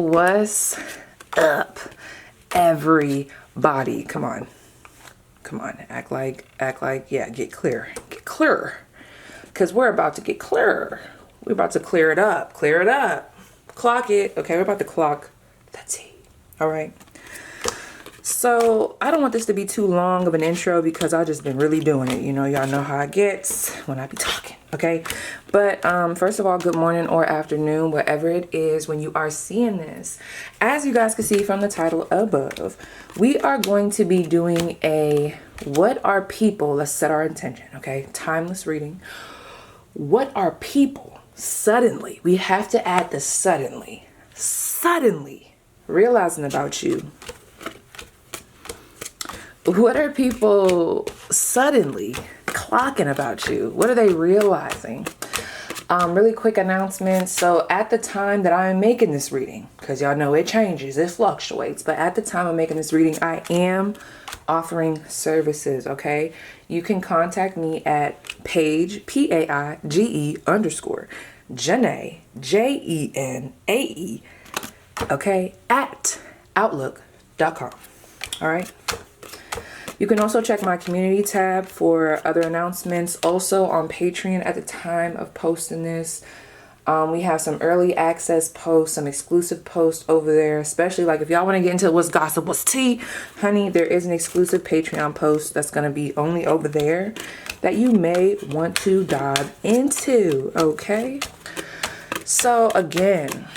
What's up, everybody? Come on, act like, yeah, get clearer, because we're about to get clearer. We're about to clear it up, clock it. Okay, we're about to clock the tea. All right. So I don't want this to be too long of an intro because I've just been really doing it. You know, y'all know how it gets when I be talking, okay? But first of all, good morning or afternoon, wherever it is when you are seeing this. As you guys can see from the title above, we are going to be doing a what are people, let's set our intention, okay? Timeless reading. What are people suddenly, we have to add the suddenly realizing about you? What are people suddenly clocking about you? What are they realizing? Really quick announcement. So at the time that I'm making this reading, because y'all know it changes, it fluctuates, but at the time I'm making this reading, I am offering services, okay? You can contact me at Paige, PAIGE_Jenae, JENAE, okay, at outlook.com. All right. You can also check my community tab for other announcements. Also on Patreon at the time of posting this, we have some early access posts, some exclusive posts over there, especially like if y'all want to get into what's gossip, what's tea, honey, there is an exclusive Patreon post that's going to be only over there that you may want to dive into, okay? So again,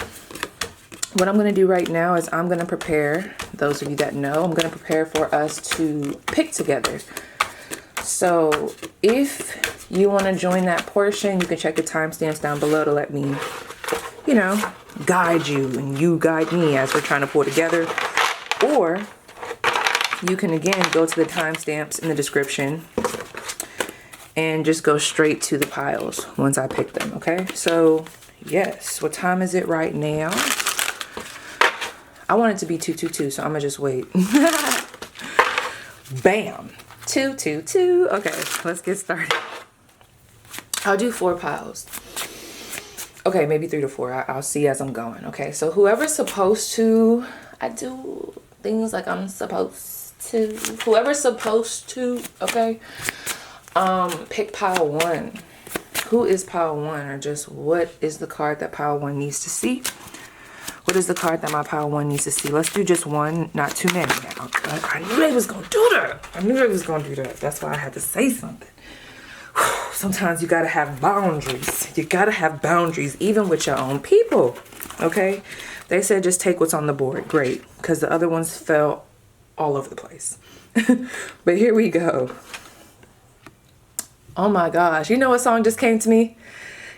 what I'm going to do right now is I'm going to prepare, those of you that know, I'm going to prepare for us to pick together. So if you want to join that portion, you can check the timestamps down below to let me, you know, guide you and you guide me as we're trying to pull together. Or you can, again, go to the timestamps in the description and just go straight to the piles once I pick them, okay? So, yes, what time is it right now? I want it to be 222, so I'm gonna just wait. Bam, 222. Okay, let's get started. I'll do 4 piles. Okay, maybe 3 to 4. I'll see as I'm going. Okay, so whoever's supposed to, I do things like I'm supposed to. Whoever's supposed to, okay, pick pile 1. Who is pile 1, or just what is the card that pile 1 needs to see? What is the card that my pile 1 needs to see? Let's do just one, not too many now. I knew they was going to do that. That's why I had to say something. Sometimes you got to have boundaries. You got to have boundaries, even with your own people. Okay? They said just take what's on the board. Great. Because the other ones fell all over the place. But here we go. Oh my gosh. You know what song just came to me?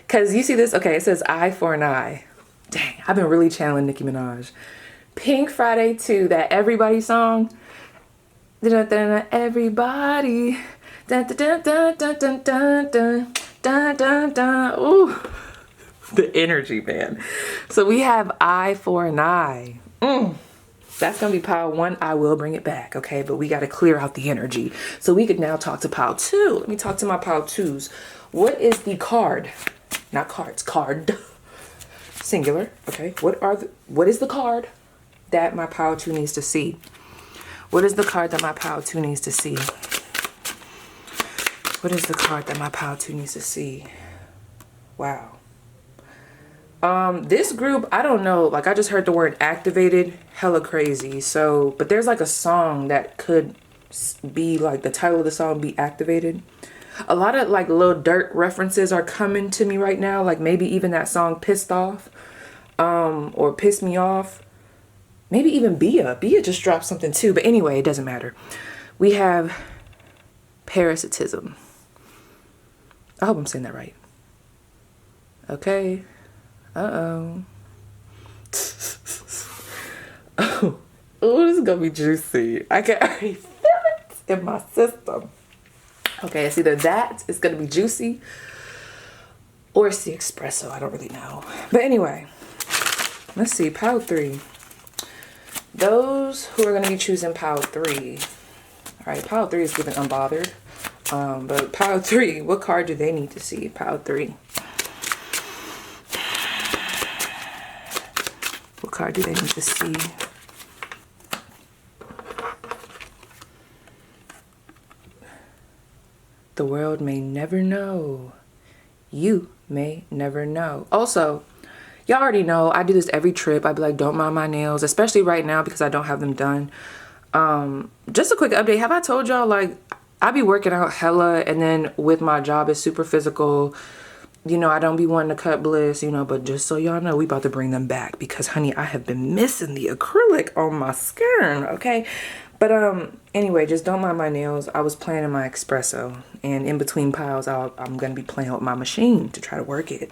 Because you see this? Okay, it says eye for an eye. Dang, I've been really channeling Nicki Minaj. Pink Friday 2, that Everybody song. Everybody. Ooh, the energy, man. So we have eye for an eye. That's going to be pile 1. I will bring it back, okay? But we got to clear out the energy. So we could now talk to pile 2. Let me talk to my pile 2s. What is the card? Not cards, card. Singular, okay? What is the card that my pile 2 needs to see? What is the card that my pile 2 needs to see? What is the card that my pile 2 needs to see? Wow. This group, I don't know, like I just heard the word activated, hella crazy. So, but there's like a song that could be like the title of the song be activated. A lot of like Lil Durk references are coming to me right now. Like maybe even that song Pissed Off, or Piss Me Off. Maybe even Bia. Bia just dropped something too. But anyway, it doesn't matter. We have parasitism. I hope I'm saying that right. Okay. Uh-oh. Oh, this is gonna be juicy. I can already feel it in my system. Okay, it's either that, it's gonna be juicy, or it's the espresso. I don't really know. But anyway, let's see, pile 3. Those who are gonna be choosing pile 3. All right, pile 3 is given unbothered. But pile 3, what card do they need to see? Pile 3. card do they need to see? The world may never know. You may never know. Also, y'all already know I do this every trip. I'd be like, don't mind my nails, especially right now because I don't have them done. Just a quick update. Have I told y'all, like, I be working out hella, and then with my job, it's super physical. You know, I don't be wanting to cut bliss, you know, but just so y'all know, we about to bring them back because, honey, I have been missing the acrylic on my skin, okay? But anyway, just don't mind my nails. I was playing in my espresso, and in between piles, I'm gonna be playing with my machine to try to work it.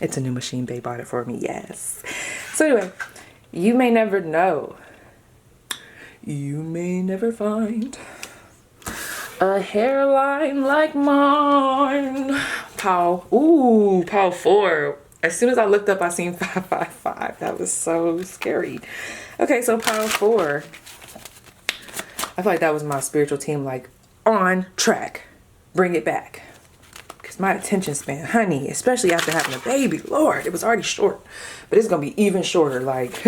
It's a new machine. Babe bought it for me. Yes. So anyway, you may never know. You may never find a hairline like mine. Pile. Ooh, pile 4. As soon as I looked up, I seen 555. That was so scary. Okay, so pile 4. I feel like that was my spiritual team, like, on track. Bring it back. Because my attention span, honey, especially after having a baby, Lord, it was already short. But it's going to be even shorter, like,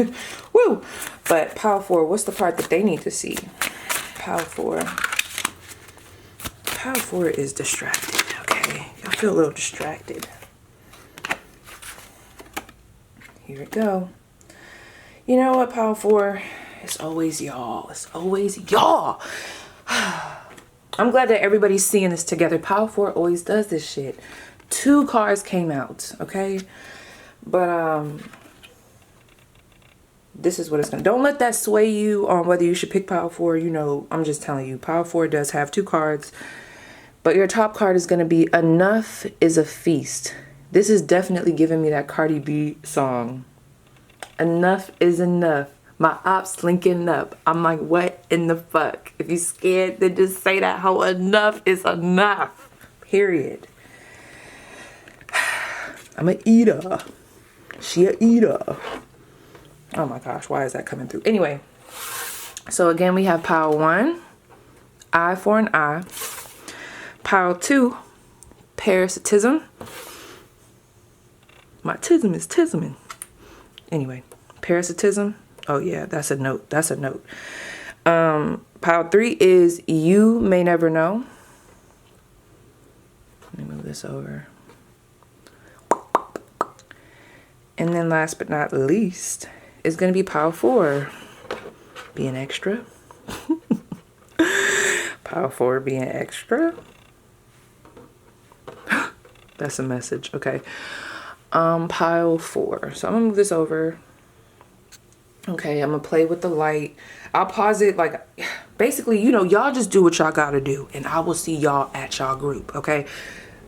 woo. But pile 4, what's the part that they need to see? Pile 4. Pile 4 is distracted, okay? I feel a little distracted. Here we go. You know what, pile 4? It's always y'all. It's always y'all. I'm glad that everybody's seeing this together. Pile 4 always does this shit. 2 cards came out, okay? But this is what it's gonna. Don't let that sway you on whether you should pick pile 4. You know, I'm just telling you, pile 4 does have 2 cards. But your top card is gonna be Enough is a Feast. This is definitely giving me that Cardi B song. Enough is enough. My ops linking up. I'm like, what in the fuck? If you scared, then just say that. How enough is enough. Period. I'm a eater. She a eater. Oh my gosh, why is that coming through? Anyway, so again, we have pile 1, eye for an eye. Pile 2, parasitism. My tism is tisming. Anyway, parasitism. Oh yeah, that's a note. That's a note. Pile 3 is you may never know. Let me move this over. And then last but not least is going to be pile 4. Being extra. Pile 4 being extra. That's a message. Okay. Pile 4. So I'm going to move this over. Okay, I'm gonna play with the light. I'll pause it, like, basically, you know, y'all just do what y'all gotta do, and I will see y'all at y'all group, okay?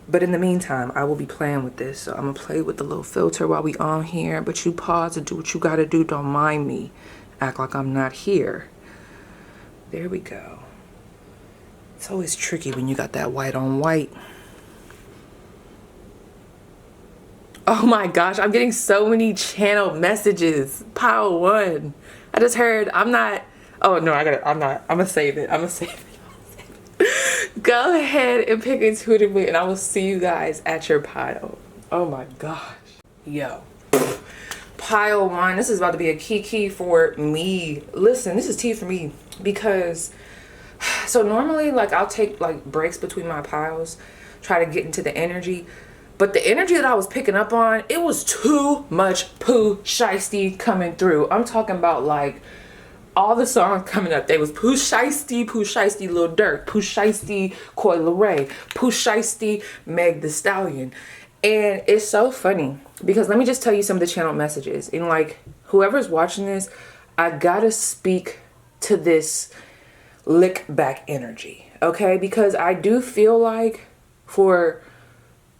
But in the meantime, I will be playing with this. So I'm gonna play with the little filter while we on here, but you pause and do what you gotta do. Don't mind me. Act like I'm not here. There we go. It's always tricky when you got that white on white. Oh my gosh, I'm getting so many channel messages. Pile 1. I just heard I'm not. Oh no, I'm gonna save it. I'm gonna save it. Go ahead and pick intuitively, and I will see you guys at your pile. Oh my gosh. Yo. Pile 1. This is about to be a key for me. Listen, this is tea for me because so normally, like, I'll take like breaks between my piles, try to get into the energy. But the energy that I was picking up on, it was too much poo shiesty coming through. I'm talking about, like, all the songs coming up. They was poo shiesty, Lil Durk, poo shiesty, Coi Leray, poo shiesty, Meg the Stallion. And it's so funny because let me just tell you some of the channel messages. And, like, whoever's watching this, I gotta speak to this lick back energy, okay? Because I do feel like for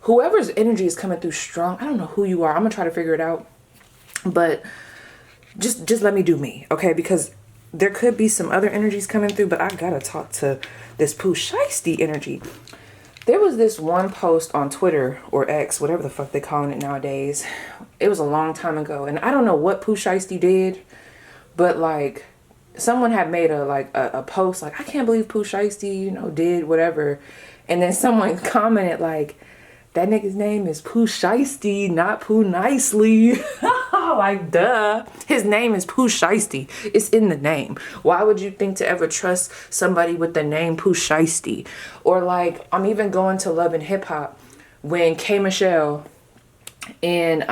whoever's energy is coming through strong, I don't know who you are. I'm gonna try to figure it out, but just let me do me, okay? Because there could be some other energies coming through, but I gotta talk to this poo shiesty energy. There was this one post on Twitter or X, whatever the fuck they calling it nowadays. It was a long time ago, and I don't know what poo shiesty did, but like someone had made a post like, I can't believe poo shiesty, you know, did whatever, and then someone commented like, that nigga's name is Pooh Shiesty, not Pooh Nicely. y'all, like, duh. His name is Pooh Shiesty. It's in the name. Why would you think to ever trust somebody with the name Pooh Shiesty? Or like, I'm even going to Love and Hip Hop when K. Michelle and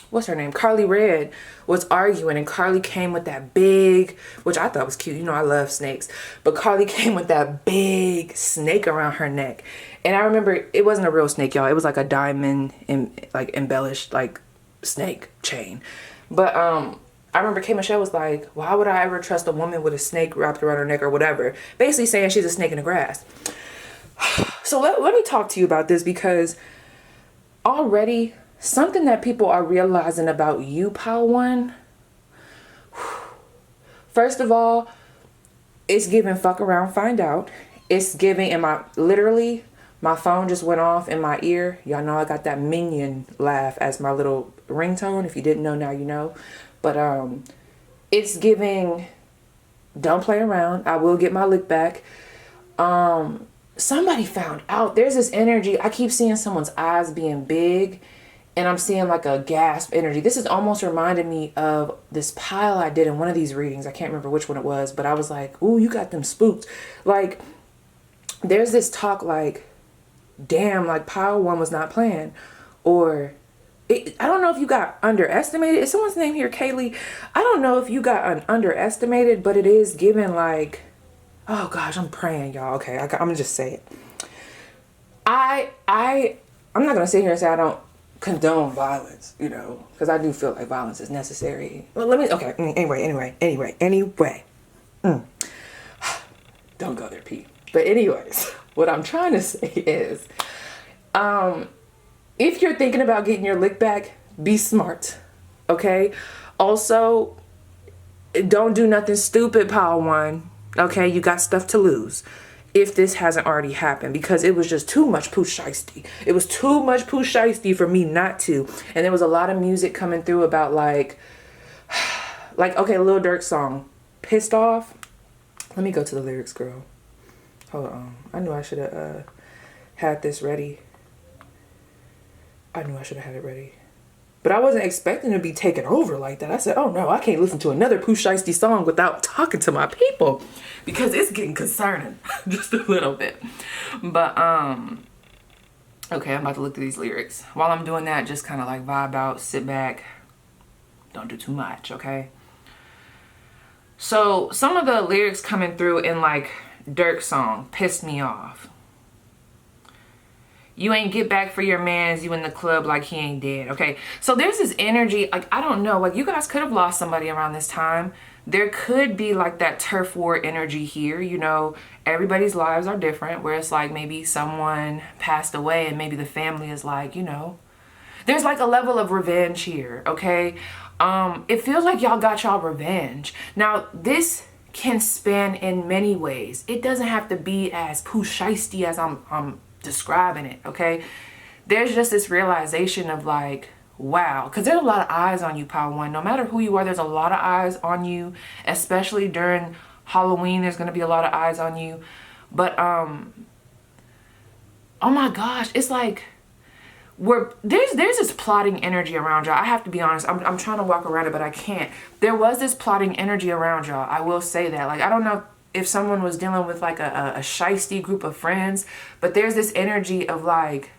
what's her name, Carly Red, was arguing, and Carly came with that big, which I thought was cute, you know I love snakes, but Carly came with that big snake around her neck. And I remember it wasn't a real snake, y'all. It was like a diamond and like embellished like snake chain. But I remember K. Michelle was like, why would I ever trust a woman with a snake wrapped around her neck or whatever, basically saying she's a snake in the grass. So let me talk to you about this, because already something that people are realizing about you, Pile One. First of all, it's giving fuck around, find out. It's giving, and literally, my phone just went off in my ear. Y'all know I got that Minion laugh as my little ringtone. If you didn't know, now you know. But it's giving, don't play around. I will get my lick back. Somebody found out. There's this energy. I keep seeing someone's eyes being big, and I'm seeing like a gasp energy. This is almost reminding me of this pile I did in one of these readings. I can't remember which one it was, but I was like, ooh, you got them spooked. Like, there's this talk like, damn, like Pile One was not playing. Or, I don't know if you got underestimated. Is someone's name here, Kaylee? I don't know if you got underestimated, but it is given like, oh gosh, I'm praying, y'all. Okay, I'm gonna just say it. I'm not gonna sit here and say I don't condone violence, you know, because I do feel like violence is necessary. Well, anyway. Don't go there, Pete. But anyways, what I'm trying to say is, if you're thinking about getting your lick back, be smart, okay? Also, don't do nothing stupid, Pile One, okay? You got stuff to lose if this hasn't already happened, because it was just too much Pooh Shiesty. It was too much Pooh Shiesty for me not to. And there was a lot of music coming through about like, okay, Lil Durk song, Pissed Off. Let me go to the lyrics, girl. Hold on. I knew I should have had this ready. I knew I should have had it ready. But I wasn't expecting to be taken over like that. I said, oh no, I can't listen to another Pooh Shiesty song without talking to my people, because it's getting concerning just a little bit. But, okay, I'm about to look through these lyrics. While I'm doing that, just kind of like vibe out, sit back. Don't do too much, okay? So some of the lyrics coming through in like Durk's song, Pissed Me Off. You ain't get back for your mans, you in the club like he ain't dead, okay? So there's this energy, like, I don't know, like, you guys could have lost somebody around this time. There could be, like, that turf war energy here, you know? Everybody's lives are different, where it's like maybe someone passed away and maybe the family is like, you know, there's, like, a level of revenge here, okay? It feels like y'all got y'all revenge. Now, this can span in many ways. It doesn't have to be as Pooh Shiesty as I'm describing it, okay? There's just this realization of like, wow, because there's a lot of eyes on you, Pile One. No matter who you are, there's a lot of eyes on you, especially during Halloween. There's going to be a lot of eyes on you. But oh my gosh, it's like there's this plotting energy around y'all. I have to be honest, I'm trying to walk around it, but I can't. There was this plotting energy around y'all. I will say that. Like, I don't know if someone was dealing with like a shiesty group of friends, but there's this energy of like,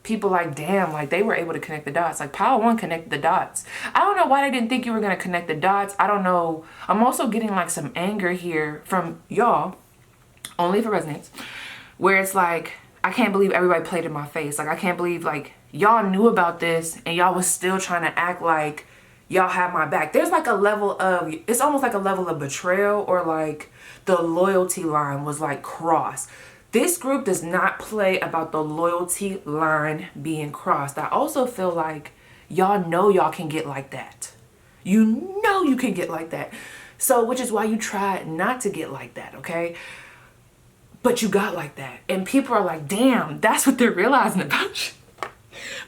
people like, damn, like they were able to connect the dots. Like Pile One connected the dots. I don't know why they didn't think you were going to connect the dots. I don't know. I'm also getting like some anger here from y'all, only if it resonates, where it's like, I can't believe everybody played in my face. Like, I can't believe like y'all knew about this and y'all was still trying to act like y'all have my back. There's like a level of, it's almost like a level of betrayal, or like the loyalty line was like crossed. This group does not play about the loyalty line being crossed. I also feel like y'all know y'all can get like that. You know you can get like that. So, which is why you try not to get like that, okay? But you got like that. And people are like, damn, that's what they're realizing about you.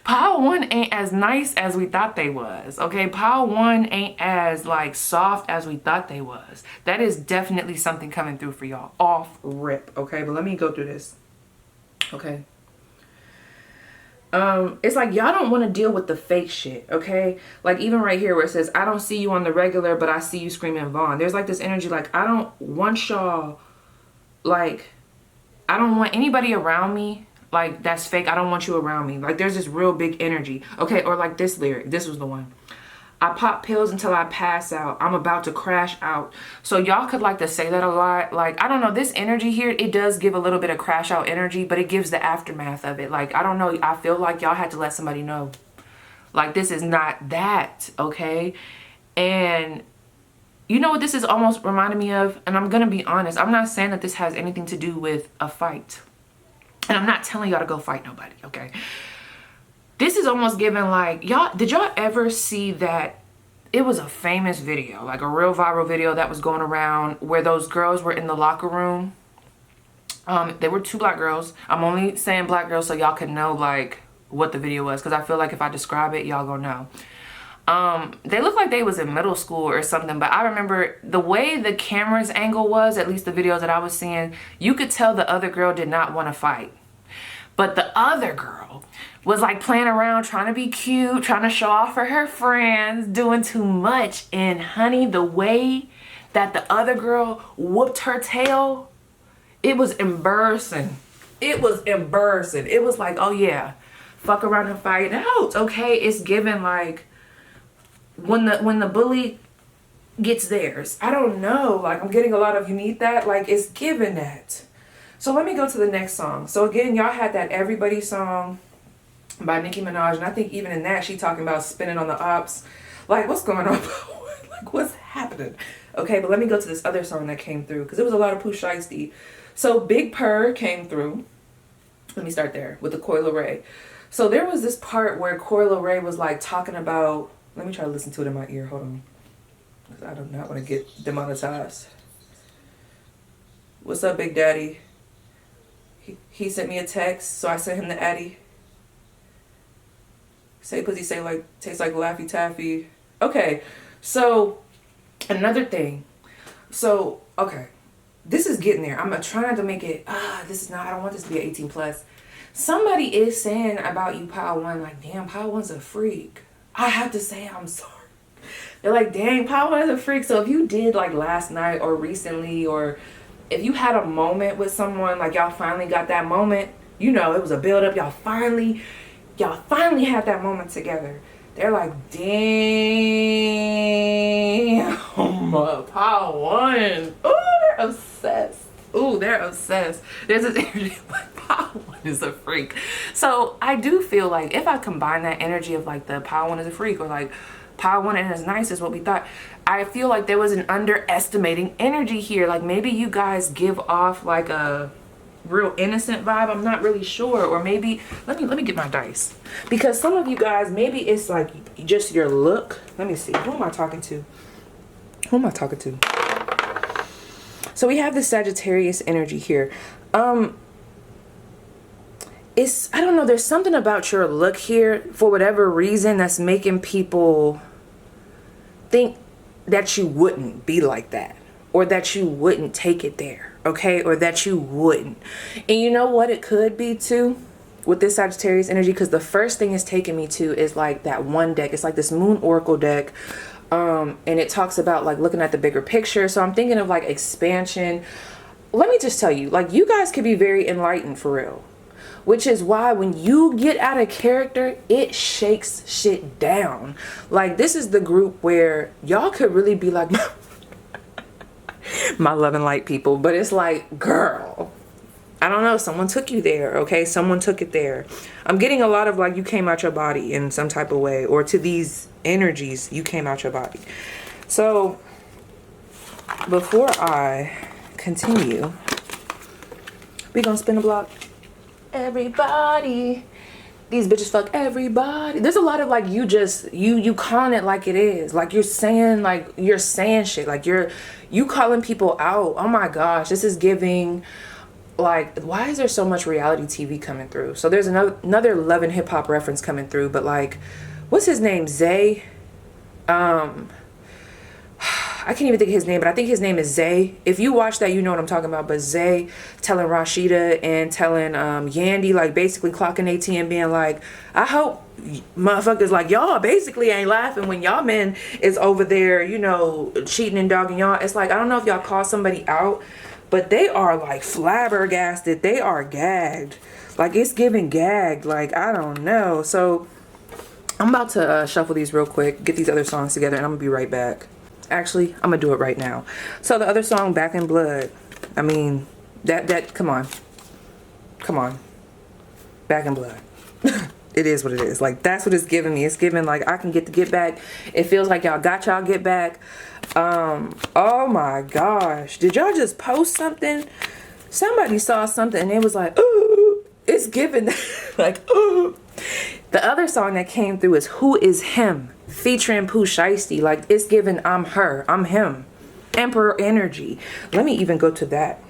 Pile One ain't as nice as we thought they was, okay? Pile One ain't as like soft as we thought they was. That is definitely something coming through for y'all off rip, okay? But let me go through this, okay? It's like y'all don't want to deal with the fake shit, okay? Like even right here where it says, I don't see you on the regular, but I see you screaming Vaughn. There's like this energy like, I don't want y'all, like, I don't want anybody around me like that's fake. I don't want you around me. Like there's this real big energy. Okay, or like this lyric. This was the one. I pop pills until I pass out. I'm about to crash out. So y'all could like to say that a lot. Like, I don't know, this energy here, it does give a little bit of crash out energy, but it gives the aftermath of it. Like, I don't know, I feel like y'all had to let somebody know. Like, this is not that, okay? And you know what this is almost reminding me of? And I'm going to be honest. I'm not saying that this has anything to do with a fight. And I'm not telling y'all to go fight nobody, okay? This is almost giving like, did y'all ever see that? It was a famous video, like a real viral video that was going around where those girls were in the locker room. They were 2 black girls. I'm only saying black girls so y'all can know like what the video was, because I feel like if I describe it, y'all gonna know. They looked like they was in middle school or something, but I remember the way the camera's angle was, at least the videos that I was seeing, you could tell the other girl did not want to fight. But the other girl was like playing around, trying to be cute, trying to show off for her friends, doing too much. And honey, the way that the other girl whooped her tail, it was embarrassing. It was embarrassing. It was like, oh yeah, fuck around and fight out. Okay, it's given like when the bully gets theirs. I don't know. Like I'm getting a lot of, you need that. Like it's given that. So let me go to the next song. So again, y'all had that Everybody song by Nicki Minaj. And I think even in that, she talking about spinning on the ops. Like, what's going on? Like, what's happening? Okay, but let me go to this other song that came through. Because it was a lot of Pooh Shiesty. So Big Purr came through. Let me start there with the Coi Leray. So there was this part where Coi Leray was like talking about... Let me try to listen to it in my ear. Hold on. Because I do not want to get demonetized. What's up, Big Daddy? He sent me a text, so I sent him the Addy. Say pussy, say like, tastes like Laffy Taffy. Okay, so another thing. So, okay, this is getting there. I'm trying to make it, this is not, I don't want this to be 18 plus. Somebody is saying about you, Pile One, like, damn, Pile One's a freak. I have to say, I'm sorry. They're like, dang, Pile One is a freak. So if you did like last night or recently, or if you had a moment with someone, like y'all finally got that moment, you know, it was a build up, y'all finally had that moment together. They're like, damn, Pile One. Ooh, they're obsessed. Ooh, they're obsessed. There's this energy like Pile One is a freak. So I do feel like if I combine that energy of like the Pile One is a freak, or like Pile One and as nice as what we thought, I feel like there was an underestimating energy here. Like maybe you guys give off like a real innocent vibe. I'm not really sure. Or maybe, let me get my dice. Because some of you guys, maybe it's like just your look. Let me see. Who am I talking to? Who am I talking to? So we have the Sagittarius energy here. It's, I don't know, there's something about your look here for whatever reason that's making people think that you wouldn't be like that, or that you wouldn't take it there, okay, or that you wouldn't. And you know what it could be too with this Sagittarius energy, because the first thing it's taking me to is like that one deck. It's like this Moon Oracle deck, and it talks about like looking at the bigger picture. So I'm thinking of like expansion. Let me just tell you, like you guys could be very enlightened for real. Which is why when you get out of character, it shakes shit down. Like this is the group where y'all could really be like my love and light people. But it's like, girl, I don't know. Someone took you there. Okay. Someone took it there. I'm getting a lot of like you came out your body in some type of way, or to these energies, you came out your body. So before I continue, we gonna spin the block. Everybody, these bitches fuck everybody. There's a lot of like you calling it like it is, like you're saying shit, like you calling people out. Oh my gosh, this is giving like, why is there so much reality TV coming through? So there's another Love and Hip Hop reference coming through, but like what's his name, Zay, I can't even think of his name, but I think his name is Zay. If you watch that, you know what I'm talking about. But Zay telling Rashida and telling Yandy, like basically clocking AT and being like, I hope motherfuckers like y'all basically ain't laughing when y'all men is over there, you know, cheating and dogging y'all. It's like, I don't know if y'all call somebody out, but they are like flabbergasted. They are gagged. Like, it's giving gagged. Like, I don't know. So I'm about to shuffle these real quick, get these other songs together, and I'm gonna be right back. Actually, I'm gonna do it right now. So the other song, Back in Blood, I mean, that come on, Back in Blood. It is what it is. Like, that's what it's giving me. It's giving like I can get the get back. It feels like y'all got y'all get back. Oh my gosh, did y'all just post something? Somebody saw something and it was like, ooh, it's giving like, ooh. The other song that came through is Who Is Him, featuring PaigeMcClendon. Like, it's given I'm her, I'm him. Emperor energy. Let me even go to that.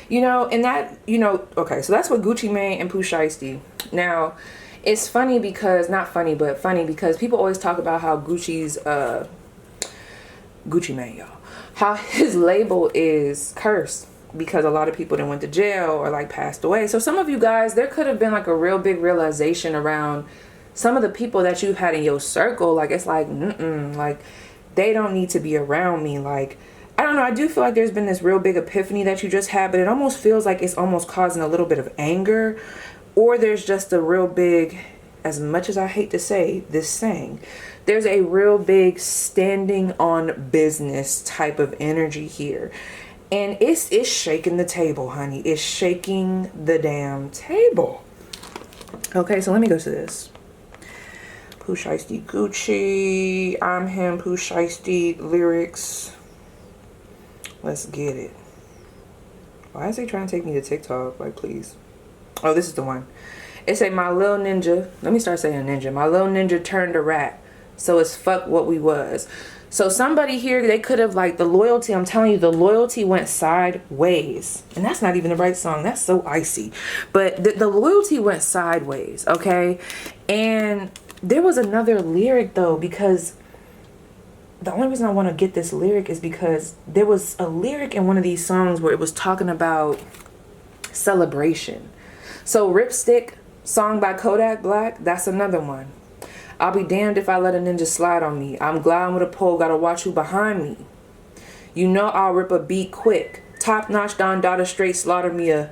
You know, and that, you know, okay, so that's what Gucci Mane and PaigeMcClendon. Now, it's funny because, not funny, but funny because people always talk about how Gucci's, Gucci Mane, y'all, how his label is cursed because a lot of people that went to jail or like passed away. So some of you guys, there could have been like a real big realization around some of the people that you've had in your circle. Like, it's like, like they don't need to be around me. Like, I don't know. I do feel like there's been this real big epiphany that you just had, but it almost feels like it's almost causing a little bit of anger, or there's just a real big, as much as I hate to say this saying, there's a real big standing on business type of energy here. And it's shaking the table, honey. It's shaking the damn table. Okay, so let me go to this. PaigeMcClendon, Gucci, I'm him, PaigeMcClendon, lyrics. Let's get it. Why is he trying to take me to TikTok? Like, please. Oh, this is the one. It say, my little ninja. Let me start saying ninja. My little ninja turned a rat. So it's fuck what we was. So somebody here, they could have, like, the loyalty, I'm telling you, the loyalty went sideways. And that's not even the right song. That's so icy. But the loyalty went sideways, okay? And there was another lyric, though, because the only reason I want to get this lyric is because there was a lyric in one of these songs where it was talking about celebration. So Ripstick, song by Kodak Black, that's another one. I'll be damned if I let a ninja slide on me. I'm gliding with a pole, gotta watch who behind me. You know I'll rip a beat quick. Top notch, Don Dada straight slaughter me a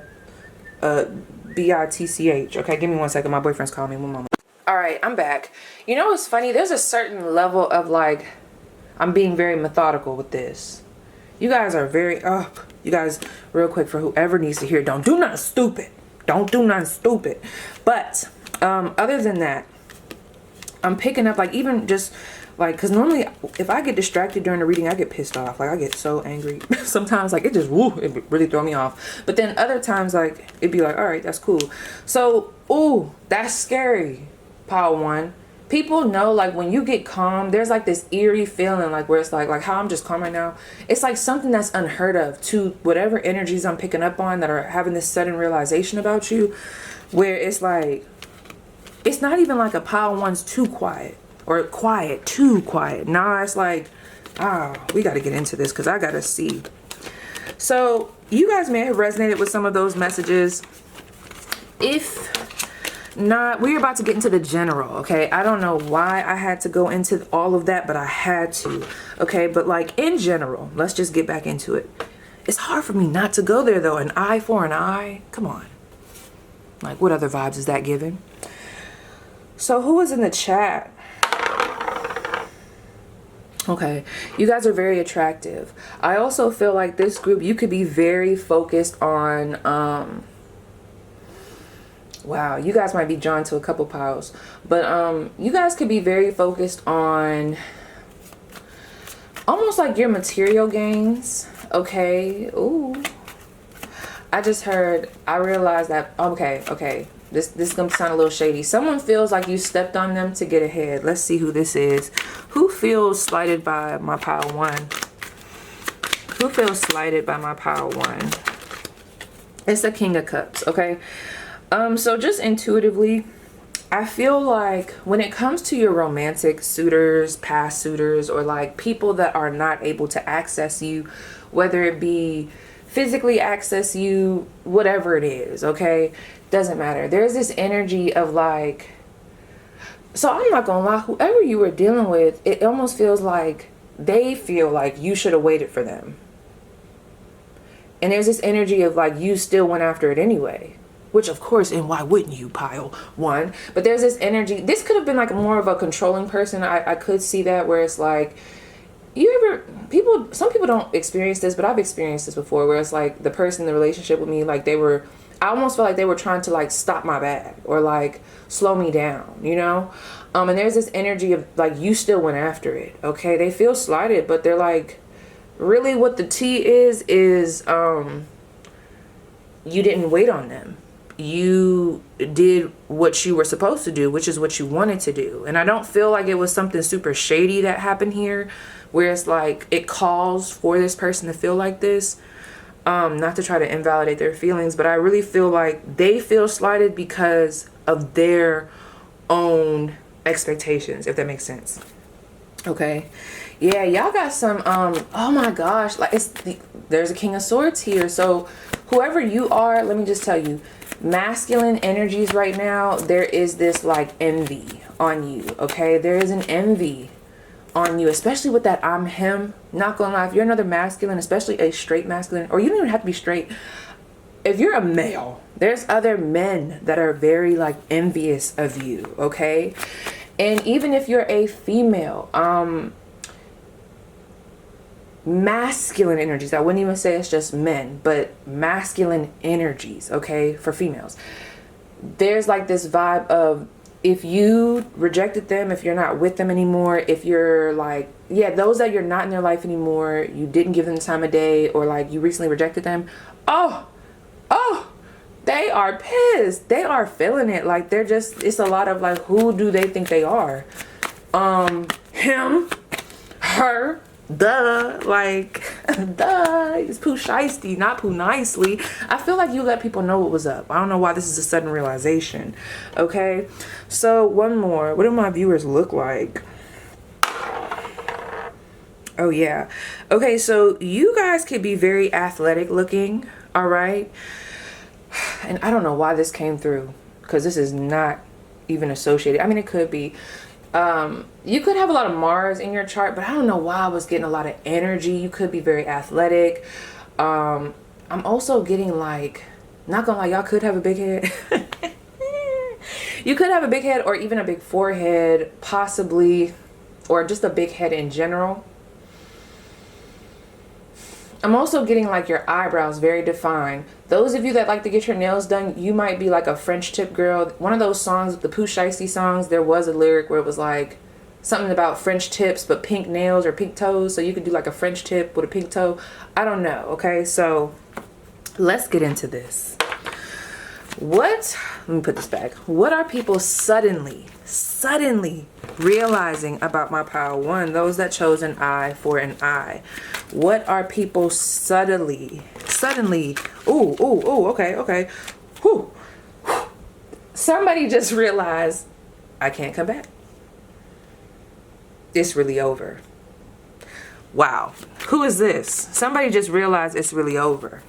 bitch. Okay, give me 1 second. My boyfriend's calling me. 1 moment. All right, I'm back. You know what's funny? There's a certain level of like, I'm being very methodical with this. You guys are very, you guys, real quick for whoever needs to hear, don't do nothing stupid. Don't do nothing stupid. But other than that, I'm picking up, like, even just like, because normally if I get distracted during the reading, I get pissed off. Like, I get so angry sometimes, like, it just it really throw me off. But then other times, like, it'd be like, all right, that's cool. So, ooh, that's scary. Power one. People know, like, when you get calm, there's like this eerie feeling, like, where it's like how I'm just calm right now. It's like something that's unheard of to whatever energies I'm picking up on that are having this sudden realization about you, where it's like, it's not even like a power one's too quiet or quiet, too quiet. Nah, it's like, we got to get into this because I got to see. So you guys may have resonated with some of those messages. If not, we're about to get into the general, okay? I don't know why I had to go into all of that, but I had to, okay? But like in general, let's just get back into it. It's hard for me not to go there though. An eye for an eye, come on. Like, what other vibes is that giving? So who is in the chat? Okay, you guys are very attractive. I also feel like this group, you could be very focused on, wow, you guys might be drawn to a couple piles, but you guys could be very focused on almost like your material gains, okay? Ooh, I just heard, I realized that, okay. This is going to sound a little shady. Someone feels like you stepped on them to get ahead. Let's see who this is. Who feels slighted by my power one? Who feels slighted by my power one? It's the King of Cups, okay? So just intuitively, I feel like when it comes to your romantic suitors, past suitors, or like people that are not able to access you, whether it be physically access you, whatever it is, okay? Doesn't matter. There's this energy of like, so I'm not gonna lie, whoever you were dealing with, it almost feels like they feel like you should have waited for them. And there's this energy of like you still went after it anyway. Which of course, and why wouldn't you, pile one? But there's this energy. This could have been like more of a controlling person. I could see that, where it's like, some people don't experience this, but I've experienced this before, where it's like the person in the relationship with me, like I almost felt like they were trying to like stop my bag or like slow me down, you know? And there's this energy of like, you still went after it. Okay. They feel slighted, but they're like, really what the tea is, you didn't wait on them. You did what you were supposed to do, which is what you wanted to do. And I don't feel like it was something super shady that happened here, where it's like it calls for this person to feel like this. Not to try to invalidate their feelings, but I really feel like they feel slighted because of their own expectations, if that makes sense. Okay. Yeah, y'all got some oh my gosh, like there's a King of Swords here. So whoever you are, let me just tell you, masculine energies right now, there is this like envy on you. Okay, there is an envy on you, especially with that I'm him. Not gonna lie, if you're another masculine, especially a straight masculine, or you don't even have to be straight, if you're a male, there's other men that are very like envious of you. Okay, and even if you're a female, masculine energies, I wouldn't even say it's just men, but masculine energies, okay, for females, there's like this vibe of, if you rejected them, if you're not with them anymore, if you're like, yeah, those that you're not in their life anymore, you didn't give them the time of day, or like you recently rejected them, oh, they are pissed. They are feeling it. Like they're just, it's a lot of like, who do they think they are? Him, her, duh, like, duh, it's poo shiesty, not poo nicely. I feel like you let people know what was up. I don't know why this is a sudden realization. Okay, so one more. What do my viewers look like? Oh yeah. Okay, so you guys could be very athletic looking, all right? And I don't know why this came through, because this is not even associated. I mean, it could be. You could have a lot of Mars in your chart, but I don't know why I was getting a lot of energy. You could be very athletic. I'm also getting like, not gonna lie, y'all could have a big head. You could have a big head, or even a big forehead, possibly, or just a big head in general. I'm also getting like your eyebrows very defined. Those of you that like to get your nails done, you might be like a French tip girl. One of those songs, the Pooh Shiesty songs, there was a lyric where it was like something about French tips but pink nails or pink toes. So you could do like a French tip with a pink toe. I don't know. Okay, so let's get into this. Let me put this back. What are people suddenly realizing about my pile one? Those that chose an I for an I. What are people suddenly, okay. Whew. Somebody just realized, I can't come back. It's really over. Wow. Who is this? Somebody just realized it's really over.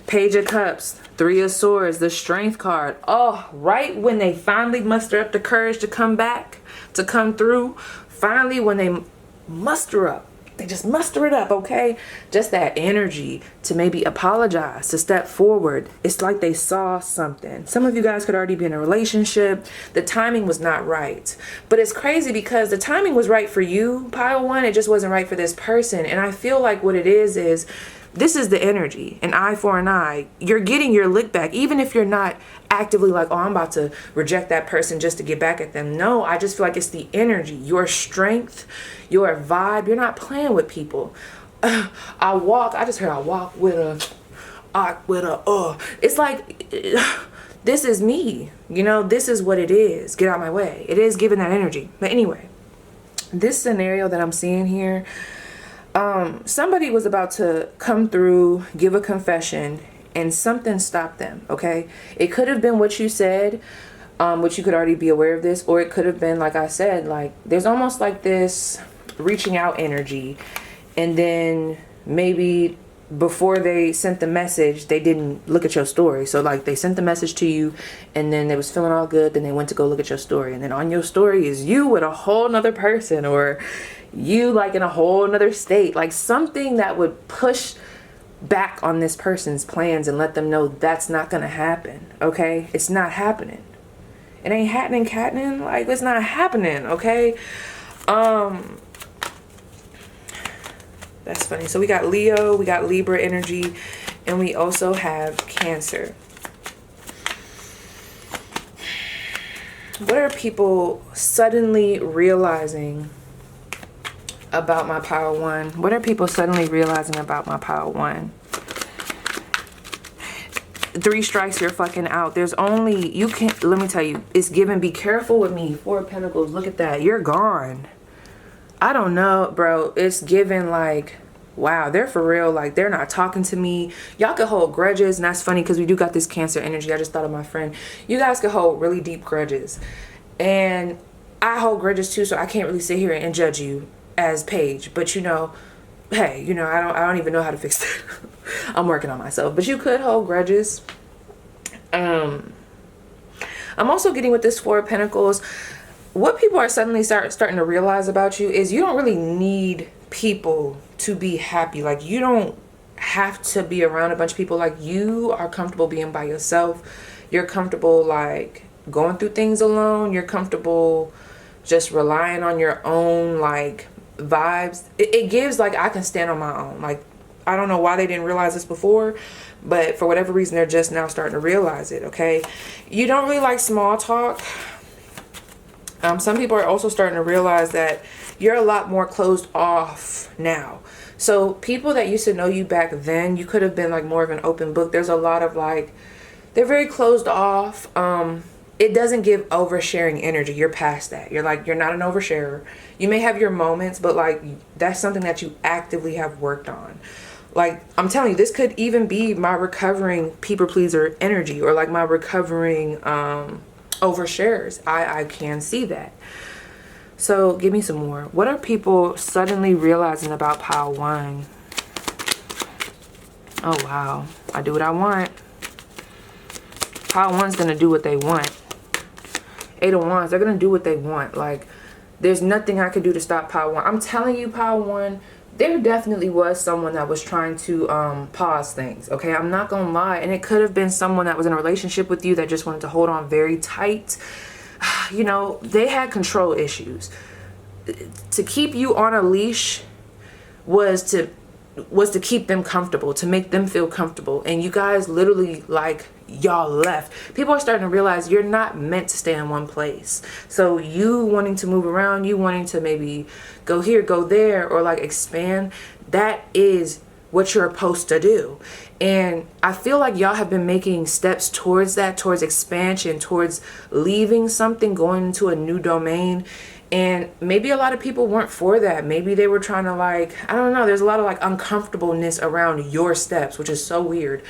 Page of Cups, Three of Swords, the Strength card. Oh, right when they finally muster up the courage to come back, to come through, finally when they muster up, they just muster it up, okay? Just that energy to maybe apologize, to step forward. It's like they saw something. Some of you guys could already be in a relationship. The timing was not right. But it's crazy because the timing was right for you, pile one. It just wasn't right for this person. And I feel like what it is this is the energy, an eye for an eye. You're getting your lick back, even if you're not actively like, oh, I'm about to reject that person just to get back at them. No, I just feel like it's the energy, your strength, your vibe. You're not playing with people. I just heard I walk with a, it's like, this is me, you know, this is what it is. Get out my way. It is giving that energy. But anyway, this scenario that I'm seeing here, somebody was about to come through, give a confession, and something stopped them, okay? It could have been what you said. which you could already be aware of this, or it could have been, like I said, like there's almost like this reaching out energy, and then maybe before they sent the message, they didn't look at your story. So like they sent the message to you, and then they was feeling all good, then they went to go look at your story, and then on your story is you with a whole nother person, or you like in a whole nother state, like something that would push back on this person's plans and let them know that's not gonna happen. Okay, it's not happening. It ain't happening, catning. Like, it's not happening, okay? That's funny. So we got Leo, we got Libra energy, and we also have Cancer. What are people suddenly realizing about my Power One? What are people suddenly realizing about my Power One? 3 strikes, you're fucking out. There's only, you can't, let me tell you, it's given, be careful with me. 4 of Pentacles, look at that. You're gone. I don't know, bro. It's given like, wow, they're for real. Like, they're not talking to me. Y'all could hold grudges, and that's funny because we do got this Cancer energy. I just thought of my friend. You guys could hold really deep grudges. And I hold grudges too, so I can't really sit here and judge you as Paige. But you know, hey, you know, I don't even know how to fix that. I'm working on myself. But you could hold grudges. I'm also getting with this 4 of Pentacles. What people are suddenly starting to realize about you is you don't really need people to be happy. Like, you don't have to be around a bunch of people. Like, you are comfortable being by yourself. You're comfortable like going through things alone. You're comfortable just relying on your own like vibes. It gives like I can stand on my own. Like, I don't know why they didn't realize this before, but for whatever reason they're just now starting to realize it. Okay, you don't really like small talk. Some people are also starting to realize that you're a lot more closed off now. So people that used to know you back then, you could have been like more of an open book. There's a lot of like, they're very closed off. It doesn't give oversharing energy. You're past that. You're like, you're not an oversharer. You may have your moments, but like that's something that you actively have worked on. Like, I'm telling you, this could even be my recovering people pleaser energy, or like my recovering overshares. I can see that. So give me some more. What are people suddenly realizing about Power One? Oh wow, I do what I want. Power One's gonna do what they want. 8 of Wands, they're gonna do what they want. Like, there's nothing I could do to stop Power One. I'm telling you, Power One, there definitely was someone that was trying to pause things. Okay, I'm not gonna lie. And it could have been someone that was in a relationship with you that just wanted to hold on very tight. You know, they had control issues. To keep you on a leash was to keep them comfortable, to make them feel comfortable. And you guys literally, like, y'all left. People are starting to realize you're not meant to stay in one place. So you wanting to move around, you wanting to maybe go here, go there, or like expand, that is what you're supposed to do. And I feel like y'all have been making steps towards that, towards expansion, towards leaving something, going into a new domain. And maybe a lot of people weren't for that. Maybe they were trying to, like, I don't know, there's a lot of like uncomfortableness around your steps, which is so weird.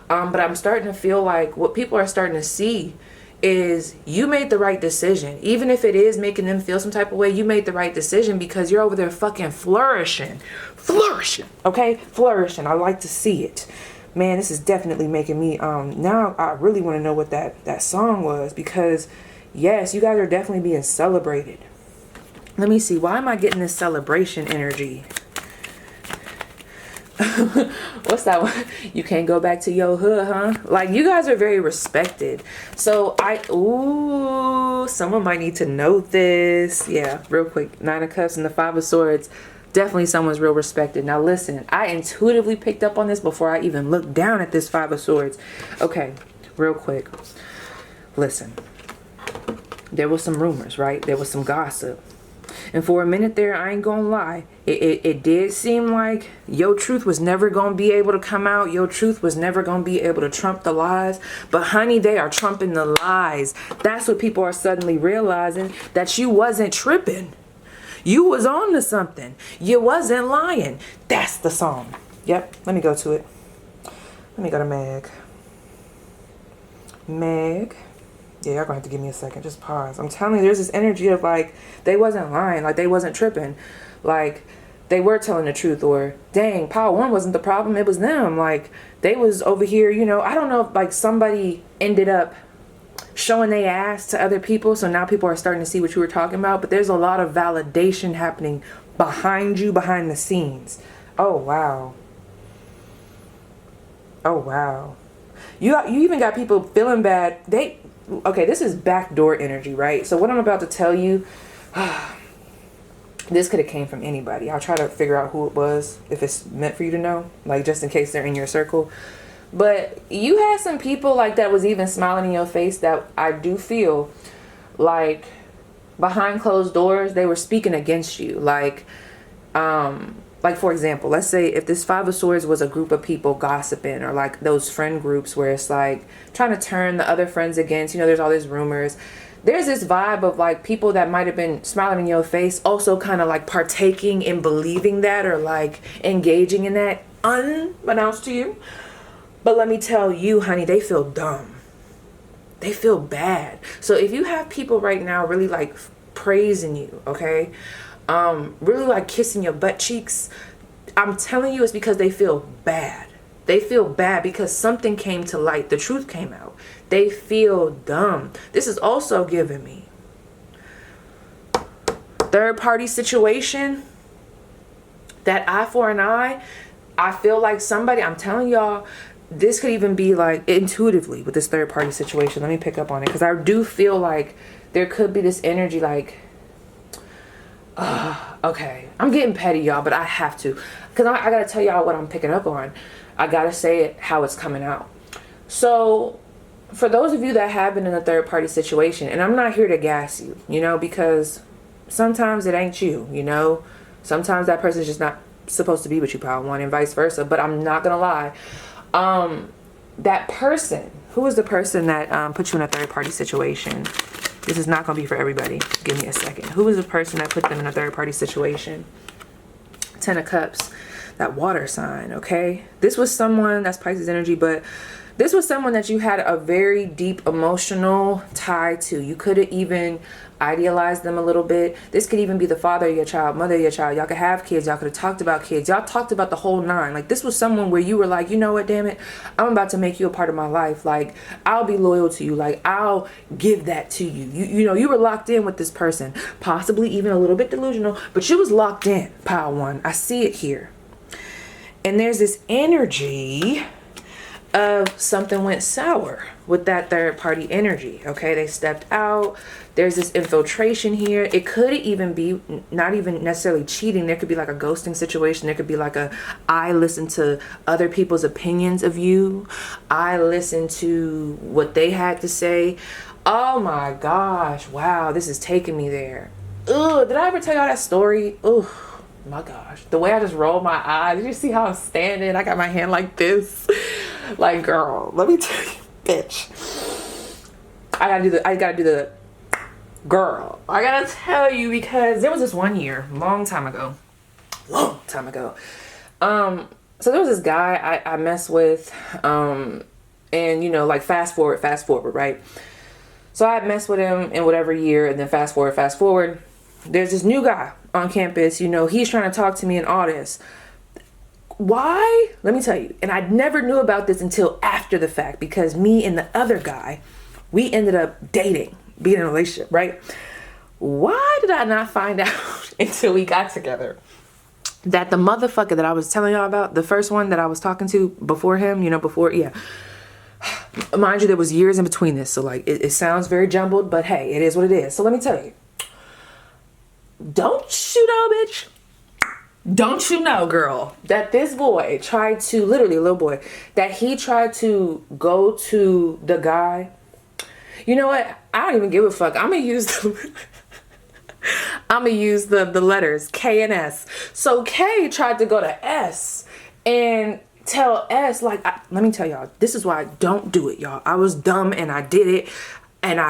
But I'm starting to feel like what people are starting to see is you made the right decision. Even if it is making them feel some type of way, you made the right decision because you're over there fucking flourishing. Flourishing, okay? Flourishing. I like to see it. Man, this is definitely making me, now I really want to know what that song was, because yes, you guys are definitely being celebrated. Let me see. Why am I getting this celebration energy? What's that one? You can't go back to your hood, huh? Like, you guys are very respected. So someone might need to know this. Yeah, real quick. 9 of Cups and the 5 of Swords. Definitely someone's real respected. Now listen, I intuitively picked up on this before I even looked down at this 5 of Swords. Okay, real quick. Listen. There was some rumors, right? There was some gossip. And for a minute there, I ain't gonna lie, it did seem like your truth was never gonna be able to come out. Your truth was never gonna be able to trump the lies. But honey, they are trumping the lies. That's what people are suddenly realizing, that you wasn't tripping. You was on to something. You wasn't lying. That's the song. Yep, let me go to it. Let me go to Meg. Meg. Yeah, y'all gonna have to give me a second. Just pause. I'm telling you, there's this energy of like, they wasn't lying. Like, they wasn't tripping. Like, they were telling the truth. Or, dang, Power One wasn't the problem. It was them. Like, they was over here, you know. I don't know if, like, somebody ended up showing their ass to other people. So now people are starting to see what you were talking about. But there's a lot of validation happening behind you, behind the scenes. Oh, wow. Oh, wow. You even got people feeling bad. Okay, this is backdoor energy, right? So what I'm about to tell you, this could have came from anybody. I'll try to figure out who it was, if it's meant for you to know, like just in case they're in your circle. But you had some people like that was even smiling in your face that I do feel like behind closed doors, they were speaking against you. Like for example, let's say if this Five of Swords was a group of people gossiping, or like those friend groups where it's like trying to turn the other friends against, you know, there's all these rumors. There's this vibe of like people that might have been smiling in your face also kind of like partaking in believing that, or like engaging in that unbeknownst to you. But let me tell you, honey, they feel dumb. They feel bad. So if you have people right now really like praising you, okay, really like kissing your butt cheeks, I'm telling you, it's because they feel bad. They feel bad because something came to light. The truth came out. They feel dumb. This is also giving me third party situation, that eye for an eye. I feel like somebody, I'm telling y'all, this could even be like intuitively with this third party situation. Let me pick up on it, because I do feel like there could be this energy like, okay, I'm getting petty, y'all, but I have to, because I gotta tell y'all what I'm picking up on. I gotta say it how it's coming out. So for those of you that have been in a third party situation, and I'm not here to gas you, you know, because sometimes it ain't you, you know, sometimes that person's just not supposed to be with you, Power One, and vice versa. But I'm not gonna lie, that person, who is the person that put you in a third party situation? This is not going to be for everybody. Give me a second. Who is the person that put them in a third party situation? 10 of Cups, that water sign, okay? This was someone, that's Pisces energy, but this was someone that you had a very deep emotional tie to. You could have even idealized them a little bit. This could even be the father of your child, mother of your child. Y'all could have kids. Y'all could have talked about kids. Y'all talked about the whole nine. Like, this was someone where you were like, you know what, damn it, I'm about to make you a part of my life. Like, I'll be loyal to you. Like, I'll give that to you. You know, you were locked in with this person, possibly even a little bit delusional, but you was locked in, Power One. I see it here. And there's this energy of something went sour with that third party energy. Okay, they stepped out. There's this infiltration here. It could even be not even necessarily cheating. There could be like a ghosting situation. There could be like I listen to other people's opinions of you. I listen to what they had to say. Oh my gosh, wow, this is taking me there. Ugh, did I ever tell y'all that story? Ugh. My gosh, the way I just rolled my eyes. Did you see how I'm standing? I got my hand like this. Like, girl, let me tell you, bitch. I gotta do the girl. I gotta tell you, because there was this one year, long time ago. So there was this guy I messed with, and you know, like fast forward, right? So I messed with him in whatever year, and then fast forward. There's this new guy on campus, you know, he's trying to talk to me and all this. Why? Let me tell you. And I never knew about this until after the fact, because me and the other guy, we ended up dating, being in a relationship, right? Why did I not find out until we got together that the motherfucker that I was telling y'all about, the first one that I was talking to before him, you know, mind you, there was years in between this. So like, it sounds very jumbled, but hey, it is what it is. So let me tell you. Don't you know, bitch? Don't you know, girl, that this boy tried to, literally a little boy, that he tried to go to the guy. You know what? I don't even give a fuck. I'm gonna use the letters K and S. So K tried to go to S and tell S, like, let me tell y'all, this is why I don't do it, y'all. I was dumb and I did it, and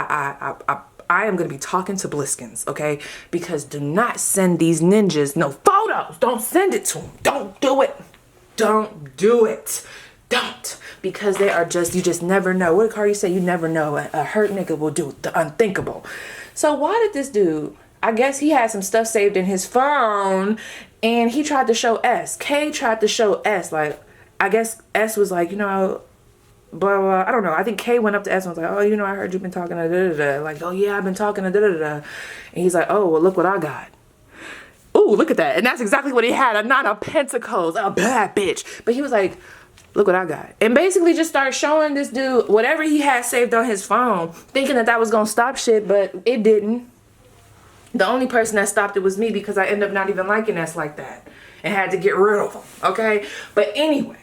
I am going to be talking to Bliskins, okay? Because do not send these ninjas no photos. Don't send it to them. Don't do it. Don't do it. don't, because they are just, you just never know. What did Cardi say? You never know. A hurt nigga will do the unthinkable. So why did this dude, I guess he had some stuff saved in his phone, and he tried to show S. K tried to show S. Like, I guess S was like, you know, blah, blah, I don't know. I think K went up to S and was like, oh, you know, I heard you've been talking to da-da-da. Like, oh, yeah, I've been talking to da-da-da. And he's like, oh, well, look what I got. Ooh, look at that. And that's exactly what he had. A 9 of Pentacles. A bad bitch. But he was like, look what I got. And basically just started showing this dude whatever he had saved on his phone, thinking that that was going to stop shit, but it didn't. The only person that stopped it was me, because I ended up not even liking S like that and had to get rid of him, okay? But anyway,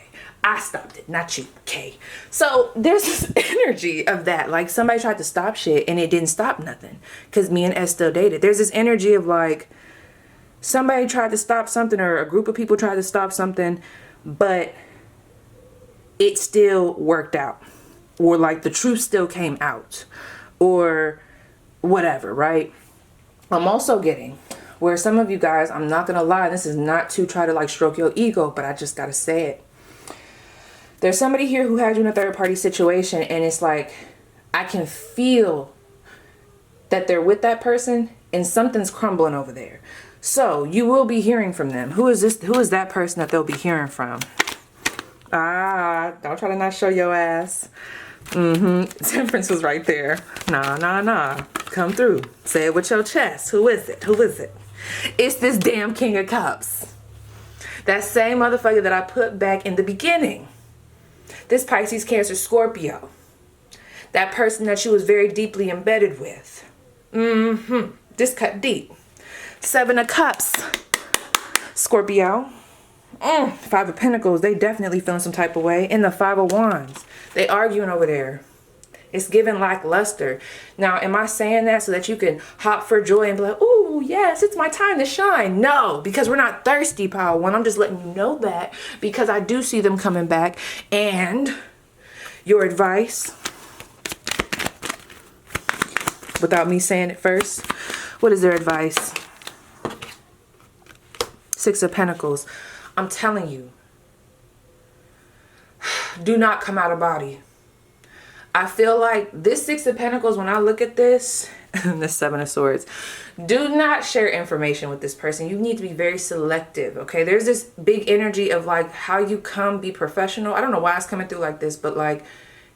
I stopped it, not you, K. So there's this energy of that. Like, somebody tried to stop shit and it didn't stop nothing, because me and S still dated. There's this energy of like, somebody tried to stop something, or a group of people tried to stop something, but it still worked out, or like the truth still came out, or whatever, right? I'm also getting where some of you guys, I'm not gonna lie, this is not to try to like stroke your ego, but I just gotta say it. There's somebody here who had you in a third party situation, and it's like, I can feel that they're with that person and something's crumbling over there. So you will be hearing from them. Who is this? Who is that person that they'll be hearing from? Ah, don't try to not show your ass. Temperance was right there. Nah, nah, nah. Come through. Say it with your chest. Who is it? Who is it? It's this damn King of Cups. That same motherfucker that I put back in the beginning. This Pisces, Cancer, Scorpio. That person that you was very deeply embedded with. This cut deep. 7 of Cups, Scorpio. 5 of Pentacles, they definitely feeling some type of way. And the 5 of Wands, they arguing over there. It's giving lackluster. Now, am I saying that so that you can hop for joy and be like, ooh, yes, it's my time to shine? No, because we're not thirsty, Power One. I'm just letting you know that, because I do see them coming back. And your advice, without me saying it first, what is their advice? 6 of Pentacles. I'm telling you, do not come out of body. I feel like this 6 of Pentacles, when I look at this, the 7 of Swords, do not share information with this person. You need to be very selective, okay? There's this big energy of like how you come, be professional. I don't know why it's coming through like this, but like,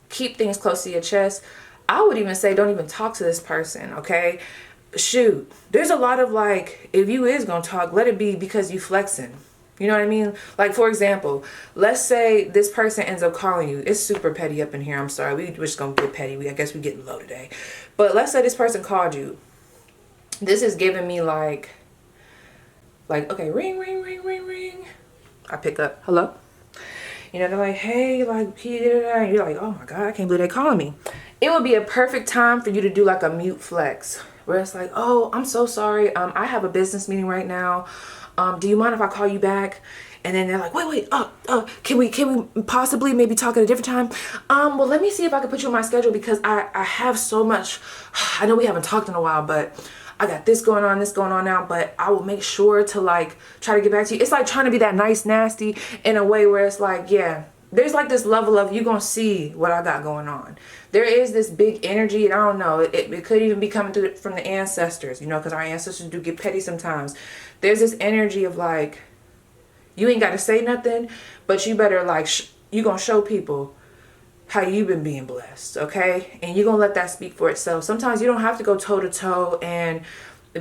keep things close to your chest. I would even say don't even talk to this person, okay? Shoot, there's a lot of like, if you is gonna talk, let it be because you flexing. You know what I mean? Like, for example, let's say this person ends up calling you. It's super petty up in here. I'm sorry. We're just going to get petty. I guess we're getting low today. But let's say this person called you. This is giving me like, okay, ring, ring, ring, ring, ring. I pick up. Hello? You know, they're like, hey, like, and you're like, oh my God, I can't believe they're calling me. It would be a perfect time for you to do like a mute flex, where it's like, oh, I'm so sorry. I have a business meeting right now. Do you mind if I call you back? And then they're like, wait, can we possibly maybe talk at a different time? Well, let me see if I can put you on my schedule, because I have so much. I know we haven't talked in a while, but I got this going on now, but I will make sure to like try to get back to you. It's like trying to be that nice, nasty in a way where it's like, yeah, there's like this level of, you're going to see what I got going on. There is this big energy, and I don't know, it could even be coming through from the ancestors, you know, because our ancestors do get petty sometimes. There's this energy of like, you ain't got to say nothing, but you better like, you going to show people how you've been being blessed, okay? And you're going to let that speak for itself. Sometimes you don't have to go toe to toe and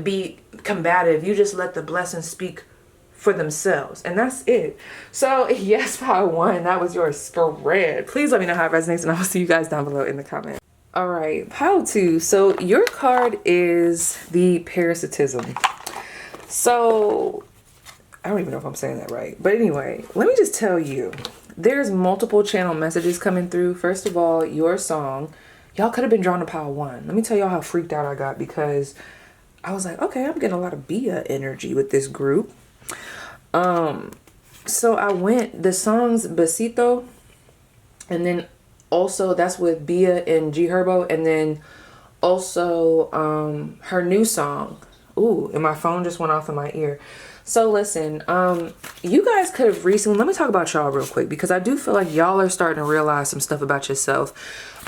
be combative. You just let the blessings speak for themselves, and that's it. So yes, Power One, that was your spread. Please let me know how it resonates, and I will see you guys down below in the comments. All right, Power Two. So your card is the parasitism. So I don't even know if I'm saying that right, but anyway, let me just tell you, there's multiple channel messages coming through. First of all, your song, y'all could have been drawn to Power One. Let me tell y'all how freaked out I got, because I was like, okay, I'm getting a lot of Bia energy with this group. So I went, the song's Besito, and then also that's with Bia and G Herbo, and then also her new song. Ooh, and my phone just went off in my ear. So listen, you guys could have recently, let me talk about y'all real quick, because I do feel like y'all are starting to realize some stuff about yourself.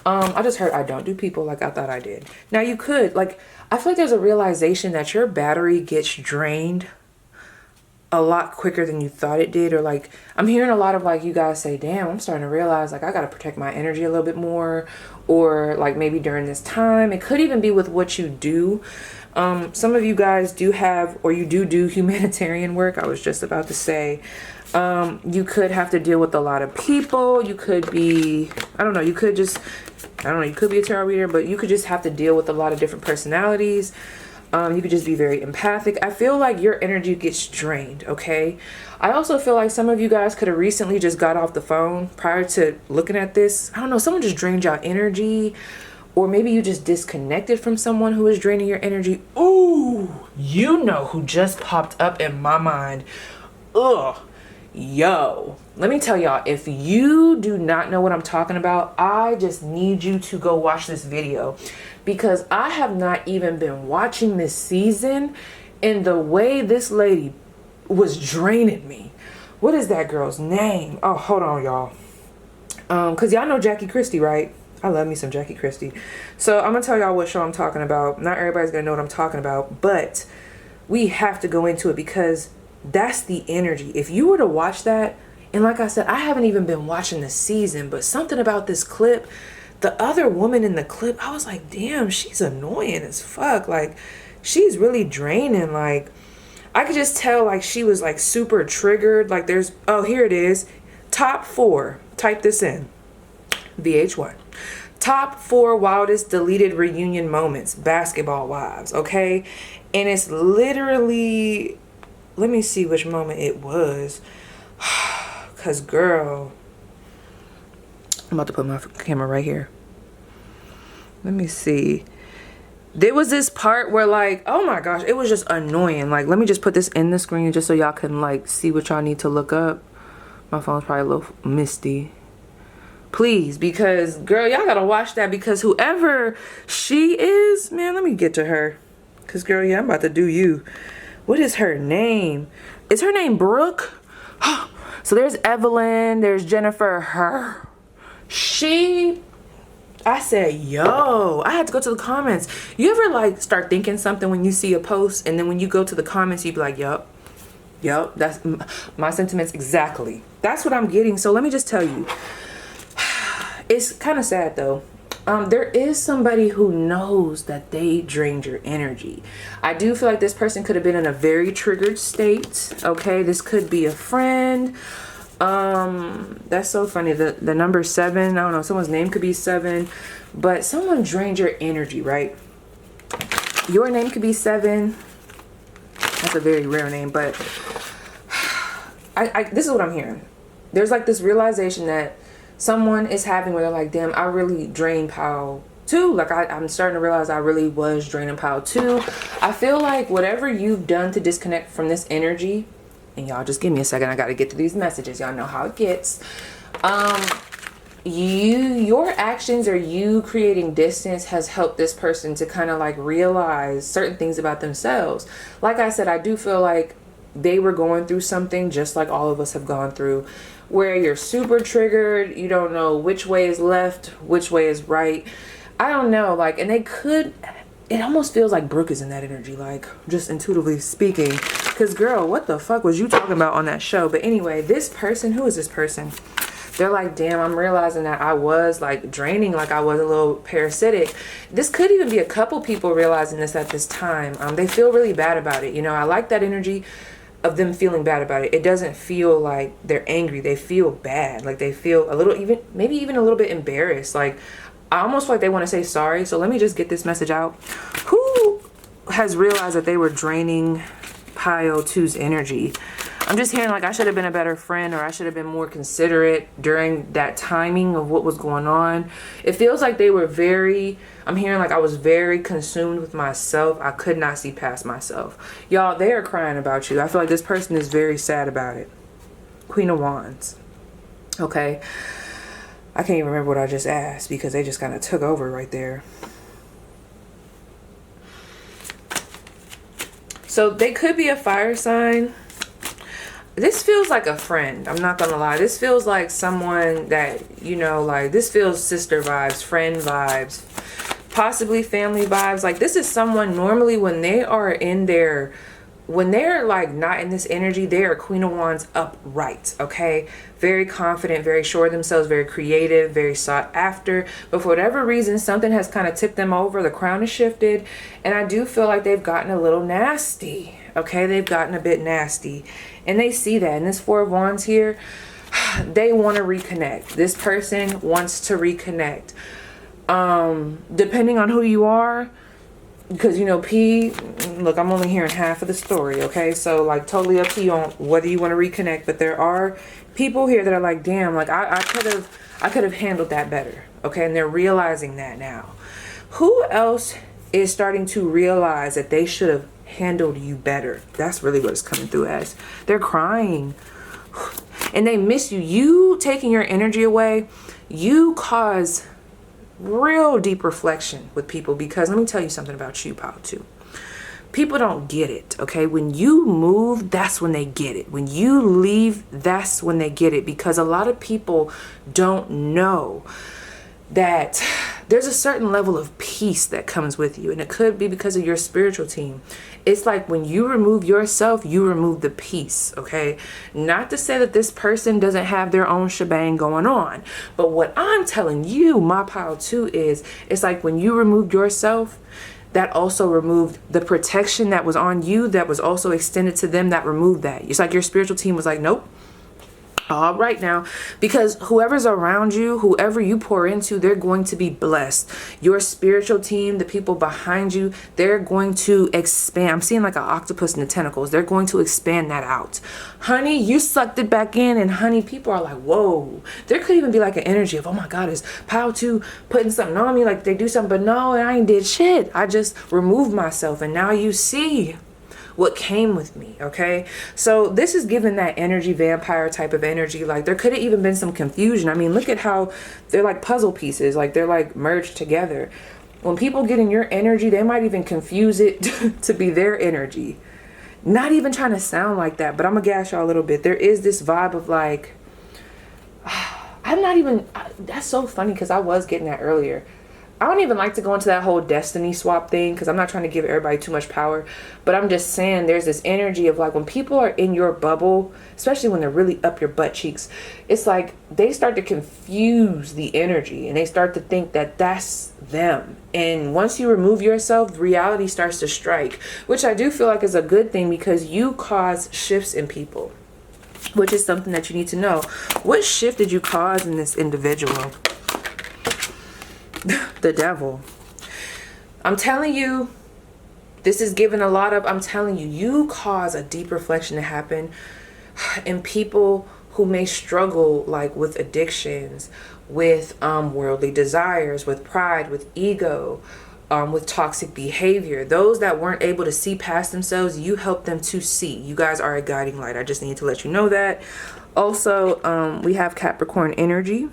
I just heard I don't do people like I thought I did. Now you could, like, I feel like there's a realization that your battery gets drained a lot quicker than you thought it did. Or like, I'm hearing a lot of like you guys say, damn, I'm starting to realize like I got to protect my energy a little bit more. Or like maybe during this time, it could even be with what you do. Some of you guys do have, or you do humanitarian work. I was just about to say, you could have to deal with a lot of people. You could be, I don't know, you could be a tarot reader, but you could just have to deal with a lot of different personalities. You could just be very empathic. I feel like your energy gets drained, okay? I also feel like some of you guys could have recently just got off the phone prior to looking at this. I don't know, someone just drained your energy. Or maybe you just disconnected from someone who is draining your energy. Ooh, you know who just popped up in my mind. Ugh. Yo, let me tell y'all, if you do not know what I'm talking about, I just need you to go watch this video, because I have not even been watching this season, and the way this lady was draining me. What is that girl's name? Oh, hold on, y'all. Because y'all know Jackie Christie, right? I love me some Jackie Christie. So I'm going to tell y'all what show I'm talking about. Not everybody's going to know what I'm talking about, but we have to go into it because that's the energy. If you were to watch that, and like I said, I haven't even been watching the season, but something about this clip, the other woman in the clip, I was like, damn, she's annoying as fuck. Like, she's really draining. Like, I could just tell, like, she was, like, super triggered. Like, there's, oh, here it is. Top 4. Type this in. VH1. Top 4 wildest deleted reunion moments. Basketball Wives, okay? And it's literally, let me see which moment it was. Because, girl, I'm about to put my camera right here. Let me see. There was this part where, like, oh my gosh, it was just annoying. Like, let me just put this in the screen just so y'all can, like, see what y'all need to look up. My phone's probably a little misty. Please, because, girl, y'all gotta watch that, because whoever she is, man, let me get to her. Because, girl, yeah, I'm about to do you. What is her name? Is her name Brooke? So there's Evelyn, there's Jennifer, her. I said, yo, I had to go to the comments. You ever like start thinking something when you see a post, and then when you go to the comments, you be like, yup, that's my sentiments exactly. That's what I'm getting. So let me just tell you, it's kind of sad though. There is somebody who knows that they drained your energy. I do feel like this person could have been in a very triggered state. Okay, this could be a friend. That's so funny. The number 7, I don't know, someone's name could be 7, but someone drained your energy, right? Your name could be 7. That's a very rare name, but this is what I'm hearing. There's like this realization that someone is having where they're like, damn, I really drained Pal too. Like I'm starting to realize I really was draining Pal too. I feel like whatever you've done to disconnect from this energy, and y'all just give me a second, I got to get to these messages. Y'all know how it gets. Your actions or you creating distance has helped this person to kind of like realize certain things about themselves. Like I said, I do feel like they were going through something just like all of us have gone through, where you're super triggered. You don't know which way is left, which way is right. I don't know. Like, and it almost feels like Brooke is in that energy, like just intuitively speaking. Because, girl, what the fuck was you talking about on that show? But anyway, this person, who is this person? They're like, damn, I'm realizing that I was like draining, like I was a little parasitic. This could even be a couple people realizing this at this time. They feel really bad about it. You know, I like that energy of them feeling bad about it. It doesn't feel like they're angry. They feel bad. Like they feel a little, maybe even a little bit embarrassed. Like I almost feel like they want to say sorry. So let me just get this message out. Who has realized that they were draining Pile 2's energy? I'm just hearing like I should have been a better friend, or I should have been more considerate during that timing of what was going on. It feels like they were I'm hearing like I was very consumed with myself. I could not see past myself. Y'all, they are crying about you. I feel like this person is very sad about it. Queen of Wands. Okay. I can't even remember what I just asked because they just kind of took over right there. So they could be a fire sign. this feels like a friend. I'm not gonna lie. This feels like someone that, you know, like this feels sister vibes, friend vibes, possibly family vibes. Like this is someone normally when they are in their, when they're like not in this energy, they are Queen of Wands upright, okay? Very confident, very sure of themselves, very creative, very sought after. But for whatever reason, something has kind of tipped them over. The crown is shifted. And I do feel like they've gotten a little nasty, okay? They've gotten a bit nasty. And they see that. And this Four of Wands here, they want to reconnect. This person wants to reconnect. Depending on who you are, because, you know, P, look, I'm only hearing half of the story, okay? So, like, totally up to you on whether you want to reconnect. But there are people here that are like, damn, like, I could have handled that better, okay? And they're realizing that now. Who else is starting to realize that they should have handled you better? That's really what it's coming through as. They're crying. And they miss you. You taking your energy away, you cause real deep reflection with people, because let me tell you something about you, pal, too. People don't get it, okay? When you move, that's when they get it. When you leave, that's when they get it, because a lot of people don't know that there's a certain level of peace that comes with you, and it could be because of your spiritual team. It's like when you remove yourself, you remove the peace, okay? Not to say that this person doesn't have their own shebang going on, but what I'm telling you, my pile too, is it's like when you removed yourself, that also removed the protection that was on you, that was also extended to them, that removed that. It's like your spiritual team was like, nope. All right now, because whoever's around you, whoever you pour into, they're going to be blessed. Your spiritual team, the people behind you, they're going to expand. I'm seeing like an octopus in the tentacles. They're going to expand that out. Honey, you sucked it back in, and honey, people are like, whoa. There could even be like an energy of, oh my God, is Pow 2 putting something on me? Like they do something, but no, I ain't did shit. I just removed myself, and now you see what came with me, okay? So this is giving that energy, vampire type of energy. Like there could have even been some confusion. I mean, look at how they're like puzzle pieces, like they're like merged together. When people get in your energy, they might even confuse it to be their energy. Not even trying to sound like that, but I'm gonna gas y'all a little bit. There is this vibe of like, I'm not even, that's so funny because I was getting that earlier. I don't even like to go into that whole destiny swap thing because I'm not trying to give everybody too much power. But I'm just saying there's this energy of like when people are in your bubble, especially when they're really up your butt cheeks, it's like they start to confuse the energy and they start to think that that's them. And once you remove yourself, reality starts to strike, which I do feel like is a good thing because you cause shifts in people, which is something that you need to know. What shift did you cause in this individual? The devil. I'm telling you, this is given a lot of, I'm telling you, you cause a deep reflection to happen in people who may struggle like with addictions, with worldly desires, with pride, with ego, with toxic behavior. Those that weren't able to see past themselves, you help them to see. You guys are a guiding light. I just need to let you know that. Also, we have Capricorn energy.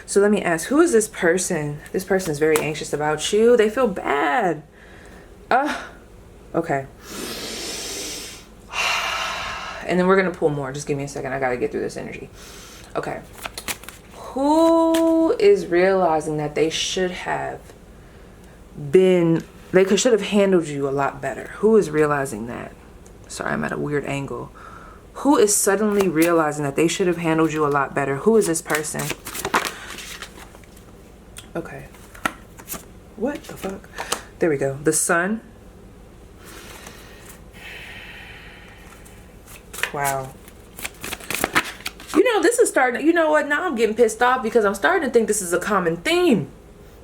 So let me ask, who is this person? This person is very anxious about you. They feel bad. Okay. And then we're going to pull more. Just give me a second. I got to get through this energy. Okay. Who is realizing that they should have been, should have handled you a lot better? Who is realizing that? Sorry, I'm at a weird angle. Who is suddenly realizing that they should have handled you a lot better? Who is this person? Okay. What the fuck? There we go. The Sun. Wow. You know, this is starting, you know what? Now I'm getting pissed off because I'm starting to think this is a common theme.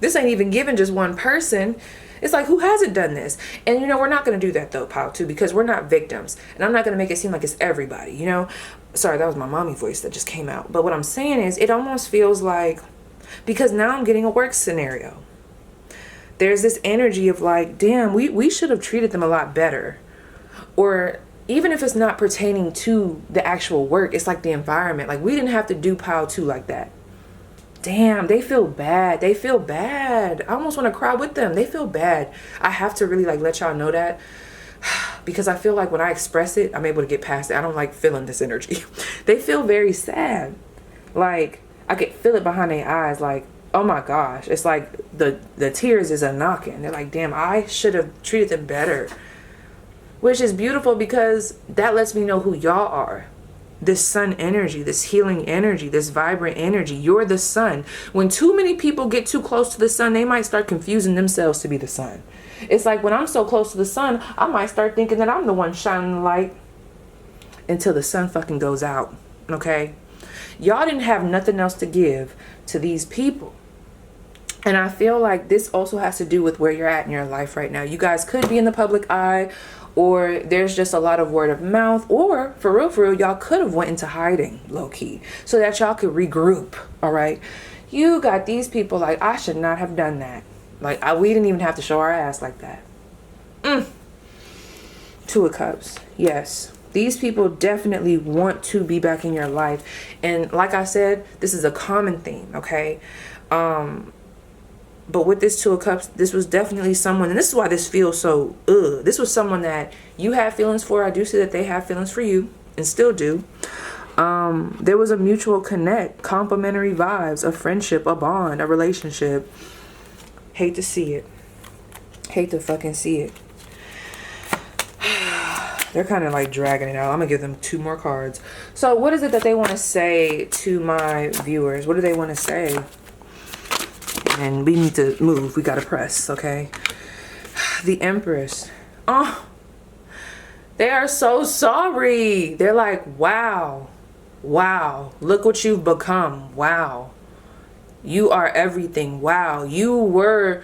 This ain't even given just one person. It's like, who hasn't done this? And, you know, we're not going to do that, though, Pile 2, because we're not victims. And I'm not going to make it seem like it's everybody, you know? Sorry, that was my mommy voice that just came out. But what I'm saying is, it almost feels like, because now I'm getting a work scenario. There's this energy of like, damn, we should have treated them a lot better. Or even if it's not pertaining to the actual work, it's like the environment. Like, we didn't have to do Pile 2 like that. Damn, they feel bad. They feel bad. I almost want to cry with them. They feel bad. I have to really like let y'all know that. because I feel like when I express it, I'm able to get past it. I don't like feeling this energy. They feel very sad. Like, I can feel it behind their eyes. Like, oh my gosh. It's like the tears is a knocking. They're like, damn, I should have treated them better. Which is beautiful because that lets me know who y'all are. This sun energy, this healing energy, this vibrant energy. You're the sun. When too many people get too close to the sun, they might start confusing themselves to be the sun. It's like when I'm so close to the sun, I might start thinking that I'm the one shining the light until the sun fucking goes out. Okay? Y'all didn't have nothing else to give to these people. And I feel like this also has to do with where you're at in your life right now. You guys could be in the public eye, or there's just a lot of word of mouth, or for real, y'all could have went into hiding low-key so that y'all could regroup. All right? You got these people like, I should not have done that. Like, we didn't even have to show our ass like that. Two of Cups. Yes. These people definitely want to be back in your life. And like I said, this is a common theme, okay? But with this Two of Cups, this was definitely someone, and this is why this feels so, this was someone that you have feelings for. I do see that they have feelings for you, and still do. There was a mutual connect, complementary vibes, a friendship, a bond, a relationship. Hate to see it. Hate to fucking see it. They're kind of like dragging it out. I'm going to give them 2 more cards. So what is it that they want to say to my viewers? What do they want to say? And we need to move. We got to press, okay? The Empress. Oh, they are so sorry. They're like, wow. Wow. Look what you've become. Wow. You are everything. Wow. You were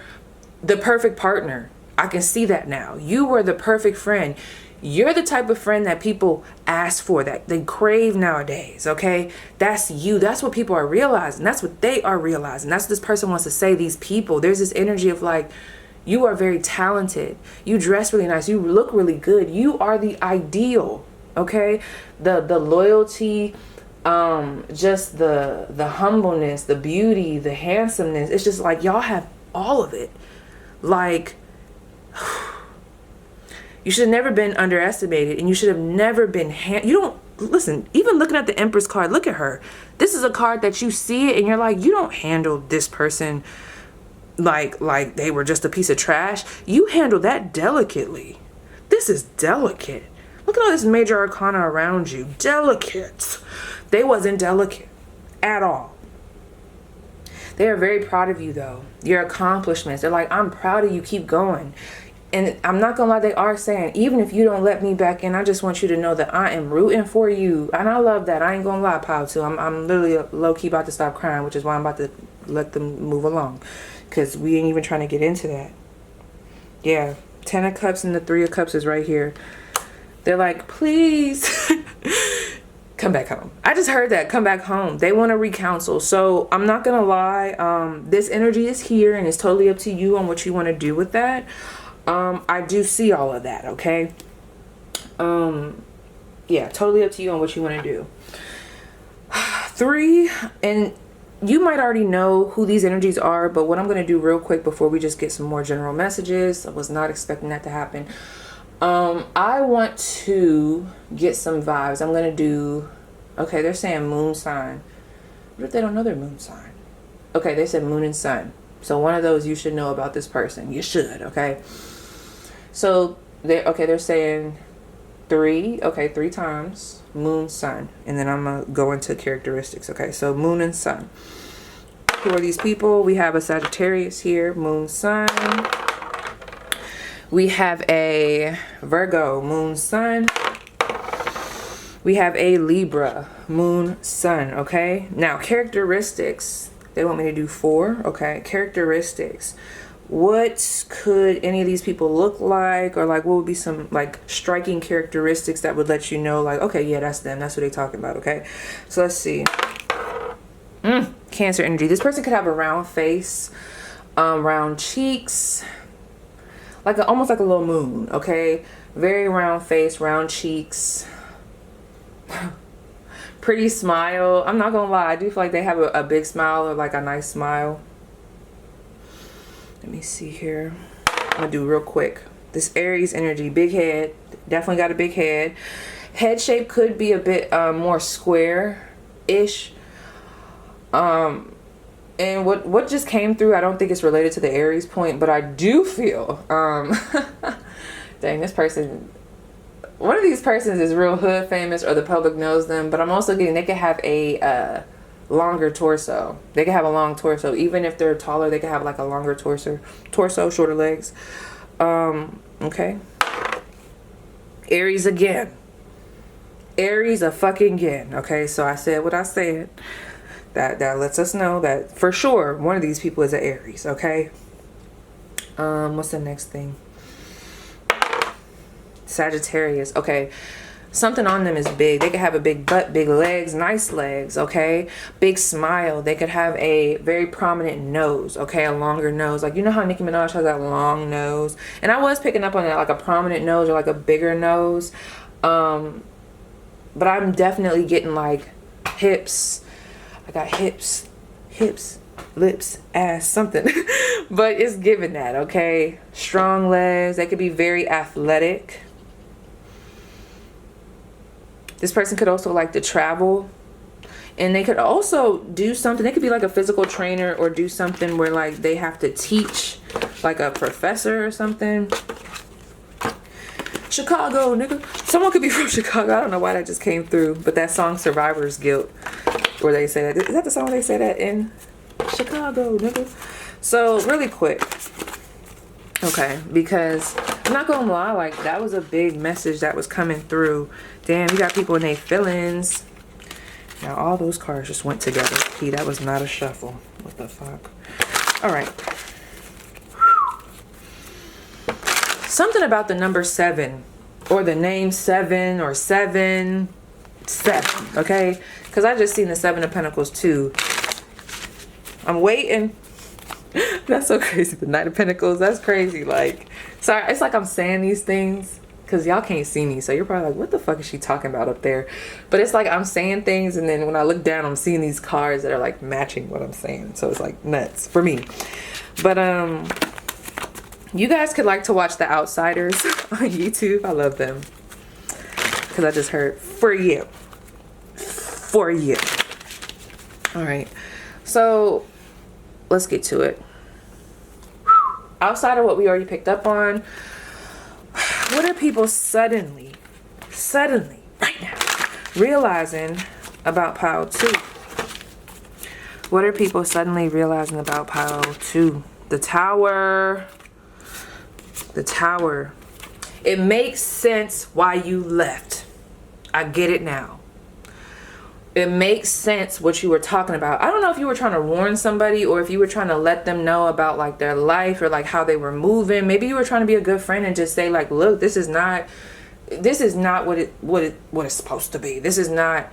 the perfect partner. I can see that now. You were the perfect friend. You're the type of friend that people ask for, that they crave nowadays, okay? That's you. That's what people are realizing. That's what they are realizing. That's what this person wants to say, these people. There's this energy of like, you are very talented. You dress really nice. You look really good. You are the ideal, okay? The loyalty, just the humbleness, the beauty, the handsomeness. It's just like y'all have all of it. Like, you should have never been underestimated, and you should have never been you don't listen. Even looking at the Empress card, look at her. This is a card that you see it and you're like, you don't handle this person like they were just a piece of trash. You handle that delicately. This is delicate. Look at all this major arcana around you. Delicate. They wasn't delicate at all. They are very proud of you, though. Your accomplishments. They're like, I'm proud of you. Keep going. And I'm not gonna lie, they are saying, even if you don't let me back in, I just want you to know that I am rooting for you. And I love that. I ain't gonna lie, Pow, too. I'm literally low-key about to stop crying, which is why I'm about to let them move along. Because we ain't even trying to get into that. Yeah. 10 of Cups and the 3 of Cups is right here. They're like, please come back home. I just heard that. Come back home. They want to recounsel. So I'm not gonna lie. This energy is here, and it's totally up to you on what you want to do with that. I do see all of that, okay? Yeah, totally up to you on what you want to do. 3, and you might already know who these energies are, but what I'm going to do real quick before we just get some more general messages, I was not expecting that to happen. I want to get some vibes. I'm going to do, okay, they're saying moon sign. What if they don't know their moon sign? Okay, they said moon and sun. So one of those you should know about this person. You should, okay? So they're saying 3, okay, 3 times, moon, sun. And then I'm going to go into characteristics, okay? So moon and sun. Who are these people? We have a Sagittarius here, moon, sun. We have a Virgo, moon, sun. We have a Libra, moon, sun, okay? Now, characteristics. They want me to do 4, okay? Characteristics. What could any of these people look like, or like what would be some like striking characteristics that would let you know like, okay, yeah, that's them, that's what they're talking about, okay? So let's see. Cancer energy. This person could have a round face, round cheeks, like almost like a little moon, okay? Very round face, round cheeks, pretty smile. I'm not gonna lie, I do feel like they have a big smile, or like a nice smile. Let me see here. I'm gonna do real quick. This Aries energy, big head, definitely got a big head. Head shape could be a bit more square-ish. And what just came through, I don't think it's related to the Aries point, but I do feel, dang, this person, one of these persons is real hood famous or the public knows them, but I'm also getting they could have a longer torso. They could have a long torso. Even if they're taller, they could have like a longer torso, shorter legs. Okay. Aries again. Aries a fucking again. Okay, so I said what I said. That lets us know that for sure one of these people is an Aries. Okay. What's the next thing? Sagittarius. Okay. Something on them is big. They could have a big butt, big legs, nice legs, okay? Big smile. They could have a very prominent nose, okay? A longer nose. Like, you know how Nicki Minaj has that long nose? And I was picking up on that, like a prominent nose or like a bigger nose. But I'm definitely getting like hips. I got hips, lips, ass, something. But it's giving that, okay? Strong legs. They could be very athletic. This person could also like to travel. And they could also do something. They could be like a physical trainer or do something where like they have to teach, like a professor or something. Chicago, nigga. Someone could be from Chicago. I don't know why that just came through. But that song Survivor's Guilt, where they say that. Is that the song they say that in? Chicago, nigga. So really quick. Okay, because I'm not gonna lie, like that was a big message that was coming through. Damn, you got people in their feelings. Now all those cards just went together. That was not a shuffle. What the fuck? All right. Something about the number 7 or the name 7 or 7, okay? Because I just seen the 7 of Pentacles too. I'm waiting. That's so crazy. The Knight of Pentacles, that's crazy. Like, sorry, it's like I'm saying these things because y'all can't see me. So you're probably like, what the fuck is she talking about up there? But it's like I'm saying things and then when I look down, I'm seeing these cards that are like matching what I'm saying. So it's like nuts for me. But, you guys could like to watch The Outsiders on YouTube. I love them. Because I just heard, for you. For you. Alright. So, let's get to it. Outside of what we already picked up on, what are people suddenly, right now, realizing about pile 2? What are people suddenly realizing about pile 2? The Tower. The Tower. It makes sense why you left. I get it now. It makes sense what you were talking about. I don't know if you were trying to warn somebody or if you were trying to let them know about like their life or like how they were moving. Maybe you were trying to be a good friend and just say like, look, this is not what it's supposed to be. This is not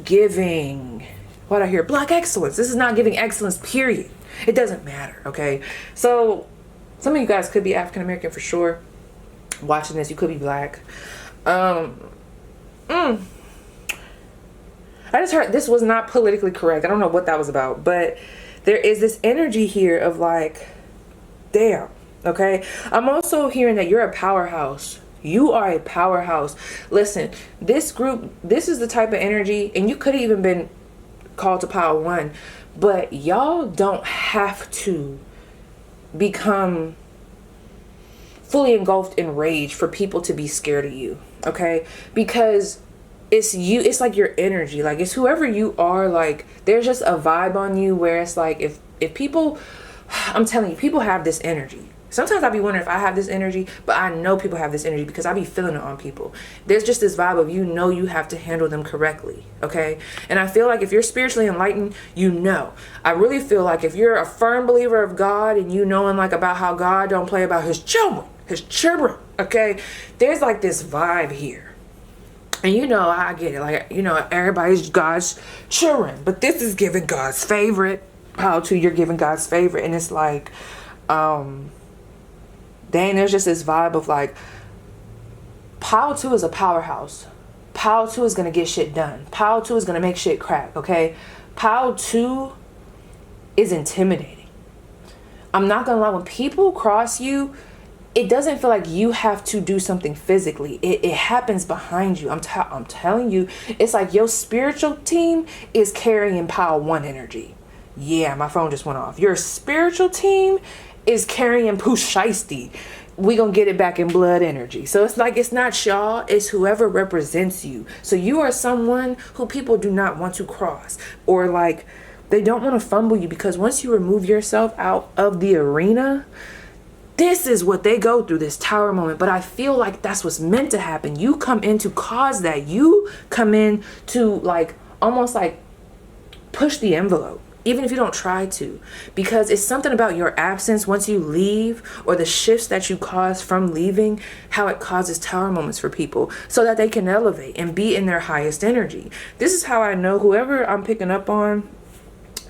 giving, what I hear, Black excellence. This is not giving excellence, period. It doesn't matter, okay? So some of you guys could be African American for sure. Watching this, you could be Black. I just heard this was not politically correct. I don't know what that was about, but there is this energy here of like, damn, okay? I'm also hearing that you're a powerhouse. You are a powerhouse. Listen, this group, this is the type of energy, and you could have even been called to pile 1, but y'all don't have to become fully engulfed in rage for people to be scared of you, okay? Because it's you, it's like your energy, like it's whoever you are. Like there's just a vibe on you where it's like if people, I'm telling you, people have this energy. Sometimes I be wondering if I have this energy, but I know people have this energy because I be feeling it on people. There's just this vibe of, you know, you have to handle them correctly, okay? And I feel like if you're spiritually enlightened, you know. I really feel like if you're a firm believer of God and you knowing like about how God don't play about his children, okay? There's like this vibe here. And you know, I get it. Like, you know, everybody's God's children, but this is giving God's favorite. How to, you're giving God's favorite. And it's like, dang, there's just this vibe of like, pile 2 is a powerhouse. Pile 2 is going to get shit done. Pile 2 is going to make shit crack, okay? Pile 2 is intimidating. I'm not going to lie. When people cross you, it doesn't feel like you have to do something physically. It happens behind you. I'm telling you, it's like your spiritual team is carrying pile 1 energy. Yeah, my phone just went off. Your spiritual team is carrying Pooh Shiesty. We gonna get it back in blood energy. So it's like, it's not y'all, it's whoever represents you. So you are someone who people do not want to cross, or like they don't want to fumble you, because once you remove yourself out of the arena, this is what they go through, this tower moment. But I feel like that's what's meant to happen. You come in to cause that. You come in to like almost like push the envelope, even if you don't try to, because it's something about your absence once you leave, or the shifts that you cause from leaving, how it causes tower moments for people so that they can elevate and be in their highest energy. This is how I know whoever I'm picking up on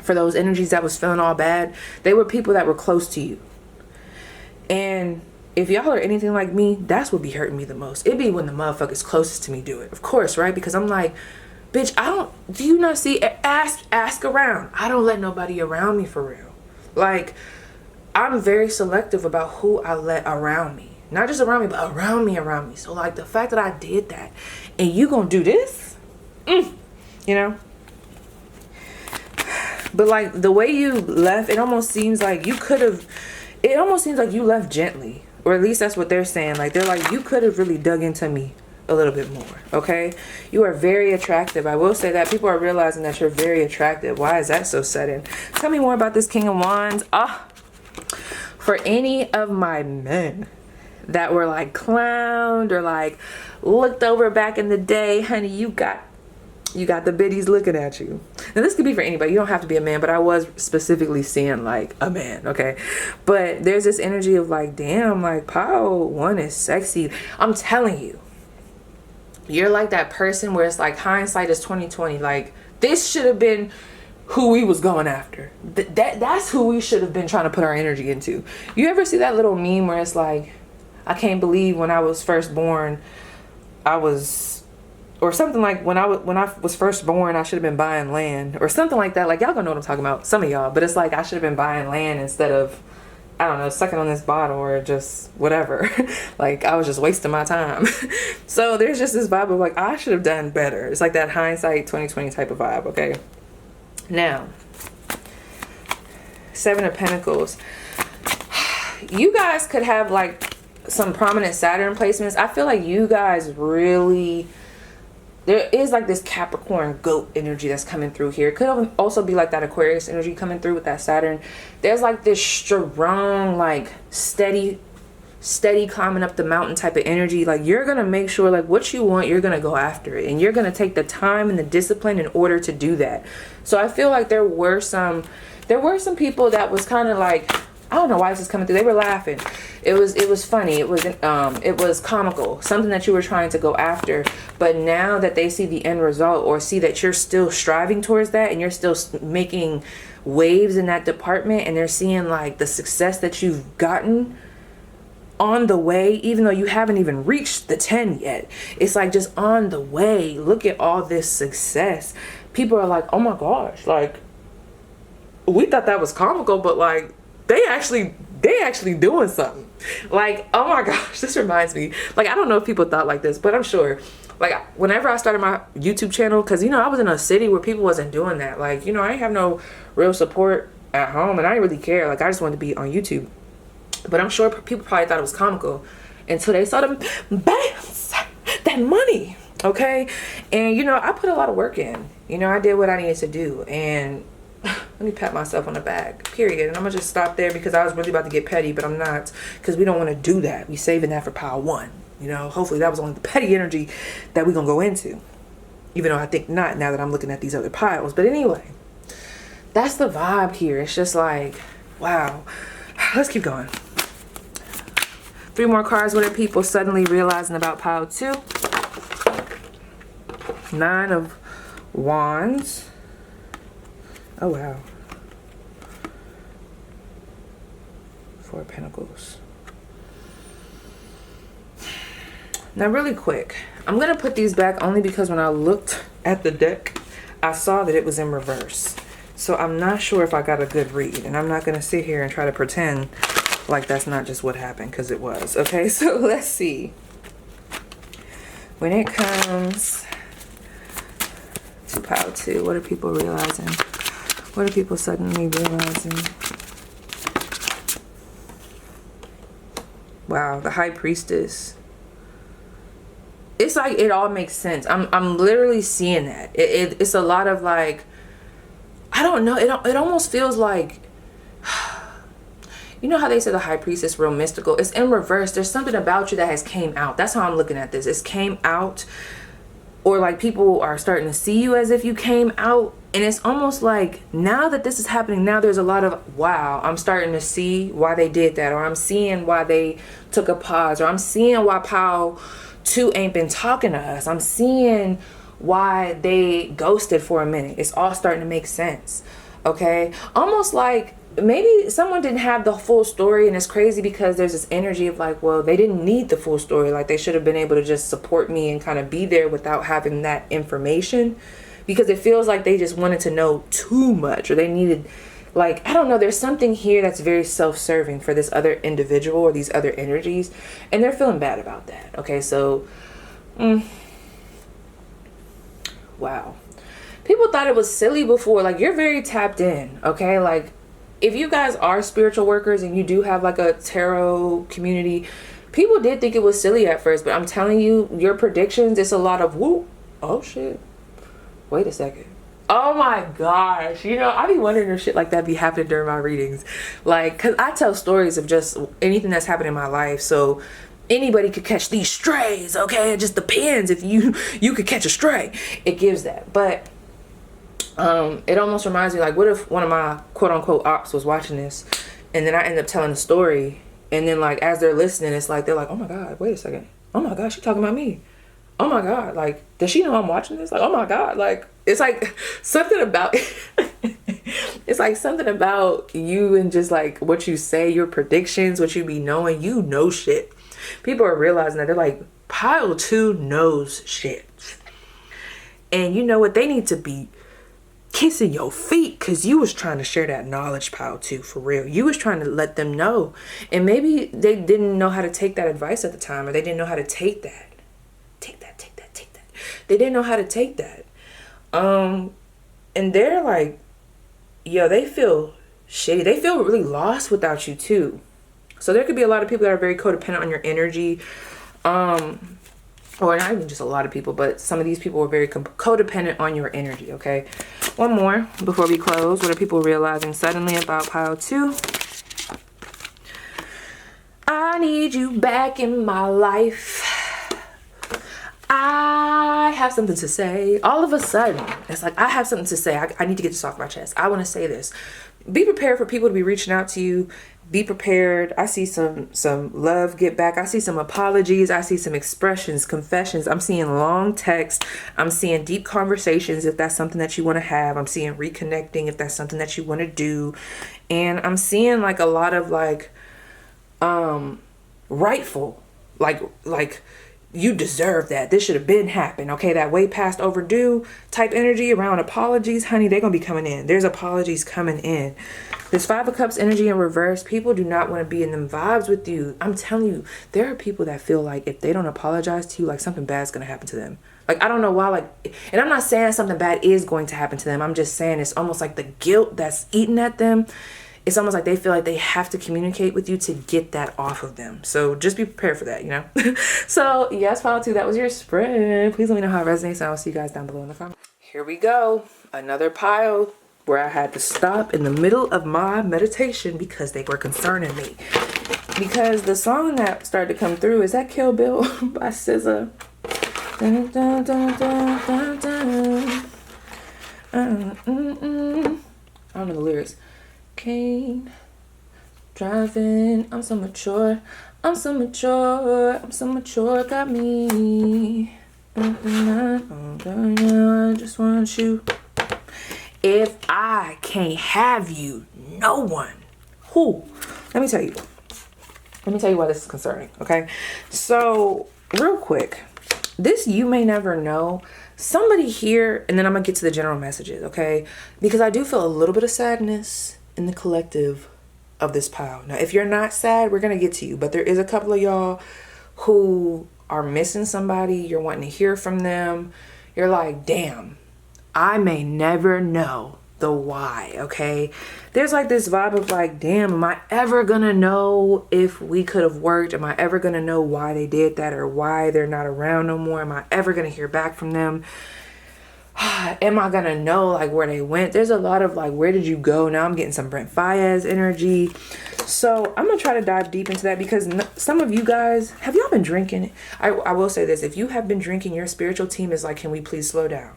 for those energies that was feeling all bad, they were people that were close to you. And if y'all are anything like me, that's what be hurting me the most. It be when the motherfuckers closest to me do it, of course, right? Because I'm like, bitch, do you not see? Ask around. I don't let nobody around me for real. Like, I'm very selective about who I let around me. Not just around me, but around me. So like the fact that I did that, and you gonna do this, you know? But like the way you left, it almost seems like you left gently. Or at least that's what they're saying. Like, they're like, you could have really dug into me a little bit more, okay? You are very attractive. I will say that. People are realizing that you're very attractive. Why is that so sudden? Tell me more about this King of Wands. For any of my men that were like clowned or like looked over back in the day, honey, you got the biddies looking at you. Now this could be for anybody. You don't have to be a man, but I was specifically seeing like a man, okay? But there's this energy of like, damn, like pile 1 is sexy. I'm telling you, you're like that person where it's like hindsight is 20/20. Like, this should have been who we was going after. That's who we should have been trying to put our energy into. You ever see that little meme where it's like, I can't believe when I was first born, or something like, when I was first born, I should have been buying land, or something like that. Like, y'all gonna know what I'm talking about, some of y'all. But it's like, I should have been buying land instead of, I don't know, sucking on this bottle or just whatever. Like, I was just wasting my time. So there's just this vibe of like, I should have done better. It's like that hindsight 20/20 type of vibe, okay? Now, 7 of Pentacles. You guys could have like some prominent Saturn placements. I feel like you guys really, there is like this Capricorn goat energy that's coming through here. It could also be like that Aquarius energy coming through with that Saturn. There's like this strong, like steady climbing up the mountain type of energy. Like, you're gonna make sure like what you want, you're gonna go after it, and you're gonna take the time and the discipline in order to do that. So I feel like there were some people that was kind of like, I don't know why this is coming through. They were laughing. It was funny. It was comical. Something that you were trying to go after. But now that they see the end result, or see that you're still striving towards that, and you're still making waves in that department, and they're seeing like the success that you've gotten on the way, even though you haven't even reached the 10 yet. It's like just on the way. Look at all this success. People are like, oh my gosh, like, we thought that was comical, but like, they actually doing something. Like, oh my gosh, this reminds me. Like, I don't know if people thought like this, but I'm sure. Like, whenever I started my YouTube channel, because, you know, I was in a city where people wasn't doing that. Like, you know, I didn't have no real support at home, and I didn't really care. Like, I just wanted to be on YouTube. But I'm sure people probably thought it was comical until they saw them bands, that money, okay? And, you know, I put a lot of work in. You know, I did what I needed to do, and let me pat myself on the back, period. And I'm gonna just stop there, because I was really about to get petty, but I'm not, because we don't want to do that. We saving that for pile 1. You know, hopefully that was only the petty energy that we're gonna go into, even though I think not, now that I'm looking at these other piles. But anyway, that's the vibe here. It's just like, wow. Let's keep going. 3 more cards. What are people suddenly realizing about pile 2? 9 of Wands. Oh, wow. 4 of Pentacles. Now, really quick, I'm going to put these back only because when I looked at the deck, I saw that it was in reverse. So I'm not sure if I got a good read. And I'm not going to sit here and try to pretend like that's not just what happened, because it was. Okay, so let's see. When it comes to pile 2, what are people realizing? What are people suddenly realizing? Wow, the High Priestess. It's like it all makes sense. I'm literally seeing that. It's a lot of like, I don't know. It almost feels like, you know how they say the High Priestess real mystical? It's in reverse. There's something about you that has came out. That's how I'm looking at this. It's came out, or like people are starting to see you as if you came out. And it's almost like now that this is happening, now there's a lot of, wow, I'm starting to see why they did that, or I'm seeing why they took a pause, or I'm seeing why Pile 2 ain't been talking to us. I'm seeing why they ghosted for a minute. It's all starting to make sense. Okay, almost like maybe someone didn't have the full story, and it's crazy because there's this energy of like, well, they didn't need the full story. Like they should have been able to just support me and kind of be there without having that information, because it feels like they just wanted to know too much, or they needed, like, I don't know, there's something here that's very self-serving for this other individual or these other energies, and they're feeling bad about that. Okay, so wow, people thought it was silly before. Like, you're very tapped in. Okay, like if you guys are spiritual workers and you do have like a tarot community, people did think it was silly at first, but I'm telling you, your predictions, it's a lot of whoop, oh shit, wait a second, oh my gosh. You know, I be wondering if shit like that be happening during my readings. Like, because I tell stories of just anything that's happened in my life. So anybody could catch these strays, okay? It just depends if you could catch a stray. It gives that. But it almost reminds me, like, what if one of my quote-unquote ops was watching this, and then I end up telling a story, and then, like, as they're listening, it's like, they're like, oh my God, wait a second. Oh my God, she talking about me. Oh my God, like, does she know I'm watching this? Like, oh my God, like, it's like something about it's like something about you and just like what you say, your predictions, what you be knowing, you know shit. People are realizing that. They're like, Pile 2 knows shit. And you know what? They need to be kissing your feet, because you was trying to share that knowledge, Pile 2, for real. You was trying to let them know. And maybe they didn't know how to take that advice at the time, or they didn't know how to take that. They didn't know how to take that. And they're like, yo, they feel shitty. They feel really lost without you too. So there could be a lot of people that are very codependent on your energy. Or not even just a lot of people, but some of these people were very codependent on your energy. Okay. One more before we close. What are people realizing suddenly about Pile 2? I need you back in my life. I have something to say. All of a sudden, it's like, I have something to say. I need to get this off my chest. I want to say this. Be prepared for people to be reaching out to you. Be prepared. I see some love get back. I see some apologies. I see some expressions, confessions. I'm seeing long texts. I'm seeing deep conversations if that's something that you want to have. I'm seeing reconnecting if that's something that you want to do. And I'm seeing like a lot of like rightful, like you deserve that. This should have been happened. Okay, that way past overdue type energy around apologies, honey, they're going to be coming in. There's apologies coming in. This 5 of Cups energy in reverse. People do not want to be in them vibes with you. I'm telling you, there are people that feel like if they don't apologize to you, like something bad's going to happen to them. Like, I don't know why, like, and I'm not saying something bad is going to happen to them. I'm just saying it's almost like the guilt that's eating at them. It's almost like they feel like they have to communicate with you to get that off of them. So just be prepared for that, you know? So yes, Pile 2, that was your spread. Please let me know how it resonates, and I'll see you guys down below in the comments. Here we go. Another pile where I had to stop in the middle of my meditation because they were concerning me. Because the song that started to come through, is that Kill Bill by SZA? Dun, dun, dun, dun, dun, dun. I don't know the lyrics. Kane, driving, I'm so mature, I'm so mature, I'm so mature, got me. I just want you. If I can't have you, no one. Who? Let me tell you why this is concerning, okay? So, real quick, this you may never know. Somebody here, and then I'm gonna get to the general messages, okay? Because I do feel a little bit of sadness in the collective of this pile. Now, if you're not sad, we're going to get to you. But there is a couple of y'all who are missing somebody. You're wanting to hear from them. You're like, damn, I may never know the why, okay? There's like this vibe of like, damn, am I ever gonna know if we could have worked? Am I ever gonna know why they did that or why they're not around no more? Am I ever gonna hear back from them? Am I gonna know like where they went? There's a lot of like, where did you go? Now I'm getting some Brent Faiyaz energy. So I'm gonna try to dive deep into that because some of you guys, have y'all been drinking? I will say this, if you have been drinking, your spiritual team is like, can we please slow down?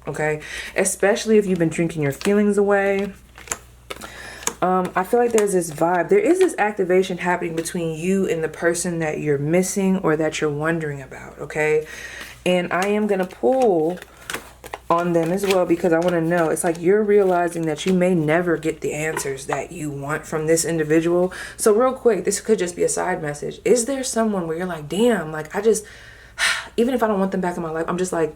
Okay, especially if you've been drinking your feelings away. I feel like there's this vibe. There is this activation happening between you and the person that you're missing or that you're wondering about, okay? And I am going to pull on them as well because I want to know. It's like you're realizing that you may never get the answers that you want from this individual. So real quick, this could just be a side message. Is there someone where you're like, damn, like I just, even if I don't want them back in my life, I'm just like,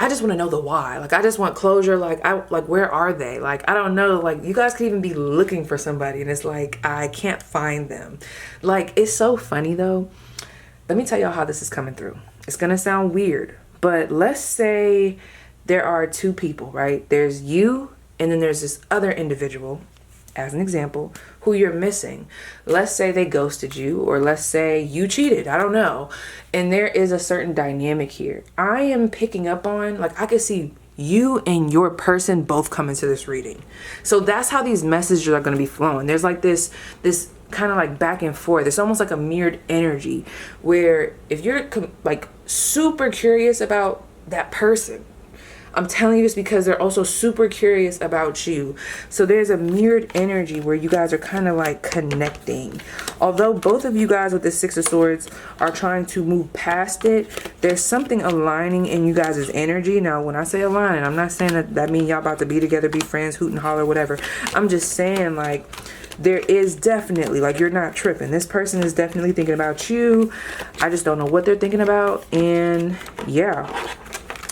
I just want to know the why. Like, I just want closure. Like, where are they? Like, I don't know. Like, you guys could even be looking for somebody and it's like, I can't find them. Like, it's so funny though. Let me tell y'all how this is coming through. It's going to sound weird, but let's say there are two people, right? There's you and then there's this other individual, as an example, who you're missing. Let's say they ghosted you, or let's say you cheated. I don't know. And there is a certain dynamic here. I am picking up on, like, I could see you and your person both come into this reading. So that's how these messages are going to be flowing. There's like this kind of like back and forth. It's almost like a mirrored energy where if you're like super curious about that person, I'm telling you this because they're also super curious about you. So there's a mirrored energy where you guys are kind of like connecting. Although both of you guys with the Six of Swords are trying to move past it, there's something aligning in you guys' energy. Now, when I say aligning, I'm not saying that means y'all about to be together, be friends, hoot and holler, whatever. I'm just saying like there is definitely, like, you're not tripping. This person is definitely thinking about you. I just don't know what they're thinking about. And yeah,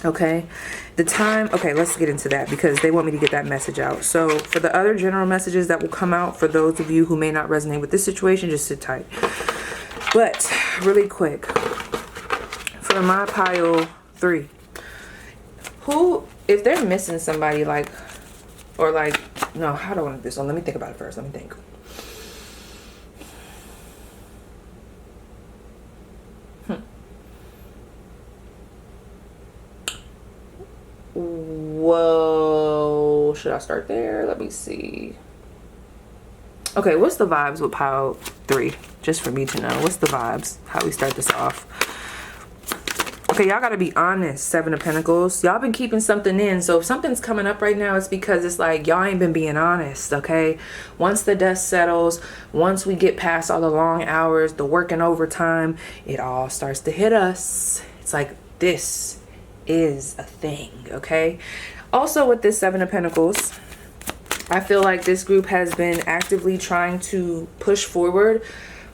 okay. The time, okay, let's get into that because they want me to get that message out. So for the other general messages that will come out, for those of you who may not resonate with this situation, just sit tight. But really quick, for my pile 3, who, if they're missing somebody, like, or like, no, how do I want this one? Let me think about it first. Let me think. Whoa, should I start there? Let me see. Okay, what's the vibes with pile 3? Just for me to know. What's the vibes? How we start this off? Okay, y'all gotta be honest. 7 of Pentacles. Y'all been keeping something in. So if something's coming up right now, it's because it's like y'all ain't been being honest, okay? Once the dust settles, once we get past all the long hours, the working overtime, it all starts to hit us. It's like this is a thing, okay? Also with this 7 of Pentacles, I feel like this group has been actively trying to push forward,